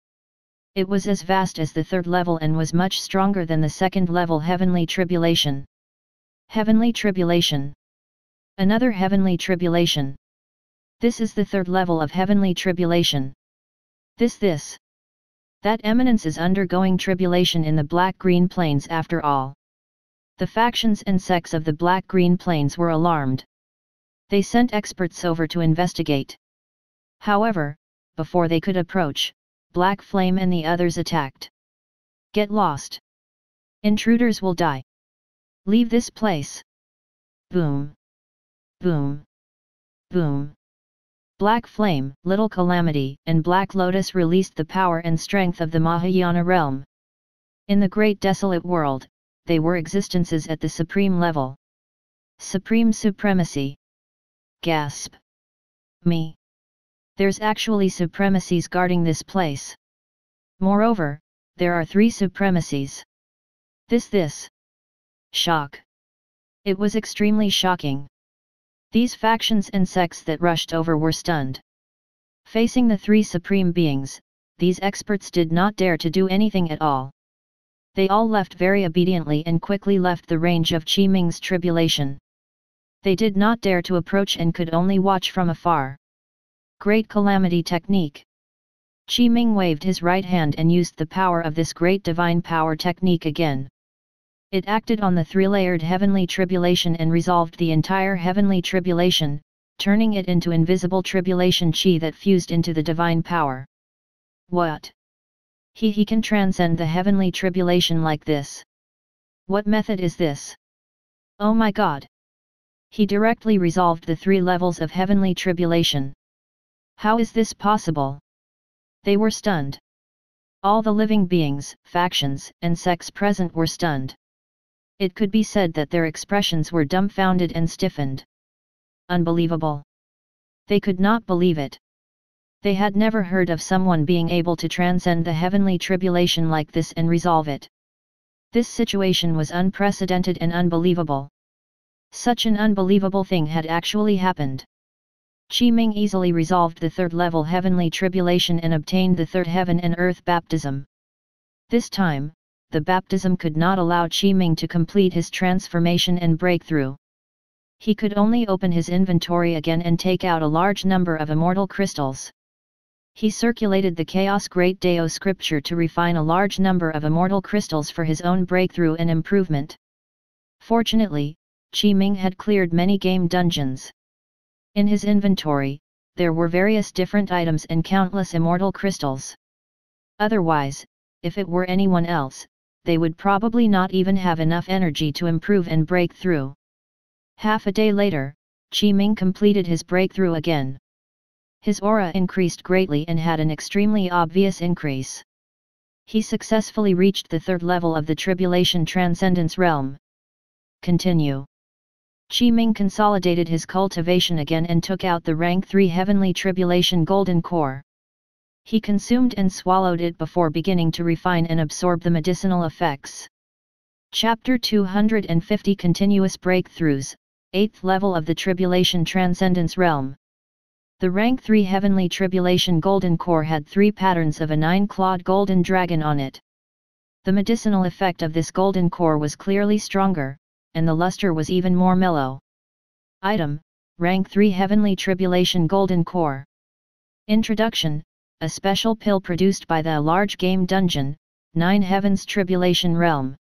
It was as vast as the third level and was much stronger than the second-level heavenly tribulation. Heavenly tribulation. Another heavenly tribulation. This is the third level of heavenly tribulation. That eminence is undergoing tribulation in the Black-Green Plains after all. The factions and sects of the Black-Green Plains were alarmed. They sent experts over to investigate. However, before they could approach, Black Flame and the others attacked. Get lost. Intruders will die. Leave this place. Boom. Boom. Boom. Black Flame, Little Calamity, and Black Lotus released the power and strength of the Mahayana realm. In the Great Desolate World, they were existences at the supreme level. Supreme Supremacy. Gasp. Me. There's actually Supremacies guarding this place. Moreover, there are 3 Supremacies. This. Shock. It was extremely shocking. These factions and sects that rushed over were stunned. Facing the 3 supreme beings, these experts did not dare to do anything at all. They all left very obediently and quickly left the range of Qi Ming's tribulation. They did not dare to approach and could only watch from afar. Great Calamity Technique. Qi Ming waved his right hand and used the power of this great divine power technique again. It acted on the 3-layered heavenly tribulation and resolved the entire heavenly tribulation, turning it into invisible tribulation chi that fused into the divine power. What? He can transcend the heavenly tribulation like this. What method is this? Oh my God! He directly resolved the 3 levels of heavenly tribulation. How is this possible? They were stunned. All the living beings, factions, and sects present were stunned. It could be said that their expressions were dumbfounded and stiffened. Unbelievable. They could not believe it. They had never heard of someone being able to transcend the heavenly tribulation like this and resolve it. This situation was unprecedented and unbelievable. Such an unbelievable thing had actually happened. Qi Ming easily resolved the third-level heavenly tribulation and obtained the third heaven and earth baptism. This time, the baptism could not allow Qi Ming to complete his transformation and breakthrough. He could only open his inventory again and take out a large number of immortal crystals. He circulated the Chaos Great Dao scripture to refine a large number of immortal crystals for his own breakthrough and improvement. Fortunately, Qi Ming had cleared many game dungeons. In his inventory, there were various different items and countless immortal crystals. Otherwise, if it were anyone else, they would probably not even have enough energy to improve and break through. Half a day later, Qi Ming completed his breakthrough again. His aura increased greatly and had an extremely obvious increase. He successfully reached the third level of the Tribulation Transcendence realm. Continue. Qi Ming consolidated his cultivation again and took out the rank 3 Heavenly Tribulation Golden Core. He consumed and swallowed it before beginning to refine and absorb the medicinal effects. Chapter 250 Continuous Breakthroughs, 8th level of the Tribulation Transcendence realm. The rank 3 Heavenly Tribulation Golden Core had 3 patterns of a 9-clawed golden dragon on it. The medicinal effect of this golden core was clearly stronger, and the luster was even more mellow. Item: Rank 3 Heavenly Tribulation Golden Core. Introduction: a special pill produced by the large game dungeon, 9 Heavens Tribulation Realm.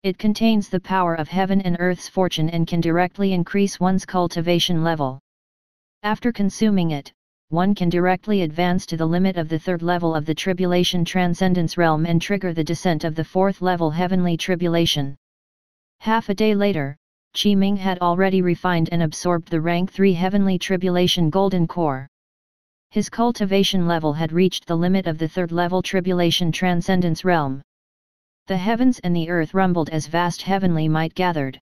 It contains the power of heaven and earth's fortune and can directly increase one's cultivation level. After consuming it, one can directly advance to the limit of the third level of the Tribulation Transcendence Realm and trigger the descent of the 4th level Heavenly Tribulation. Half a day later, Qi Ming had already refined and absorbed the rank 3 Heavenly Tribulation Golden Core. His cultivation level had reached the limit of the third level Tribulation Transcendence Realm. The heavens and the earth rumbled as vast heavenly might gathered.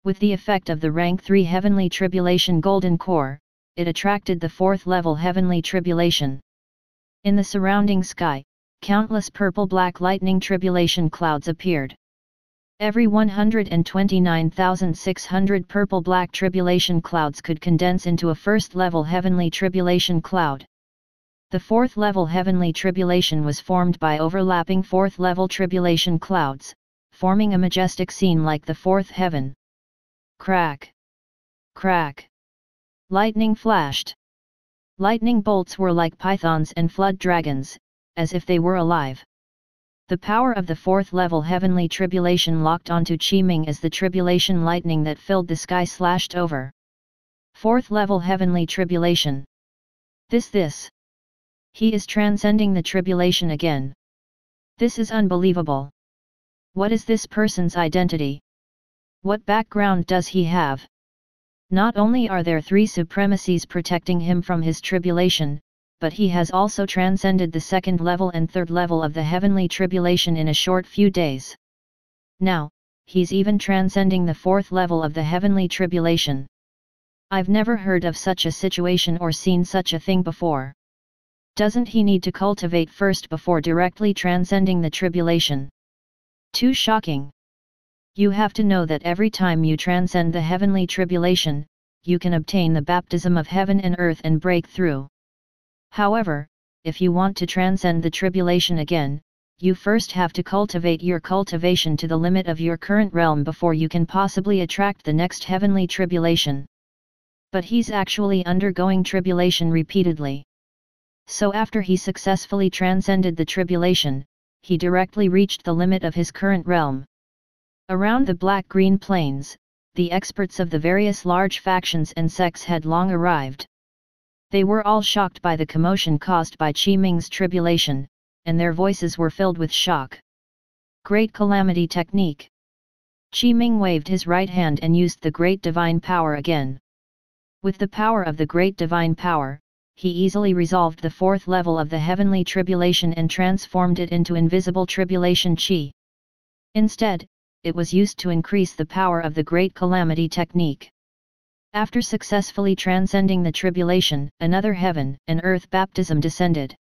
With the effect of the rank 3 Heavenly Tribulation Golden Core, it attracted the 4th level Heavenly Tribulation. In the surrounding sky, countless purple-black lightning tribulation clouds appeared. Every 129,600 purple-black tribulation clouds could condense into a first-level heavenly tribulation cloud. The 4th level heavenly tribulation was formed by overlapping 4th level tribulation clouds, forming a majestic scene like the 4th heaven. Crack! Crack! Lightning flashed. Lightning bolts were like pythons and flood dragons, as if they were alive. The power of the 4th level heavenly tribulation locked onto Qi Ming as the tribulation lightning that filled the sky slashed over. 4th level heavenly tribulation. This. He is transcending the tribulation again. This is unbelievable. What is this person's identity? What background does he have? Not only are there 3 supremacies protecting him from his tribulation, but he has also transcended the 2nd level and 3rd level of the heavenly tribulation in a short few days. Now, he's even transcending the 4th level of the heavenly tribulation. I've never heard of such a situation or seen such a thing before. Doesn't he need to cultivate first before directly transcending the tribulation? Too shocking. You have to know that every time you transcend the heavenly tribulation, you can obtain the baptism of heaven and earth and break through. However, if you want to transcend the tribulation again, you first have to cultivate your cultivation to the limit of your current realm before you can possibly attract the next heavenly tribulation. But he's actually undergoing tribulation repeatedly. So after he successfully transcended the tribulation, he directly reached the limit of his current realm. Around the black-green plains, the experts of the various large factions and sects had long arrived. They were all shocked by the commotion caused by Qi Ming's tribulation, and their voices were filled with shock. Great Calamity Technique. Qi Ming waved his right hand and used the Great Divine Power again. With the power of the Great Divine Power, he easily resolved the 4th level of the heavenly tribulation and transformed it into Invisible Tribulation Qi. Instead, it was used to increase the power of the Great Calamity Technique. After successfully transcending the tribulation, another heaven and earth baptism descended.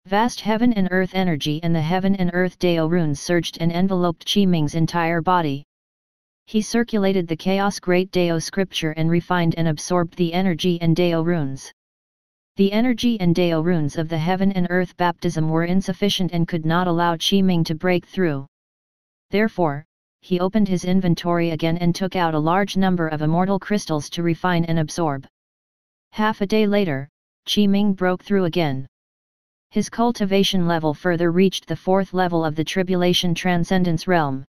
Vast heaven and earth energy and the heaven and earth Dao runes surged and enveloped Qi Ming's entire body. He circulated the Chaos Great Dao scripture and refined and absorbed the energy and Dao runes. The energy and Dao runes of the heaven and earth baptism were insufficient and could not allow Qi Ming to break through. Therefore, he opened his inventory again and took out a large number of immortal crystals to refine and absorb. Half a day later, Qi Ming broke through again. His cultivation level further reached the 4th level of the Tribulation Transcendence realm.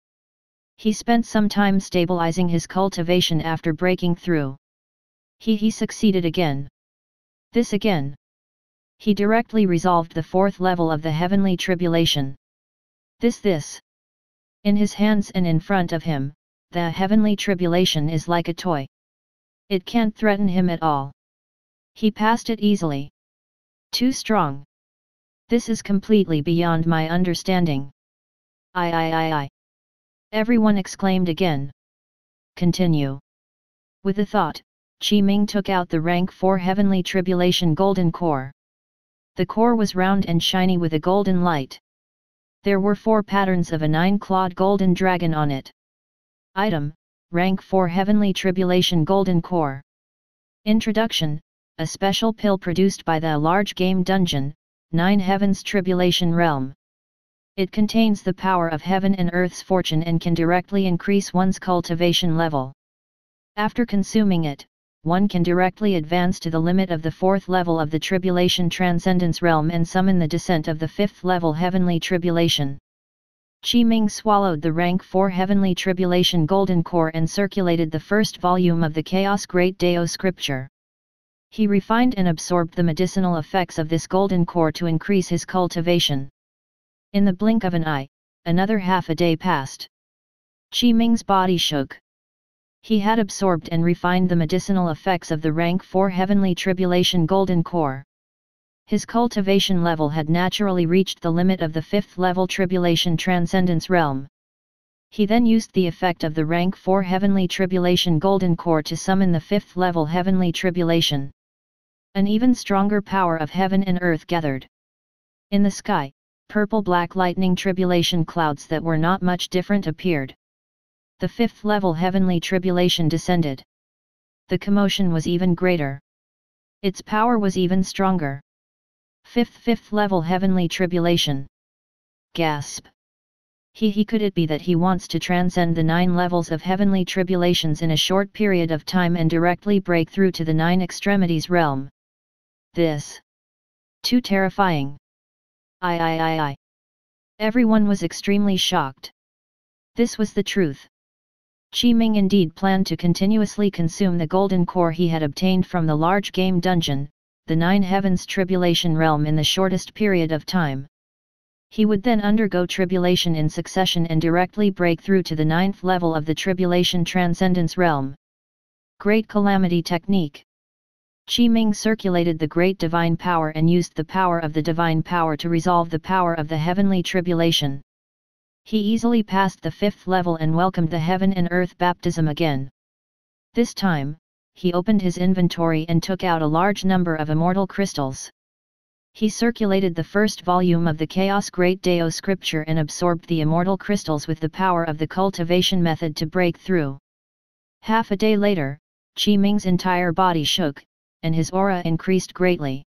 He spent some time stabilizing his cultivation after breaking through. He succeeded again. This again. He directly resolved the 4th level of the Heavenly Tribulation. This. In his hands and in front of him, the Heavenly Tribulation is like a toy. It can't threaten him at all. He passed it easily. Too strong. This is completely beyond my understanding. I. Everyone exclaimed again. Continue. With a thought, Qi Ming took out the rank 4 Heavenly Tribulation golden core. The core was round and shiny with a golden light. There were 4 patterns of a 9-clawed golden dragon on it. Item: Rank 4 Heavenly Tribulation Golden Core. Introduction: a special pill produced by the large game dungeon, 9 Heavens Tribulation Realm. It contains the power of heaven and earth's fortune and can directly increase one's cultivation level. After consuming it, one can directly advance to the limit of the 4th level of the Tribulation Transcendence realm and summon the descent of the 5th level Heavenly Tribulation. Qi Ming swallowed the rank 4 Heavenly Tribulation Golden Core and circulated the first volume of the Chaos Great Dao scripture. He refined and absorbed the medicinal effects of this golden core to increase his cultivation. In the blink of an eye, another half a day passed. Qi Ming's body shook. He had absorbed and refined the medicinal effects of the rank 4 Heavenly Tribulation Golden Core. His cultivation level had naturally reached the limit of the 5th level Tribulation Transcendence realm. He then used the effect of the rank 4 Heavenly Tribulation Golden Core to summon the 5th level Heavenly Tribulation. An even stronger power of heaven and earth gathered. In the sky, purple-black lightning tribulation clouds that were not much different appeared. The 5th level Heavenly Tribulation descended. The commotion was even greater. Its power was even stronger. 5th level Heavenly Tribulation. Gasp. Could it be that he wants to transcend the 9 levels of Heavenly Tribulations in a short period of time and directly break through to the 9 Extremities realm? This. Too terrifying. I. Everyone was extremely shocked. This was the truth. Qi Ming indeed planned to continuously consume the golden core he had obtained from the large game dungeon, the 9 Heavens Tribulation realm, in the shortest period of time. He would then undergo tribulation in succession and directly break through to the 9th level of the Tribulation Transcendence realm. Great Calamity Technique. Qi Ming circulated the great divine power and used the power of the divine power to resolve the power of the Heavenly Tribulation. He easily passed the 5th level and welcomed the heaven and earth baptism again. This time, he opened his inventory and took out a large number of immortal crystals. He circulated the first volume of the Chaos Great Dao scripture and absorbed the immortal crystals with the power of the cultivation method to break through. Half a day later, Qi Ming's entire body shook, and his aura increased greatly.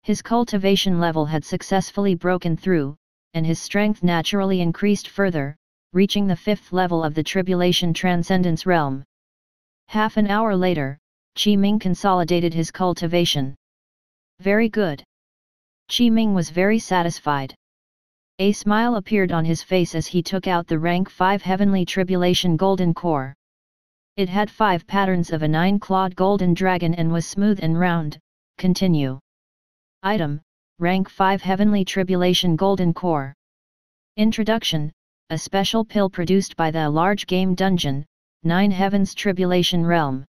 His cultivation level had successfully broken through, and his strength naturally increased further, reaching the 5th level of the Tribulation Transcendence realm. Half an hour later, Qi Ming consolidated his cultivation. Very good. Qi Ming was very satisfied. A smile appeared on his face as he took out the rank 5 Heavenly Tribulation Golden Core. It had 5 patterns of a 9-clawed golden dragon and was smooth and round. Continue. Item: Rank 5 Heavenly Tribulation Golden Core. Introduction: a special pill produced by the large game dungeon, 9 Heavens Tribulation realm.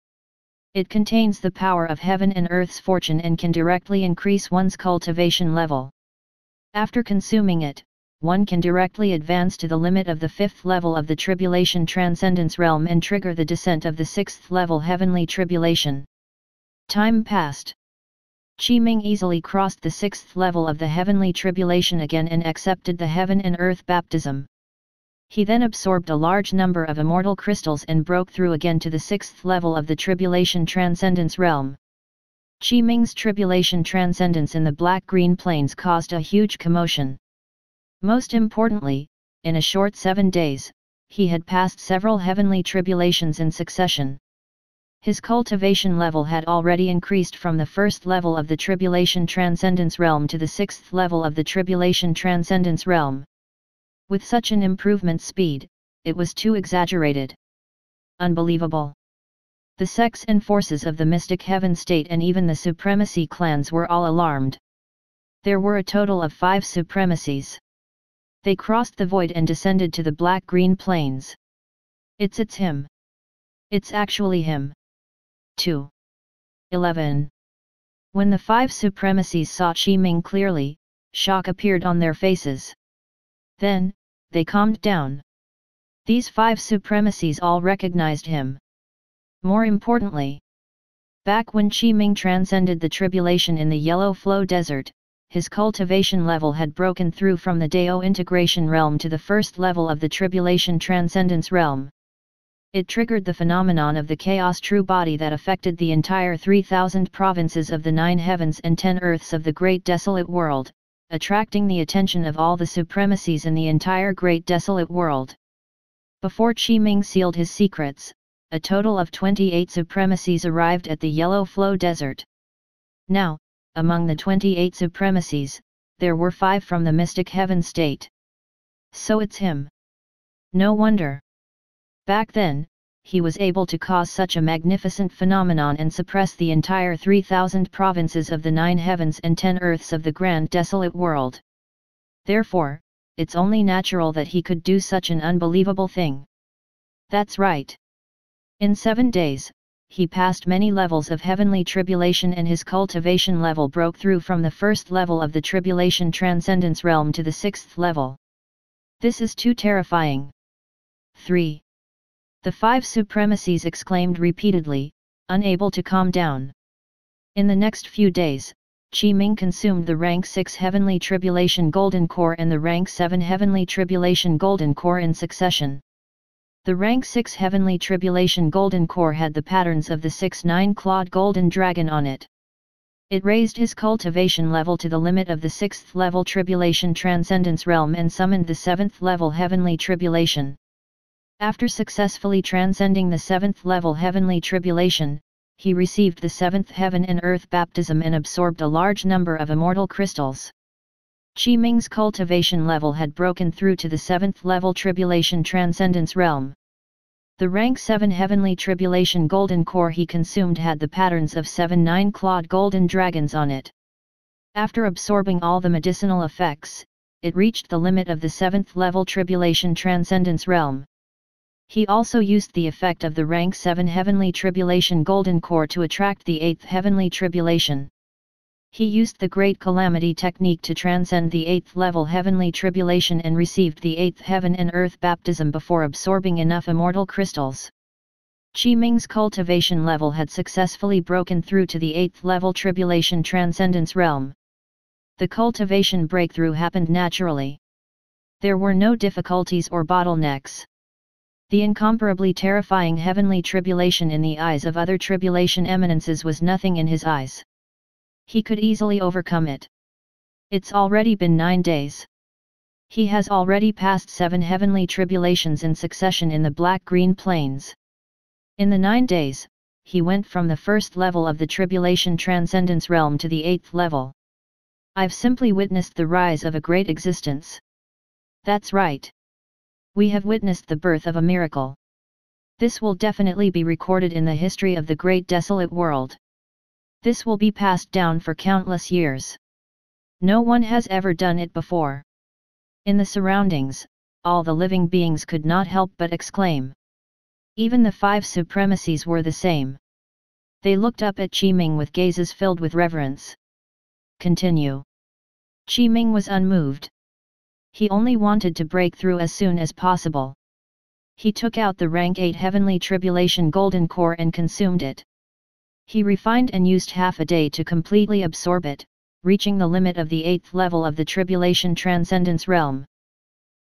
It contains the power of heaven and earth's fortune and can directly increase one's cultivation level. After consuming it, one can directly advance to the limit of the 5th level of the Tribulation Transcendence realm and trigger the descent of the 6th level Heavenly Tribulation. Time passed. Qi Ming easily crossed the 6th level of the Heavenly Tribulation again and accepted the Heaven and Earth baptism. He then absorbed a large number of immortal crystals and broke through again to the 6th level of the Tribulation Transcendence realm. Qi Ming's Tribulation Transcendence in the black-green plains caused a huge commotion. Most importantly, in a short 7 days, he had passed several heavenly tribulations in succession. His cultivation level had already increased from the 1st level of the Tribulation Transcendence realm to the 6th level of the Tribulation Transcendence realm. With such an improvement speed, it was too exaggerated. Unbelievable. The sects and forces of the mystic heaven state and even the supremacy clans were all alarmed. There were a total of 5 supremacies. They crossed the void and descended to the black-green plains. It's him. It's actually him. 2. 11. When the 5 supremacies saw Qi Ming clearly, shock appeared on their faces. Then, they calmed down. These 5 supremacies all recognized him. More importantly, back when Qi Ming transcended the tribulation in the Yellow Flow Desert, his cultivation level had broken through from the Dao integration realm to the 1st level of the Tribulation Transcendence realm. It triggered the phenomenon of the chaos true body that affected the entire 3,000 provinces of the 9 heavens and 10 earths of the Great Desolate World, attracting the attention of all the supremacies in the entire Great Desolate World. Before Qi Ming sealed his secrets, a total of 28 supremacies arrived at the Yellow Flow Desert. Now, among the 28 supremacies, there were 5 from the mystic heaven state. So it's him. No wonder. Back then, he was able to cause such a magnificent phenomenon and suppress the entire 3,000 provinces of the 9 heavens and 10 earths of the Grand Desolate World. Therefore, it's only natural that he could do such an unbelievable thing. That's right. In 7 days, he passed many levels of heavenly tribulation and his cultivation level broke through from the 1st level of the Tribulation Transcendence realm to the 6th level. This is too terrifying. 3. The 5 supremacies exclaimed repeatedly, unable to calm down. In the next few days, Qi Ming consumed the rank 6 Heavenly Tribulation Golden Core and the rank 7 Heavenly Tribulation Golden Core in succession. The rank 6 Heavenly Tribulation Golden Core had the patterns of the 6 9-clawed golden dragon on it. It raised his cultivation level to the limit of the 6th level Tribulation Transcendence realm and summoned the 7th level Heavenly Tribulation. After successfully transcending the 7th level Heavenly Tribulation, he received the 7th Heaven and Earth baptism and absorbed a large number of immortal crystals. Qi Ming's cultivation level had broken through to the 7th level Tribulation Transcendence realm. The rank 7 Heavenly Tribulation Golden Core he consumed had the patterns of 7 9-clawed golden dragons on it. After absorbing all the medicinal effects, it reached the limit of the 7th level Tribulation Transcendence realm. He also used the effect of the rank 7 Heavenly Tribulation Golden Core to attract the 8th Heavenly Tribulation. He used the Great Calamity technique to transcend the 8th level Heavenly Tribulation and received the 8th Heaven and Earth baptism before absorbing enough immortal crystals. Qi Ming's cultivation level had successfully broken through to the 8th level Tribulation Transcendence realm. The cultivation breakthrough happened naturally. There were no difficulties or bottlenecks. The incomparably terrifying heavenly tribulation in the eyes of other tribulation eminences was nothing in his eyes. He could easily overcome it. It's already been 9 days. He has already passed 7 heavenly tribulations in succession in the black-green plains. In the 9 days, he went from the 1st level of the Tribulation Transcendence realm to the 8th level. I've simply witnessed the rise of a great existence. That's right. We have witnessed the birth of a miracle. This will definitely be recorded in the history of the Great Desolate World. This will be passed down for countless years. No one has ever done it before. In the surroundings, all the living beings could not help but exclaim. Even the 5 supremacies were the same. They looked up at Qi Ming with gazes filled with reverence. Continue. Qi Ming was unmoved. He only wanted to break through as soon as possible. He took out the rank 8 Heavenly Tribulation Golden Core and consumed it. He refined and used half a day to completely absorb it, reaching the limit of the 8th level of the Tribulation Transcendence realm.